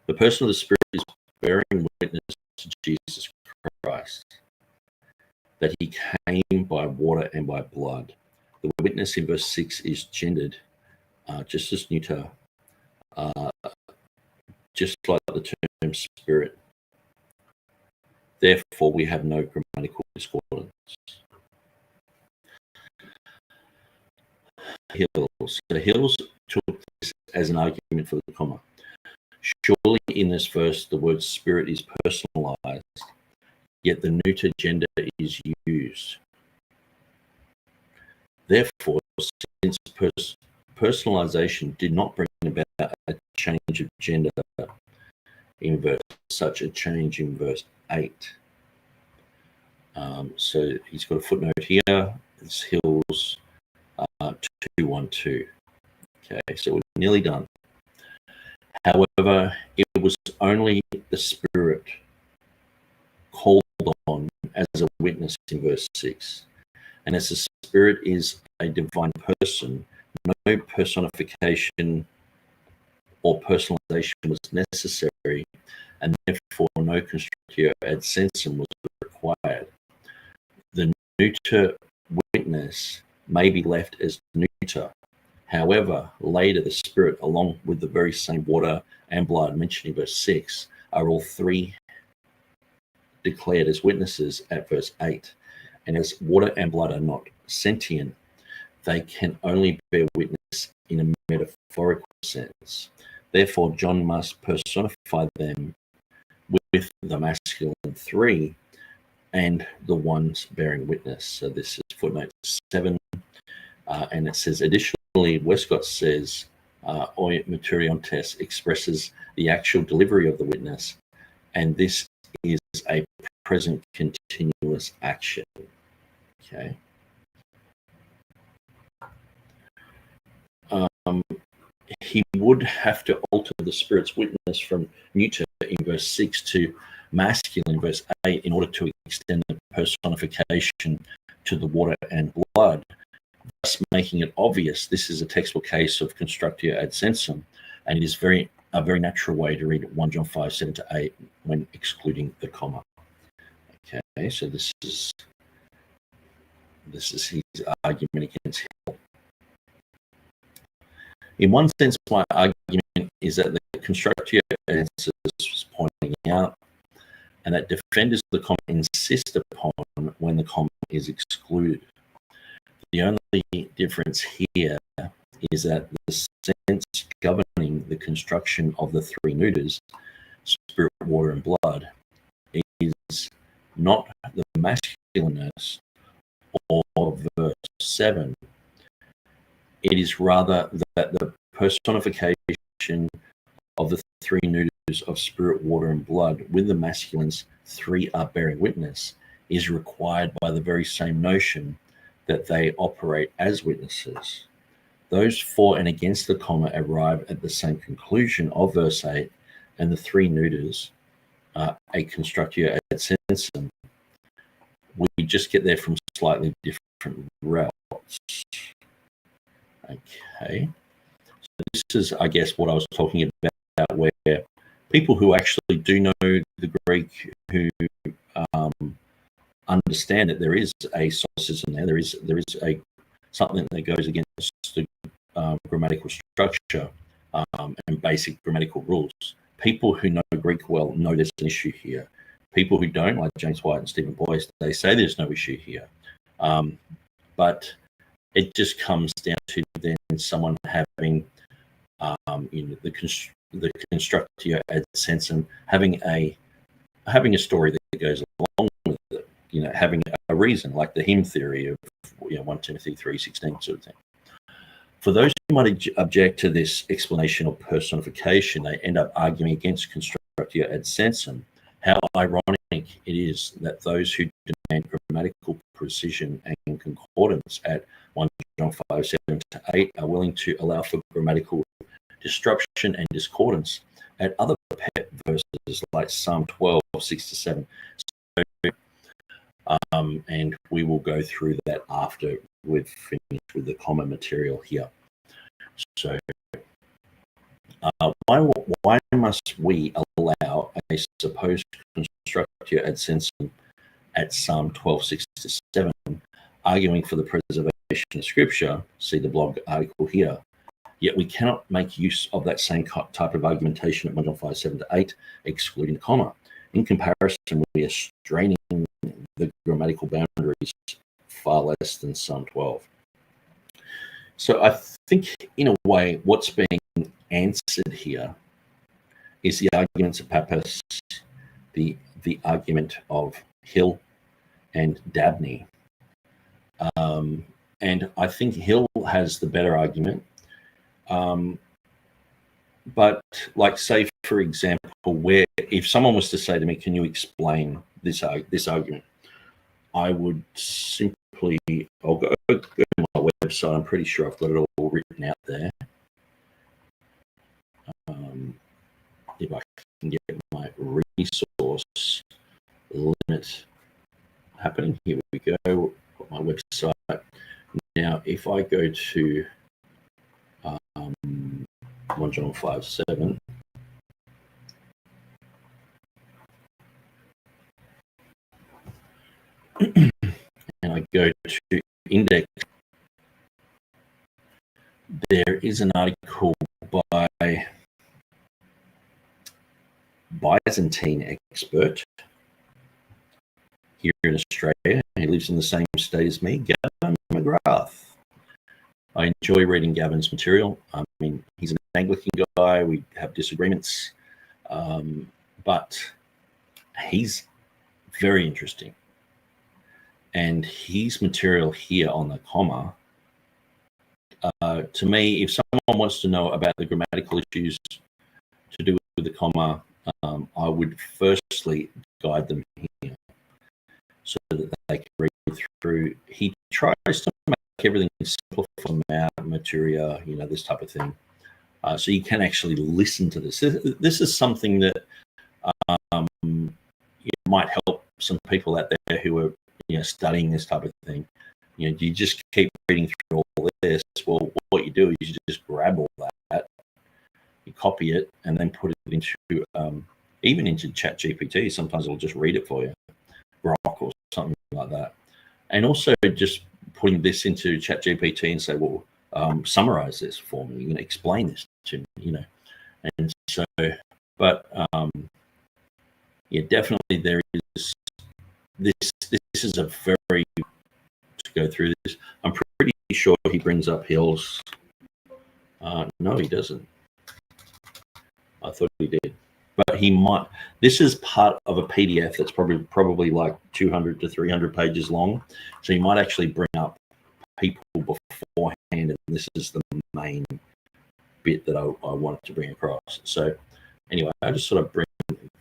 S1: The person of the Spirit is bearing witness to Jesus Christ, that he came by water and by blood. The witness in verse 6 is gendered just as neuter, just like the term Spirit. Therefore, we have no grammatical discordance. Hills. So Hills took this as an argument for the comma. Surely in this verse the word Spirit is personalized, yet the neuter gender is used. Therefore, since personalization did not bring about a change of gender in verse, such a change in verse 8. So he's got a footnote here. It's Hills 212. Okay, so we're nearly done. However, it was only the Spirit called on as a witness in verse 6. And as the Spirit is a divine person, no personification or personalization was necessary, and therefore no constructio ad sensum was required. The neuter witness may be left as neuter. However, later the Spirit, along with the very same water and blood mentioned in verse 6, are all three declared as witnesses at verse 8. And as water and blood are not sentient, they can only bear witness in a metaphorical sense. Therefore, John must personify them with the masculine three and the ones bearing witness. So this is footnote 7, and it says, additionally, Westcott says, oi maturiontes expresses the actual delivery of the witness, and this is a present continuous action. Okay. He would have to alter the Spirit's witness from neuter in verse 6 to masculine in verse 8 in order to extend the personification to the water and blood, thus making it obvious this is a textual case of constructio ad sensum, and it is a very natural way to read 1 John 5, 7-8 when excluding the comma. Okay, so this is his argument against Hill. In one sense, my argument is that the constructio ad sensum is pointing out, and that defenders of the comma insist upon when the comma is excluded. The only difference here is that the sense governing the construction of the three neuters, spirit, water, and blood, is not the masculineness of verse 7. It is rather that the personification of the three neuters of spirit, water, and blood with the masculines, three are bearing witness, is required by the very same notion that they operate as witnesses. Those for and against the comma arrive at the same conclusion of verse 8, and the three neuters are a constructio ad sensum. We just get there from slightly different routes. Okay. So this is, I guess, what I was talking about, where people who actually do know the Greek, who understand that there is a solipsism there is a something that goes against the grammatical structure and basic grammatical rules. People who know Greek well know there's an issue here. People who don't, like James White and Stephen Boyce, they say there's no issue here. But it just comes down to then someone having the constructio ad sensum, having a story that goes along with it, having a reason, like the hymn theory of 1 Timothy 3:16 sort of thing. For those who might object to this explanation of personification, they end up arguing against constructio ad sensum. How ironic it is that those who demand grammatical precision and concordance at 1 John 5, 7-8 are willing to allow for grammatical disruption and discordance at other pet verses like Psalm 12, 6-7. And we will go through that after we've finished with the common material here. So why must we allow a supposed constructio ad sensum at Psalm 12, 6-7, arguing for the preservation of Scripture? See the blog article here. Yet we cannot make use of that same type of argumentation at 1 John 5, 7-8, excluding the comma. In comparison, we are straining the grammatical boundaries far less than Psalm 12. So I think, in a way, what's being answered here is the arguments of Pappus, the argument of Hill and Dabney. And I think Hill has the better argument. But, like, say, for example, where if someone was to say to me, can you explain this argument? I would simply, I'll go to my website. I'm pretty sure I've got it all written out there. If I can get my resource limit happening, here we go. Got my website. Now, if I go to 1 John 5, 7, and I go to index, there is an article by Byzantine expert here in Australia. He lives in the same state as me, Gavin McGrath. I enjoy reading Gavin's material. I mean, he's an Anglican guy. We have disagreements, but he's very interesting. And his material here on the comma, to me, if someone wants to know about the grammatical issues to do with the comma, I would firstly guide them here so that they can read through. He tries to make everything simple for materia, you know, this type of thing. So you can actually listen to this. This is something that might help some people out there who are, you know, studying this type of thing. You know, you just keep reading through all this. Well, what you do is you just grab all that, you copy it, and then put it into even into ChatGPT. Sometimes it'll just read it for you, Grok or something like that. And also just putting this into ChatGPT and say, well, summarize this for me, you know, explain this to me, you know. And so, but yeah, definitely there is this is a very, to go through this, I'm pretty sure he brings up Hill's. No, he doesn't. I thought he did, but he might. This is part of a PDF that's probably like 200 to 300 pages long, so you might actually bring up people beforehand, and this is the main bit that I wanted to bring across. So anyway, I just sort of bring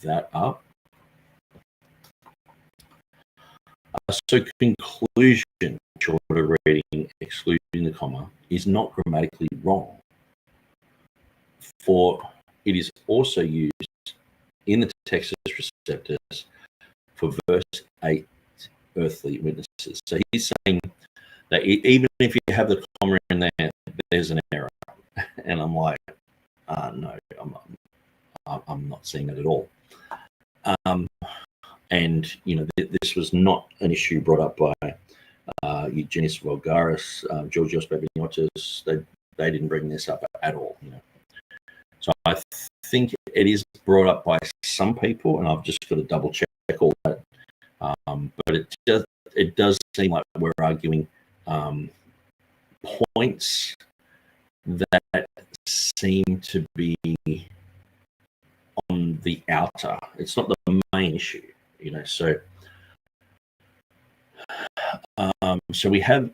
S1: that up. So conclusion, short of reading, excluding the comma, is not grammatically wrong, for it is also used in the Textus Receptus for verse 8, earthly witnesses. So he's saying that even if you have the comma in there, there's an error. And I'm like, no, I'm not seeing it at all. And, you know, this was not an issue brought up by Eugenius Vulgaris, Georgios Babiniotis. They didn't bring this up at all, you know. So I think it is brought up by some people, and I've just got to double check all that. But it does seem like we're arguing points that seem to be on the outer. It's not the main issue, you know. So so we have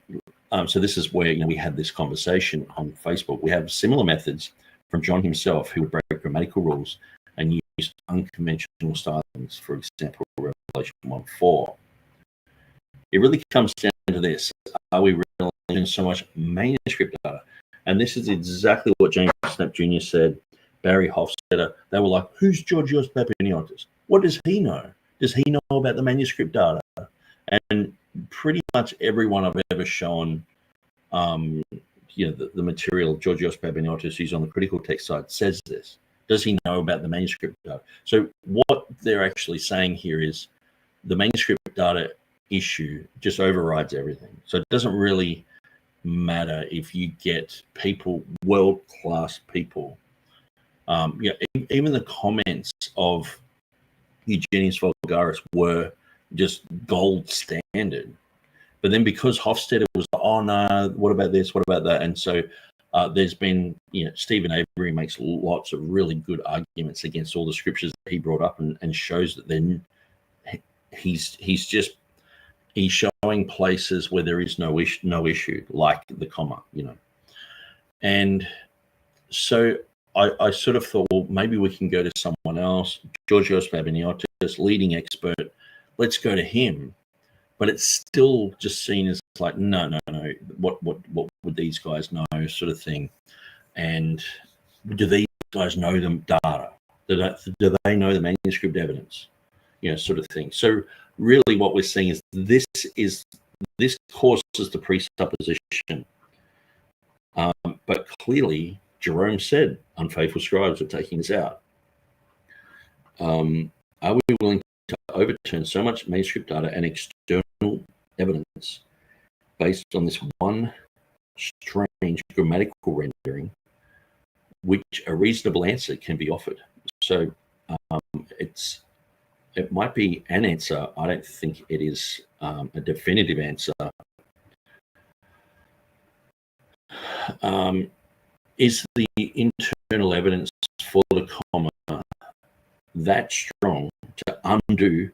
S1: so this is where, you know, we had this conversation on Facebook. We have similar methods from John himself, who would break grammatical rules and use unconventional stylings, for example, Revelation 1:4. It really comes down to this: are we relying on so much manuscript data? And this is exactly what James Snap Jr. said, Barry Hofstadter. They were like, who's Georgios Babiniotis? What does he know? Does he know about the manuscript data? And pretty much everyone I've ever shown, you know, the material Georgios Babiniotis, who's on the critical text side, says this. Does he know about the manuscript data? So what they're actually saying here is the manuscript data issue just overrides everything. So it doesn't really matter if you get people, world-class people. Yeah, even the comments of Eugenius Vulgaris were just gold standard. But then because Hofstadter was, oh no, what about this? What about that? And so there's been, you know, Stephen Avery makes lots of really good arguments against all the scriptures that he brought up, and shows that then he's showing places where there is no issue, like the comma, you know. And so I sort of thought, well, maybe we can go to someone else, Georgios Babiniotis, leading expert. Let's go to him. But it's still just seen as like, no. What would these guys know, sort of thing? And do these guys know the data? Do they know the manuscript evidence? You know, sort of thing. So really, what we're seeing is this causes the presupposition. But clearly, Jerome said unfaithful scribes are taking this out. Are we willing to overturn so much manuscript data and external evidence based on this one strange grammatical rendering, which a reasonable answer can be offered? So it might be an answer. I don't think it is a definitive answer. is the internal evidence for the comma that strong to undo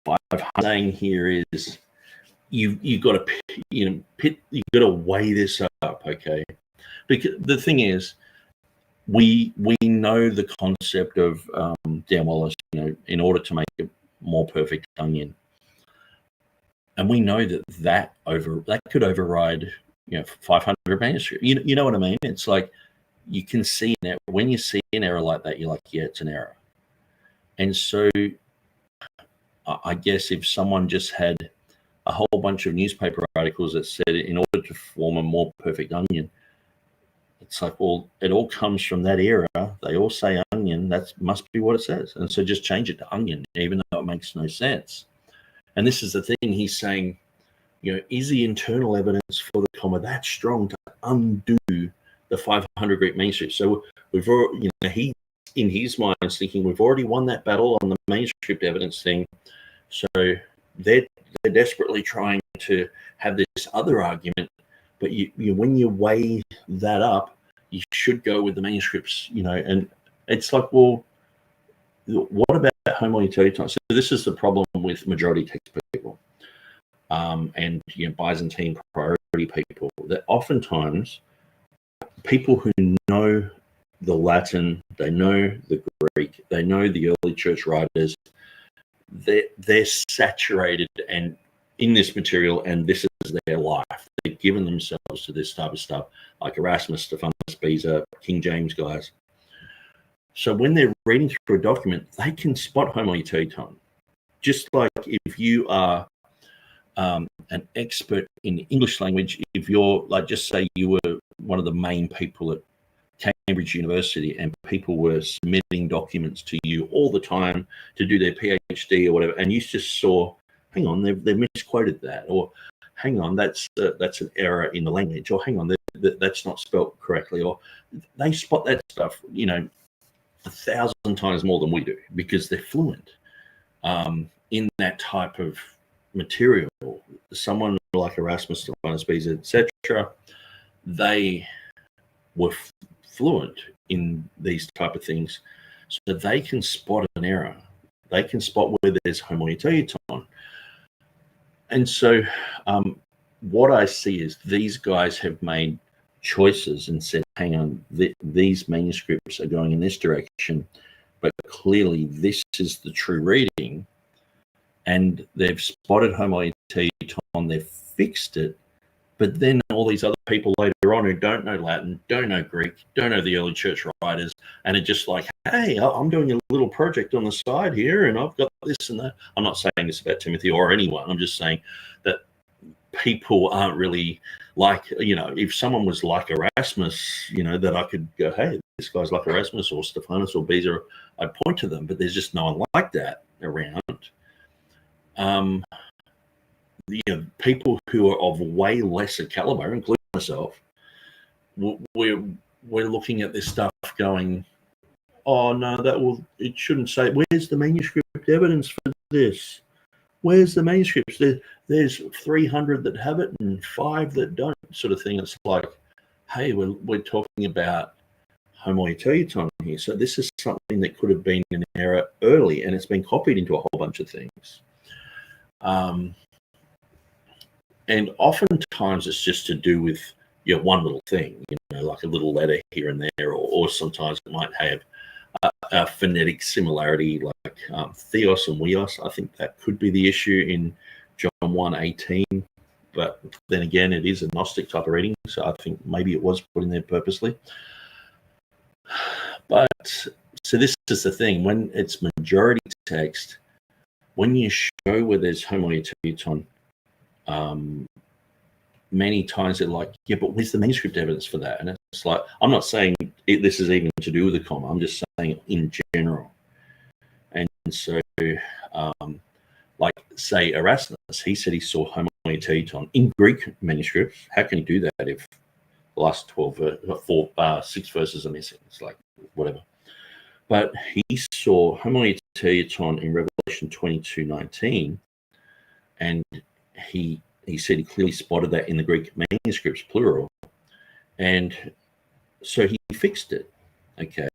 S1: 500? Saying here is you got to weigh this up, okay? Because the thing is, we know the concept of Dan Wallace, in order to make a more perfect onion, and we know that could override 500 manuscripts. You know what I mean? It's like you can see when you see an error like that, you're like, yeah, it's an error. And so I guess if someone just had a whole bunch of newspaper articles that said in order to form a more perfect onion, it's like, well, it all comes from that era. They all say onion. That must be what it says. And so just change it to onion, even though it makes no sense. And this is the thing. He's saying, is the internal evidence for the comma that strong to undo the 500 Greek manuscripts? So we've already, he in his mind is thinking we've already won that battle on the manuscript evidence thing. So they're desperately trying to have this other argument. But when you weigh that up, you should go with the manuscripts, and it's like, well, what about homoiouteton? So this is the problem with majority text people, and Byzantine priority people, that oftentimes people who know the Latin, they know the Greek, they know the early church writers, they're saturated and in this material, and this is their life. They've given themselves to this type of stuff, like Erasmus, Stephanus, Beza, King James guys. So when they're reading through a document, they can spot homoiouteton. Just like if you are an expert in the English language, if you're like, just say you were one of the main people at Cambridge University and people were submitting documents to you all the time to do their PhD or whatever, and you just saw, hang on, they've misquoted that, or hang on, that's an error in the language, or hang on, that's not spelt correctly, or they spot that stuff, 1,000 times more than we do, because they're fluent in that type of material. Someone like Erasmus, Stephanus, Beza, etc., they were fluent in these type of things, so they can spot an error. They can spot where there's homoiouteton. And so what I see is these guys have made choices and said, hang on, these manuscripts are going in this direction, but clearly this is the true reading. And they've spotted homoiouteton, they've fixed it. But then all these other people later on who don't know Latin, don't know Greek, don't know the early church writers, and are just like, hey, I'm doing a little project on the side here, and I've got this and that. I'm not saying this about Timothy or anyone. I'm just saying that people aren't really like, if someone was like Erasmus, that I could go, hey, this guy's like Erasmus or Stephanus or Beza, I'd point to them, but there's just no one like that around. People who are of way lesser caliber, including myself, we're looking at this stuff going, oh no, it shouldn't say. Where's the manuscript evidence for this? Where's the manuscripts? There's 300 that have it and 5 that don't, sort of thing. It's like, hey, we're talking about homoiouteton here, so this is something that could have been an error early, and it's been copied into a whole bunch of things. And oftentimes it's just to do with one little thing, like a little letter here and there, or sometimes it might have a phonetic similarity, like theos and weos. I think that could be the issue in John 1:18, but then again, it is a Gnostic type of reading, so I think maybe it was put in there purposely. But so this is the thing, when it's majority text, when you show where there's homoiouteton, many times they're like, yeah, but where's the manuscript evidence for that? And it's like, I'm not saying this is even to do with the comma, I'm just saying in general. And so, like, say, Erasmus, he said he saw homoiouteton in Greek manuscripts. How can he do that if the last 6 verses are missing? It's like, whatever. But he saw homoiouteton in Revelation 22:19, and he said he clearly spotted that in the Greek manuscripts, plural. And so he fixed it. Okay.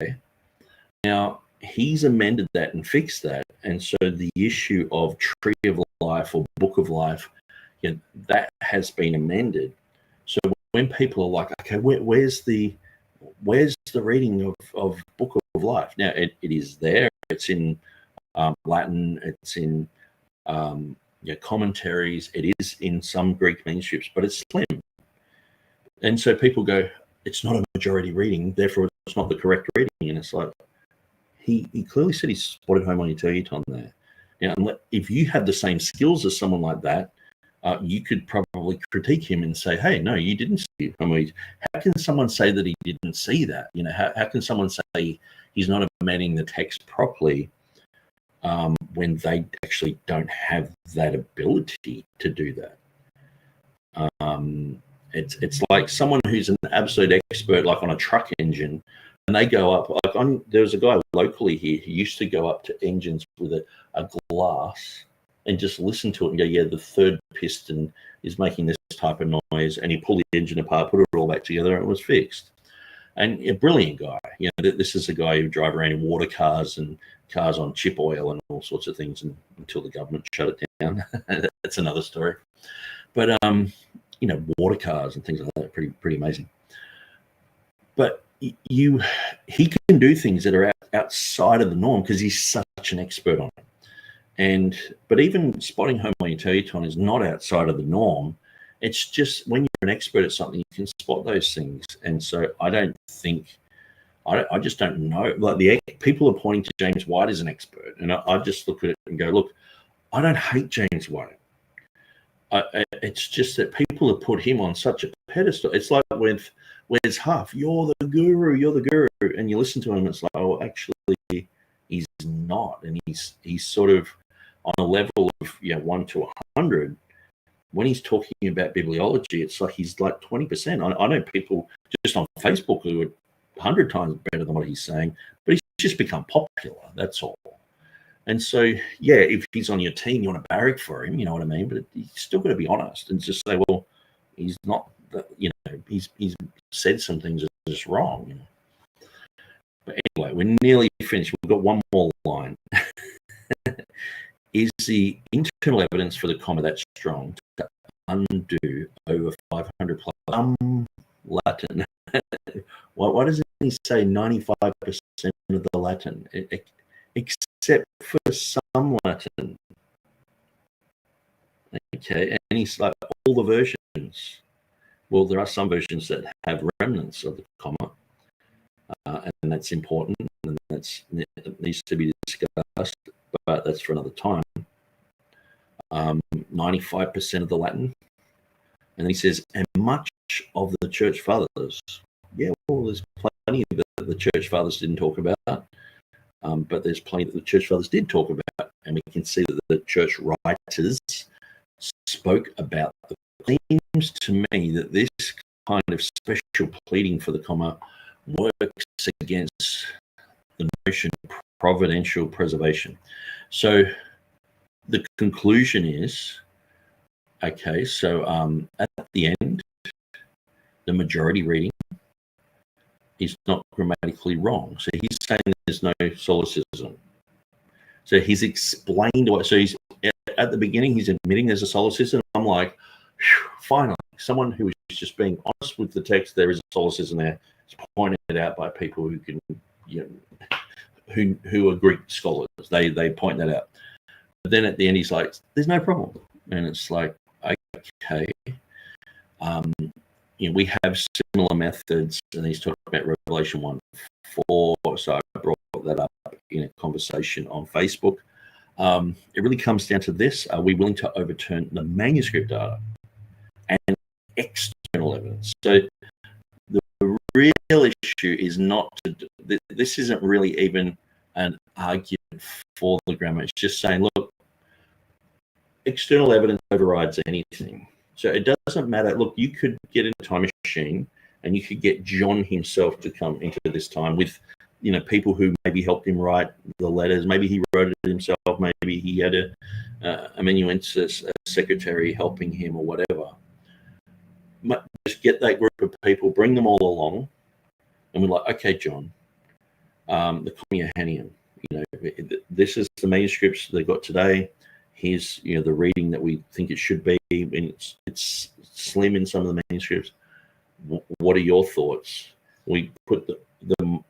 S1: Now, he's amended that and fixed that. And so the issue of Tree of Life or Book of Life, you know, that has been amended. So when people are like, okay, where's the reading of Book of Life? Now, it is there. It's in Latin. It's in commentaries. It is in some Greek manuscripts, but it's slim. And so people go, it's not a majority reading, therefore it's not the correct reading. And it's like, he clearly said he spotted homoiouton there. Now, if you had the same skills as someone like that, you could probably critique him and say, hey, no, you didn't see homoiouton. How can someone say that he didn't see that? You know, how can someone say he's not amending the text properly when they actually don't have that ability to do that? It's like someone who's an absolute expert, like on a truck engine, and they go up. Like there's a guy locally here who used to go up to engines with a glass and just listen to it and go, yeah, the third piston is making this type of noise, and he pulled the engine apart, put it all back together, and it was fixed. And a brilliant guy. You know, this is a guy who drive around in water cars and cars on chip oil and all sorts of things until the government shut it down. That's another story. But you know, water cars and things like that, pretty amazing. But he can do things that are outside of the norm because he's such an expert on it. But even spotting homoiouton is not outside of the norm. It's just when you're an expert at something, you can spot those things. And so I just don't know. Like the people are pointing to James White as an expert, and I just look at it and go, look, I don't hate James White. It's just that people have put him on such a pedestal. It's like with Wes Huff, you're the guru, and you listen to him, it's like, oh, actually, he's not, and he's sort of on a level of 1 to 100. When he's talking about bibliology, it's like he's like 20%. I know people just on Facebook who are 100 times better than what he's saying, but he's just become popular. That's all. And so, yeah, if he's on your team, you want to barrack for him, you know what I mean? But you still got to be honest and just say, well, he's not, he's said some things that are just wrong. You know? But anyway, we're nearly finished. We've got one more line. Is the internal evidence for the comma that strong to undo over 500 plus Latin? Why doesn't he say 95% of the Latin? Except for some Latin. Okay, and he's like, all the versions. Well, there are some versions that have remnants of the comma, and that's important, and it needs to be discussed, but that's for another time. 95% of the Latin. And he says, and much of the church fathers. Yeah, well, there's plenty that the church fathers didn't talk about. But there's plenty that the church fathers did talk about, and we can see that the church writers spoke about the claims to me that this kind of special pleading for the comma works against the notion of providential preservation. So the conclusion is, okay, so at the end, the majority reading is not grammatically wrong. So he's saying there's no solecism. So he's explained what. So he's at the beginning, he's admitting there's a solecism. I'm like, finally, someone who is just being honest with the text. There is a solecism there. It's pointed out by people who can, who are Greek scholars. They point that out. But then at the end, he's like, there's no problem, and it's like, okay. We have similar methods, and he's talking about Revelation 1:4. So I brought that up in a conversation on Facebook. It really comes down to this: are we willing to overturn the manuscript data and external evidence? So the real issue is not this isn't really even an argument for the grammar. It's just saying, look, external evidence overrides anything. So it doesn't matter. Look, you could get in a time machine and you could get John himself to come into this time with, people who maybe helped him write the letters. Maybe he wrote it himself. Maybe he had amanuensis, a secretary helping him or whatever. just get that group of people, bring them all along, and we're like, okay, John, the Johannine, this is the manuscripts they got today. Here's the reading that we think it should be, and it's slim in some of the manuscripts. What are your thoughts? We put the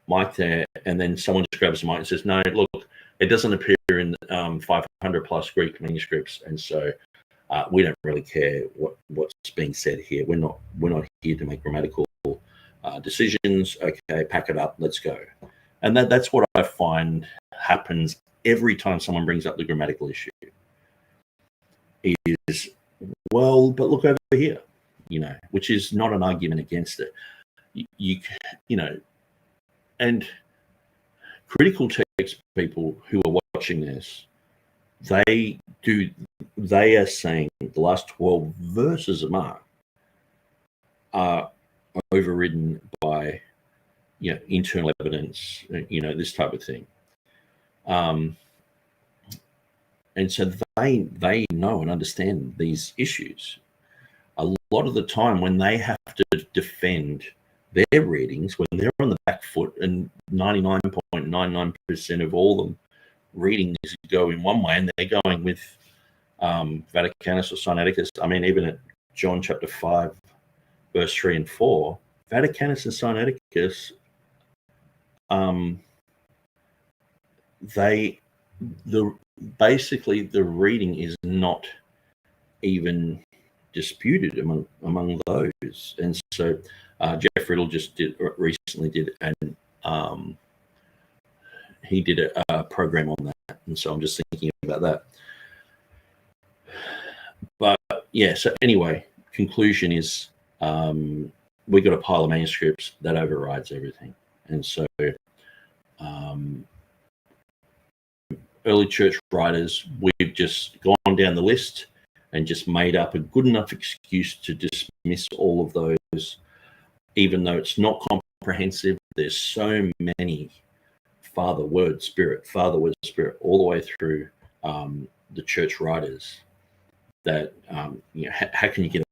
S1: mic there, and then someone just grabs the mic and says, no, look, it doesn't appear in 500 plus Greek manuscripts, and so we don't really care what's being said here. We're not here to make grammatical decisions. Okay, pack it up, let's go. And that's what I find happens every time someone brings up the grammatical issue. Is, well, but look over here, which is not an argument against it. And critical text people who are watching this, they are saying the last 12 verses of Mark are overridden by internal evidence, this type of thing. And so they know and understand these issues. A lot of the time when they have to defend their readings, when they're on the back foot, and 99.99% of all them readings go in one way, and they're going with Vaticanus or Sinaiticus. I mean, even at John chapter 5, verse 3 and 4, Vaticanus and Sinaiticus, basically the reading is not even disputed among those. And so Jeff Riddle recently did and he did a program on that, and so I'm just thinking about that. But yeah, so anyway, conclusion is we got a pile of manuscripts that overrides everything. And so early church writers, we've just gone down the list and just made up a good enough excuse to dismiss all of those, even though it's not comprehensive. There's so many Father, Word, Spirit, all the way through the church writers that, how can you get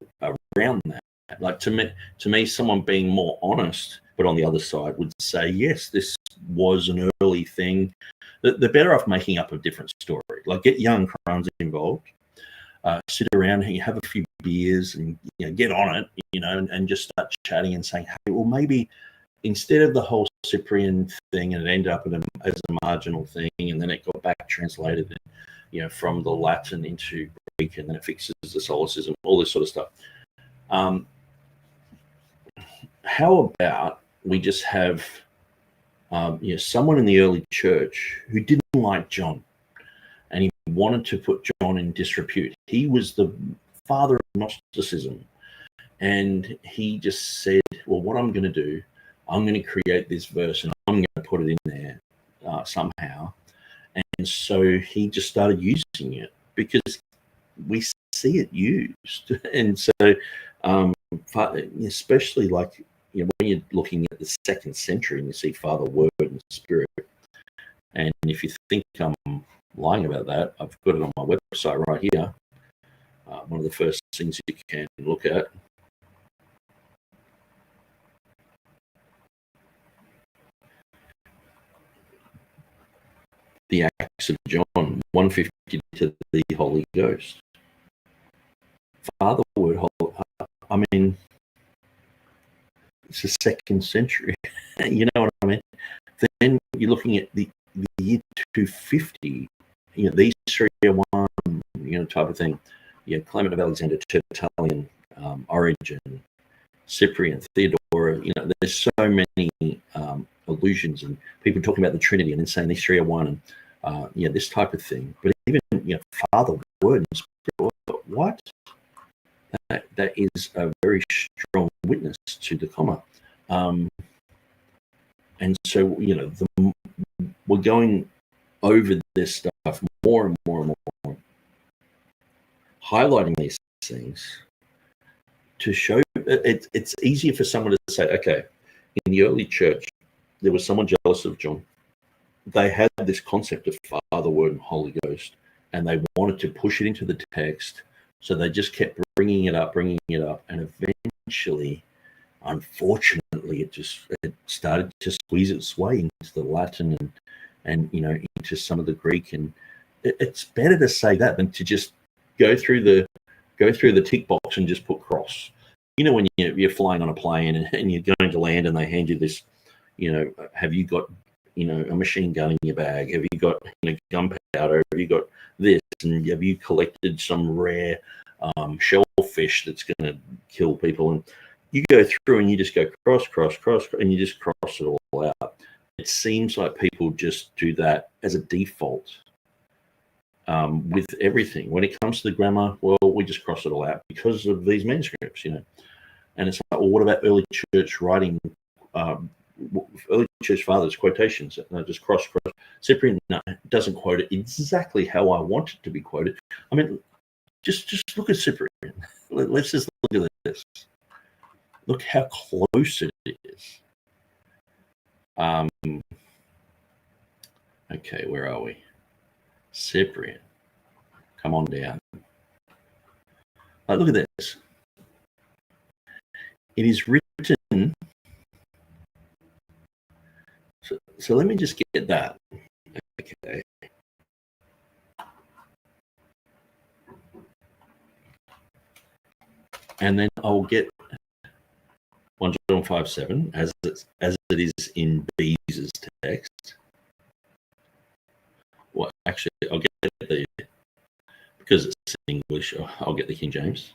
S1: around that? Like to me, someone being more honest, but on the other side would say, yes, this was an early thing. They're better off making up a different story. Like get young crowns involved, sit around and have a few beers and get on it, and just start chatting and saying, hey, well, maybe instead of the whole Cyprian thing, and it ended up as a marginal thing, and then it got back translated, from the Latin into Greek, and then it fixes the solecism, all this sort of stuff. How about we just have someone in the early church who didn't like John, and he wanted to put John in disrepute. He was the father of Gnosticism, and he just said, well, what I'm going to do, I'm going to create this verse and I'm going to put it in there somehow. And so he just started using it because we see it used. And so especially like, when you're looking at the 2nd century and you see Father, Word, and Spirit, and if you think I'm lying about that, I've got it on my website right here. One of the first things you can look at. The Acts of John, 150 to the Holy Ghost. Father, Word, I mean, it's the 2nd century. You know what I mean? Then you're looking at the year 250. These three are one. Type of thing. Clement of Alexander, Tertullian, Origen, Cyprian, Theodora. There's so many allusions and people talking about the Trinity and then saying these three are one, and this type of thing. But even Father, Word, and Spirit. What? That is a very strong witness to the comma. And so, we're going over this stuff more and more and more, highlighting these things to show it's easier for someone to say, okay, in the early church, there was someone jealous of John. They had this concept of Father, Word, and Holy Ghost, and they wanted to push it into the text So they just kept bringing it up, and eventually, unfortunately, it started to squeeze its way into the Latin and into some of the Greek. And it's better to say that than to just go through the tick box and just put cross. When you're flying on a plane and you're going to land and they hand you this, have you got a machine gun in your bag? Have you got gunpowder? Have you got this? And have you collected some rare shellfish that's going to kill people? And you go through and you just go cross, and you just cross it all out. It seems like people just do that as a default with everything. When it comes to the grammar, well, we just cross it all out because of these manuscripts, And it's like, well, what about early church writing? Early church fathers quotations, just cross. Cyprian doesn't quote it exactly how I want it to be quoted. I mean, just look at Cyprian. Let's just look at this. Look how close it is. Okay, where are we? Cyprian, come on down. Look at this. It is written. So let me just get that. Okay. And then I'll get 1 John 5:7 as it is in Beza's text. Well, actually, I'll get because it's in English, I'll get the King James.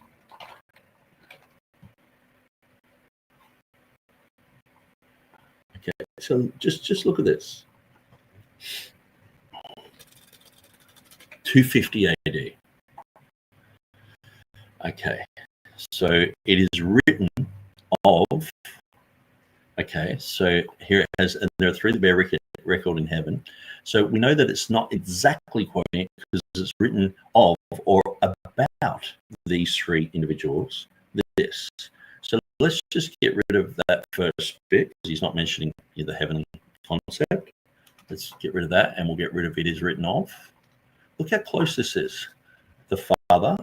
S1: Okay, so just look at this. 250 AD. Okay, so it is written of. Okay, so here it has, and there are three that bear record in heaven. So we know that it's not exactly quoting it because it's written of or about these three individuals. This. So let's just get rid of that first bit because he's not mentioning the heavenly concept. Let's get rid of that, and we'll get rid of it is written of. Look how close this is. The Father,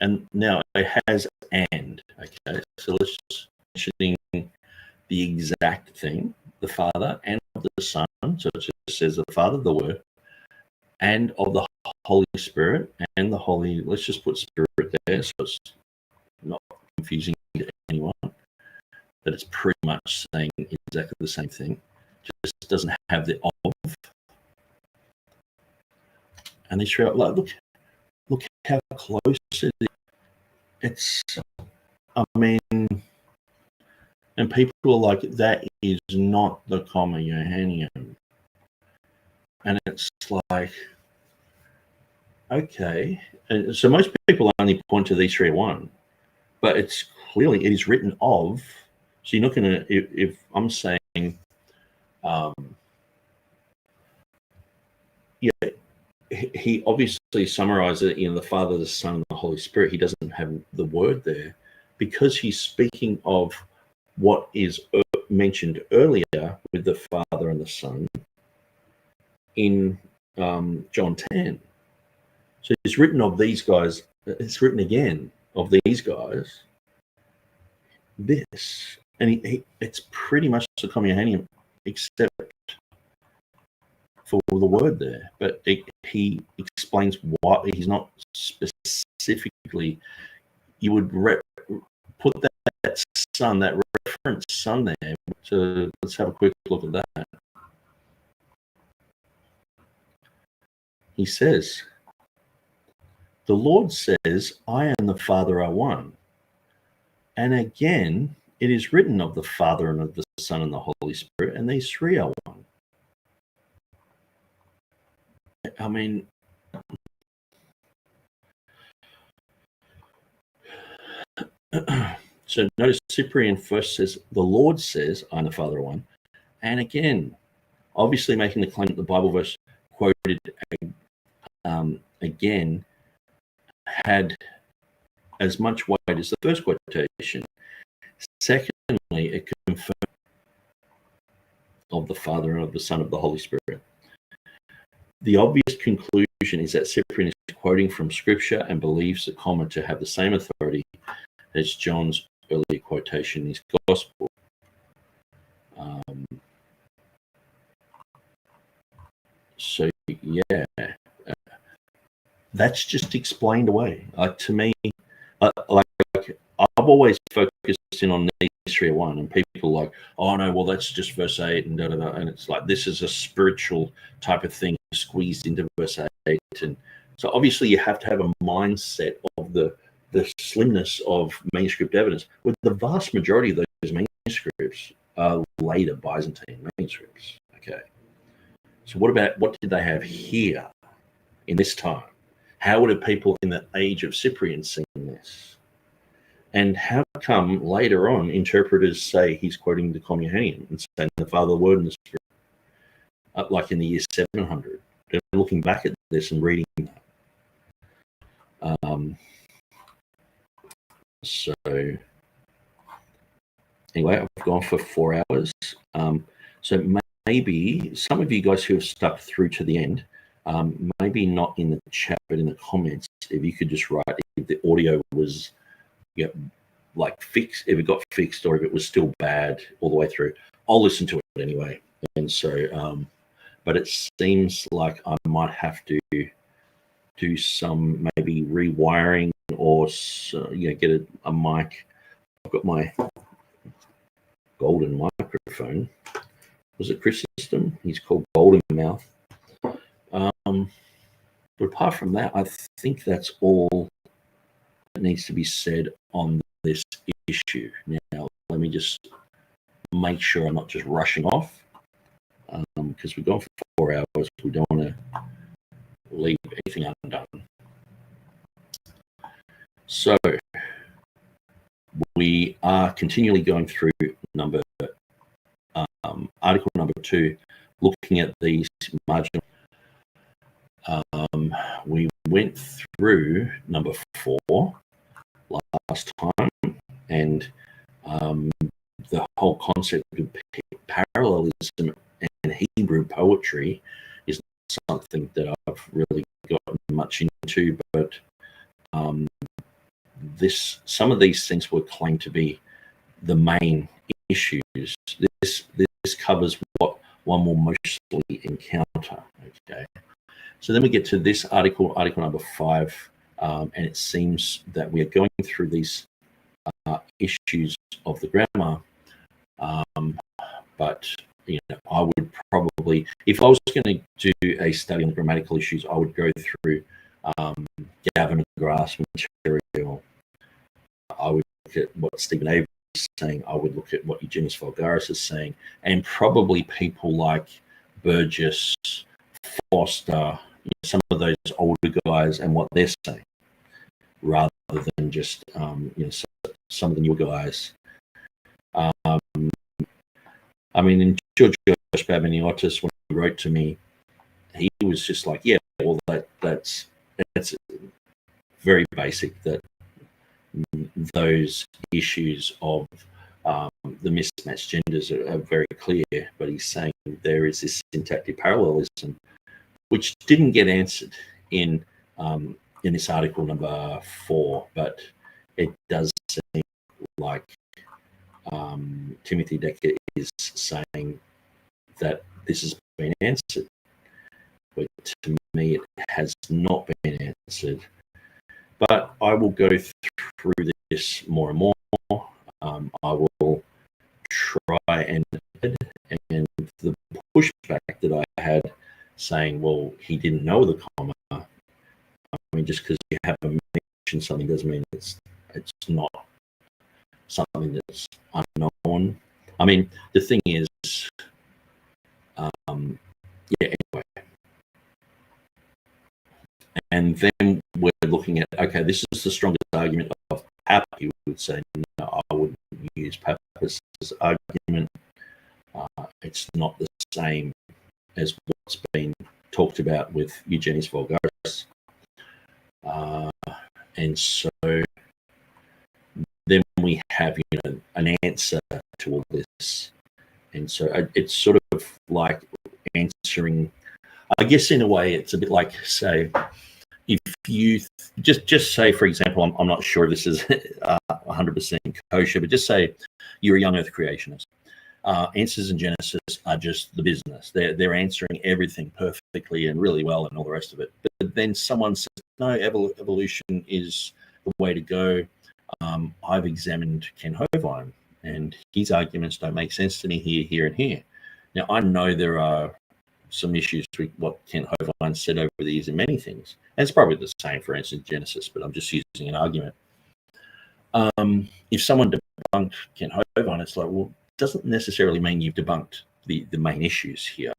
S1: and now it has and. Okay, so let's just mentioning the exact thing, the Father and of the Son. So it just says the Father, the Word, and of the Holy Spirit and the Holy. Let's just put Spirit there, so it's not confusing to anyone. But it's pretty much saying exactly the same thing. Just doesn't have the of. And they show like look how close it is. It's, I mean, and people are like, that is not the comma Johannine. And it's like, okay. And so most people only point to these 3 at 1, but it's clearly, it is written of. So you're not going to, if I'm saying, yeah, he obviously summarizes it in the Father, the Son, and the Holy Spirit. He doesn't have the word there because he's speaking of what is mentioned earlier with the Father and the Son in John 10. So it's written of these guys. It's written again of these guys. This. And it's pretty much the communion except for the word there. But he explains why he's not specifically. You would put that son, that reference son there. So let's have a quick look at that. He says, the Lord says, I and the Father are one. And again, it is written of the Father and of the Son and the Holy Spirit, and these 3 are one. I mean, so notice Cyprian first says, the Lord says, I and the Father are one. And again, obviously making the claim that the Bible verse quoted again had as much weight as the first quotation. Secondly, it confirmed of the Father and of the Son of the Holy Spirit. The obvious conclusion is that Cyprian is quoting from Scripture and believes the comma to have the same authority as John's earlier quotation in his Gospel. So yeah, that's just explained away. To me, like I've always focused in on these 3:1, and people are like, oh no, well that's just verse 8 and da da da, and it's like this is a spiritual type of thing squeezed into verse 8, and so obviously you have to have a mindset of the slimness of manuscript evidence, with the vast majority of those manuscripts are later Byzantine manuscripts. Okay, so what did they have here in this time? How would have people in the age of Cyprian seen this? And how come later on interpreters say he's quoting the Communion and saying the Father, the Word, and the Spirit, like in the year 700? They're looking back at this and reading that. So anyway, I've gone for 4 hours. So maybe some of you guys who have stuck through to the end, maybe not in the chat, but in the comments, if you could just write if the audio was like fixed, if it got fixed, or if it was still bad all the way through. I'll listen to it anyway. And so, but it seems like I might have to do some maybe rewiring or get a mic. I've got my golden microphone. Was it Chris System? He's called Golden Mouth. But apart from that, I think that's all that needs to be said on this issue. Now, let me just make sure I'm not just rushing off, because we've gone for 4 hours. We don't want to leave anything undone. So we are continually going through article number 2, looking at these marginal. We went through number 4 last time, and the whole concept of parallelism and Hebrew poetry is something that I've really gotten much into, but some of these things were claimed to be the main issues. This covers what one will mostly encounter. Okay, so then we get to this article number 5, and it seems that we are going through these issues of the grammar, but I would probably, if I was going to do a study on the grammatical issues, I would go through Gavin Grass material. I would look at what Stephen Avery is saying. I would look at what Eugenius Vulgaris is saying, and probably people like Burgess, Foster, some of those older guys and what they're saying, rather than just some of the newer guys. I mean, in George Babaniotis, when he wrote to me, he was just like, yeah, well, that's very basic, that those issues of the mismatched genders are very clear, but he's saying there is this syntactic parallelism which didn't get answered in this article number 4, but it does seem like Timothy Decker is saying that this has been answered, but to me it has not been answered. But I will go through this more and more. I will try and the pushback that I had, saying, well, he didn't know the comma. I mean, just because you haven't mentioned something doesn't mean it's not something that's unknown. I mean, the thing is, anyway. And then we're looking at, okay, this is the strongest argument of Papa. You would say, no, I wouldn't use Papa's argument. It's not the same as what's been talked about with Eugenius Vulgaris. And so then we have, an answer to all this. And so it's sort of like answering, I guess in a way it's a bit like, say, if you just say, for example, I'm not sure if this is 100% kosher, but just say you're a young earth creationist. Answers in Genesis are just the business. They're answering everything perfectly and really well and all the rest of it. But then someone says, no, evolution is the way to go. I've examined Ken Hovind, and his arguments don't make sense to me here, and here. Now, I know there are some issues with what Ken Hovind said over the years in many things. And it's probably the same for instance Genesis, but I'm just using an argument. If someone debunked Ken Hovind, it's like, well, it doesn't necessarily mean you've debunked the main issues here.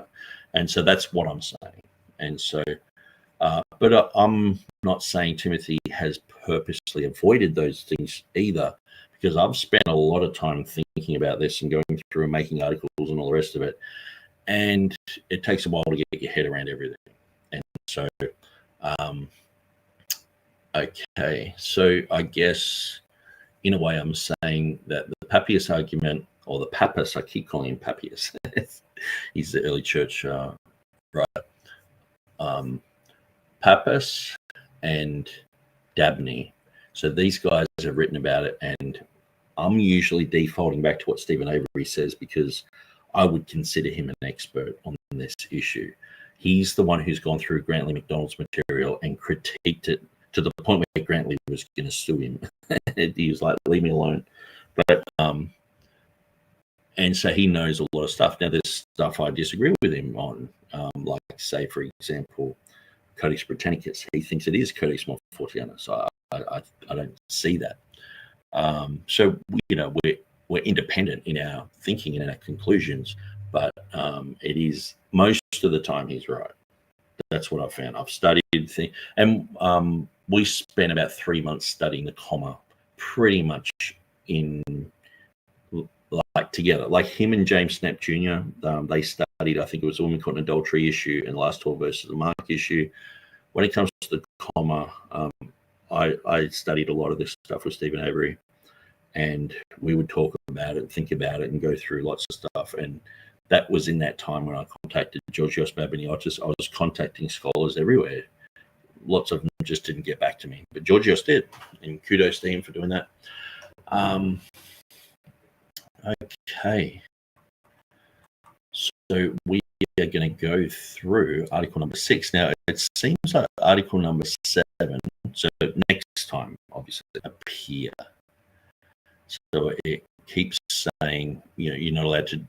S1: And so that's what I'm saying. And so, but I'm not saying Timothy has purposely avoided those things either, because I've spent a lot of time thinking about this and going through and making articles and all the rest of it. And it takes a while to get your head around everything. And so, okay. So I guess in a way I'm saying that the Papias argument, or the Pappus, I keep calling him Papias. He's the early church right? Pappus and Dabney. So these guys have written about it, and I'm usually defaulting back to what Stephen Avery says because I would consider him an expert on this issue. He's the one who's gone through Grantley MacDonald's material and critiqued it to the point where Grantley was going to sue him. He was like, leave me alone. But and so he knows a lot of stuff. Now, there's stuff I disagree with him on, like, say, for example, Codex Britannicus. He thinks it is Codex Montfortianus. So I don't see that. So, you know, we're independent in our thinking and in our conclusions, but it is most of the time he's right. That's what I've found. I've studied things, and we spent about 3 months studying the comma pretty much in like together. Like him and James Snap Jr., they studied, I think it was a woman caught in adultery issue and the last 12 verses of the Mark issue. When it comes to the comma, I studied a lot of this stuff with Stephen Avery, and we would talk about it, think about it, and go through lots of stuff. And that was in that time when I contacted Georgios Babiniotis. I was contacting scholars everywhere. Lots of them just didn't get back to me, but Georgios did, and kudos to him for doing that. Okay, so we are going to go through article number 6. Now, it seems like article number 7, so next time, obviously, appear. So it keeps saying, you know, you're not allowed to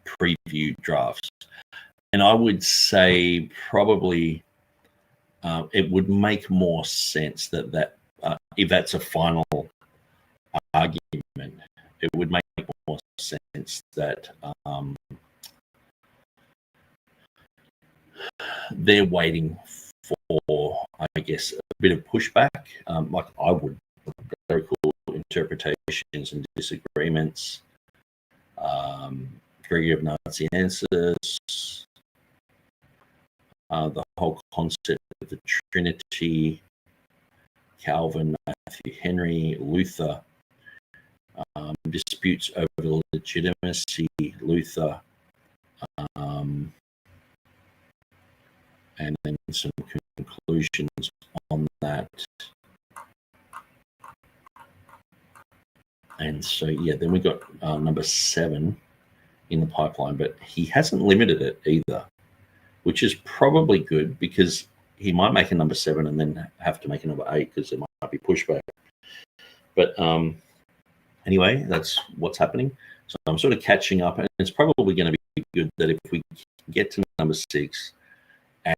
S1: preview drafts. And I would say probably it would make more sense that if that's a final argument, it would make more sense that they're waiting for, I guess, a bit of pushback, like I would, very cool interpretations and disagreements, Gregory of Nazianzus, the whole concept of the Trinity, Calvin, Matthew Henry, Luther, disputes over the legitimacy, Luther, and then some conclusions on that. And so, yeah, then we got number 7 in the pipeline, but he hasn't limited it either, which is probably good because he might make a number 7 and then have to make a number 8 because there might be pushback. But anyway, that's what's happening. So I'm sort of catching up, and it's probably going to be good that if we get to number 6,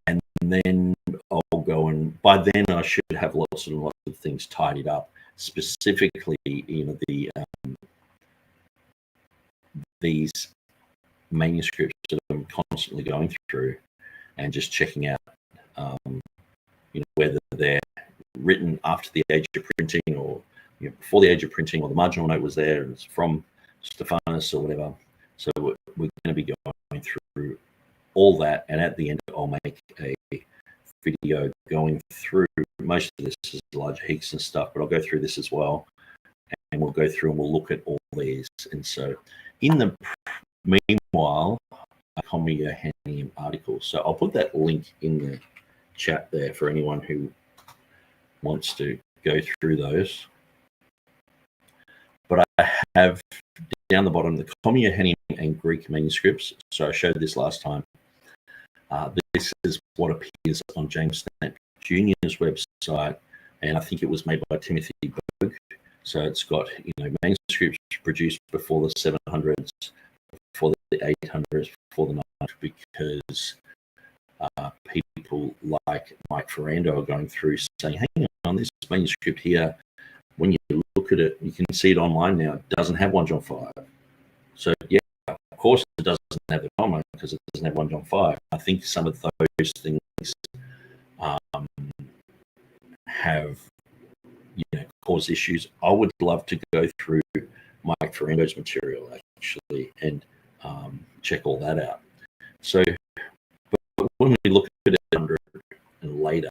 S1: and then I'll go, and by then I should have lots and lots of things tidied up, specifically, you know, these manuscripts that I'm constantly going through and just checking out, you know, whether they're written after the age of printing or, you know, before the age of printing, or the marginal note was there and it's from Stephanus or whatever. So we're going to be going through all that, and at the end I'll make a video going through, most of this is larger Hixson stuff, but I'll go through this as well, and we'll go through and we'll look at all these. And so in the meanwhile, Johannine article. So I'll put that link in the chat there for anyone who wants to go through those. But I have down the bottom the Johannine and Greek manuscripts. So I showed this last time. This is what appears on James Snape Jr.'s website, and I think it was made by Timothy Berg. So it's got, you know, manuscripts produced before the 700s, before the 800s, before the 900s, because people like Mike Ferrando are going through saying, hang on, this manuscript here, when you look at it, you can see it online now, it doesn't have 1 John 5. So, yeah, of course it doesn't have the comma because it doesn't have 1 John 5. I think some of those things have, you know, caused issues. I would love to go through Mike Ferrando's material, actually, and check all that out. So, but when we look at it 100 and later,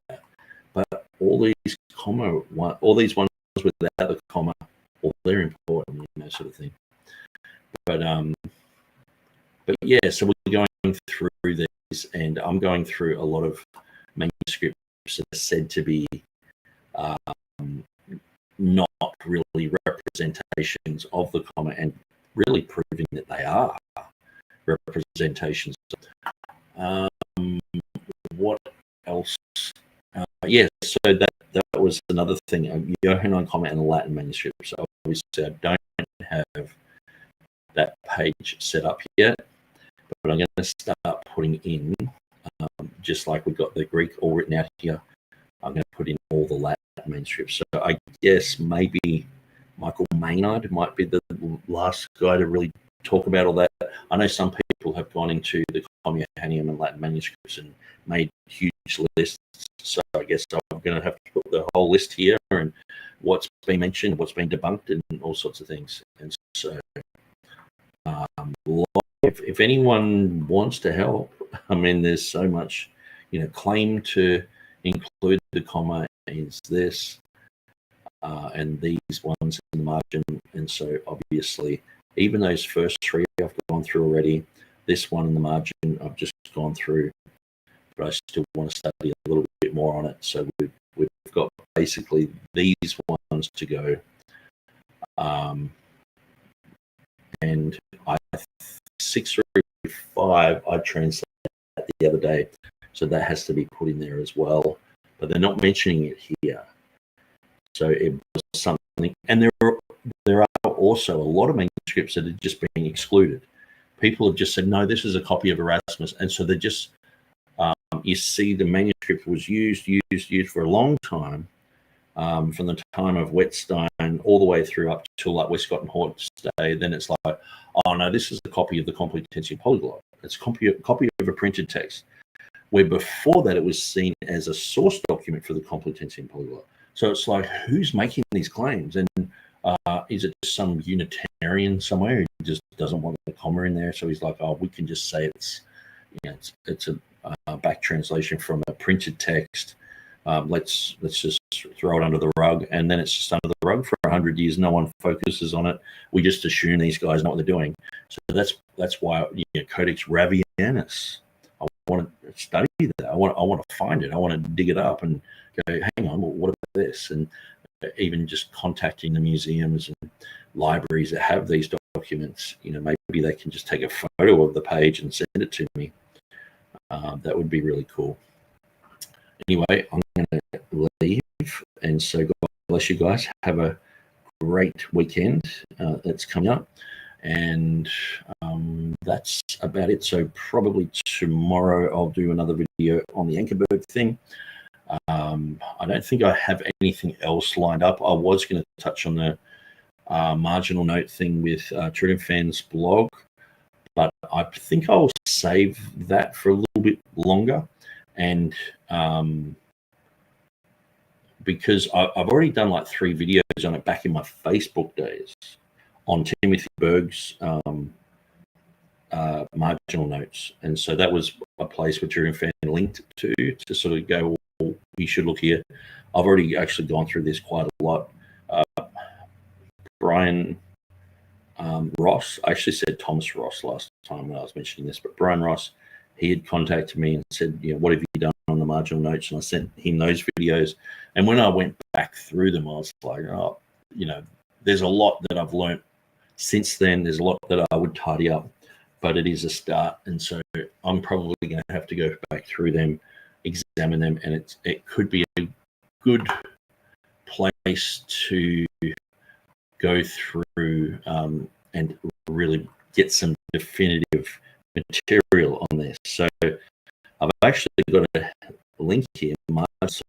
S1: but all these all these ones without the comma, well, they're important, you know, sort of thing. But yeah, so we're going through these, and I'm going through a lot of manuscripts that are said to be not really representations of the comma, and really proving that they are representations. What else? Yeah, so that was another thing. Johannine comma and Latin manuscripts. So obviously, I don't have that page set up yet, but I'm going to start putting in, just like we got the Greek all written out here, I'm going to put in all the Latin manuscripts. So I guess maybe Michael Maynard might be the last guy to really talk about all that. I know some people have gone into the Johannine and Latin manuscripts and made huge lists. So I guess I'm going to have to put the whole list here and what's been mentioned, what's been debunked, and all sorts of things. And so if anyone wants to help, I mean, there's so much, you know, claim to include the comma is this, and these ones in the margin. And so obviously, even those first 3 I've gone through already, this one in the margin I've just gone through, but I still want to study a little bit more on it. So we've got basically these ones to go. And 635 I translated the other day, so that has to be put in there as well, but they're not mentioning it here. So it was something, and there are also a lot of manuscripts that are just being excluded. People have just said, no, this is a copy of Erasmus, and so they're just you see the manuscript was used for a long time, from the time of Whetstone all the way through up to like Westcott and Hort's day. Then it's like, oh no, this is a copy of the Complutensian Polyglot. It's a copy of a printed text, where before that it was seen as a source document for the Complutensian Polyglot. So it's like, who's making these claims? And is it just some Unitarian somewhere who just doesn't want the comma in there? So he's like, oh, we can just say it's, you know, it's a back translation from a printed text. Let's just throw it under the rug, and then it's just under the rug for 100 years. No one focuses on it. We just assume these guys know what they're doing. So that's why, you know, Codex Ravianus. I want to study that. I want to find it. I want to dig it up and go, hang on, what about this? And even just contacting the museums and libraries that have these documents, you know, maybe they can just take a photo of the page and send it to me. That would be really cool. Anyway, I'm going to leave, and so God bless you guys. Have a great weekend that's coming up, and that's about it. So probably tomorrow I'll do another video on the Ankerberg thing. I don't think I have anything else lined up. I was going to touch on the marginal note thing with TurretinFan's blog, but I think I'll save that for a little bit longer. And because I've already done like 3 videos on it back in my Facebook days on Timothy Berg's marginal notes. And so that was a place where TurretinFan linked to sort of go, well, you should look here. I've already actually gone through this quite a lot. Bryan Ross, I actually said Thomas Ross last time when I was mentioning this, but Bryan Ross, he had contacted me and said, what have you done on the marginal notes? And I sent him those videos. And when I went back through them, I was like, there's a lot that I've learned since then. There's a lot that I would tidy up, but it is a start. And so I'm probably going to have to go back through them, examine them, and it could be a good place to go through and really get some definitive material on this. So I've actually got a link here.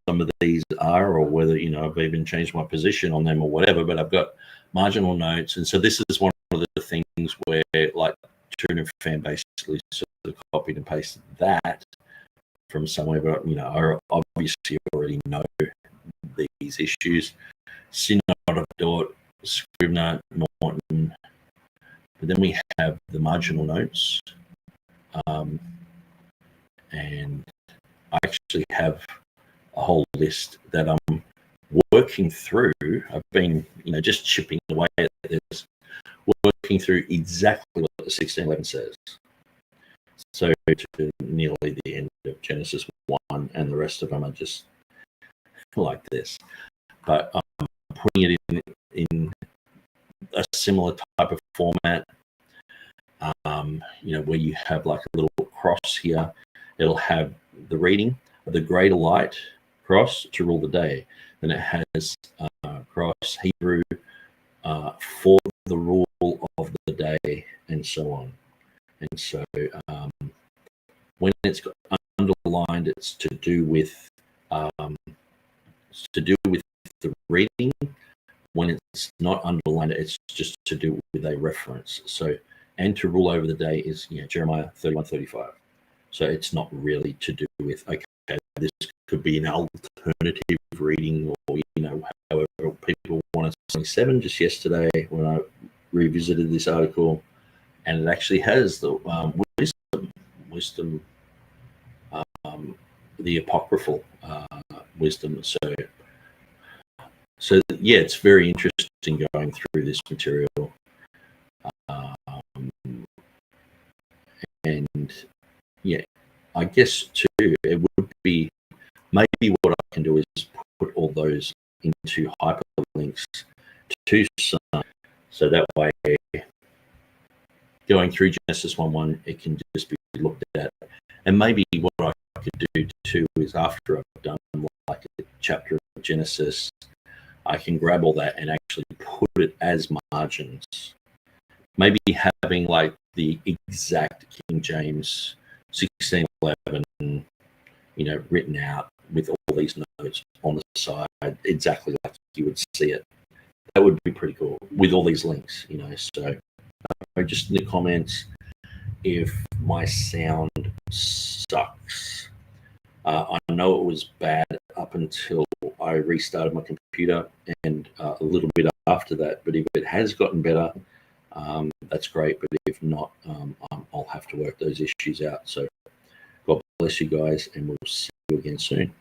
S1: Some of these are, or whether I've even changed my position on them or whatever, but I've got marginal notes. And so this is one of the things where, like, TurretinFan basically sort of copied and pasted that from somewhere, but I obviously already know these issues. Synod of Dort, Scrivener, Norton, but then we have the marginal notes, and I actually have a whole list that I'm working through. I've been, just chipping away at this, working through exactly what the 1611 says. So to nearly the end of Genesis 1, and the rest of them are just like this. But I'm putting it in a similar type of format, where you have like a little cross here. It'll have the reading of the greater light cross to rule the day. Then it has cross Hebrew for the rule of the day, and so on. And so when it's got underlined, it's to do with the reading. When it's not underlined, it's just to do with a reference. So, and to rule over the day is Jeremiah 31:35. So it's not really to do with, okay, this could be an alternative reading, or however people want it. 27 just yesterday when I revisited this article, and it actually has the wisdom, the apocryphal wisdom. So yeah, it's very interesting going through this material, and yeah, I guess too, it would be maybe what I can do is put all those into hyperlinks to some, so that way going through Genesis 1:1, it can just be looked at. And maybe what I could do too is, after I've done like a chapter of Genesis, I can grab all that and actually put it as margins. Maybe having like the exact King James 1611, written out with all these notes on the side, exactly like you would see it. That would be pretty cool with all these links, So just in the comments if my sound sucks. I know it was bad up until I restarted my computer, and a little bit after that, but if it has gotten better, that's great. But if not, I'll have to work those issues out. So God bless you guys, and we'll see you again soon.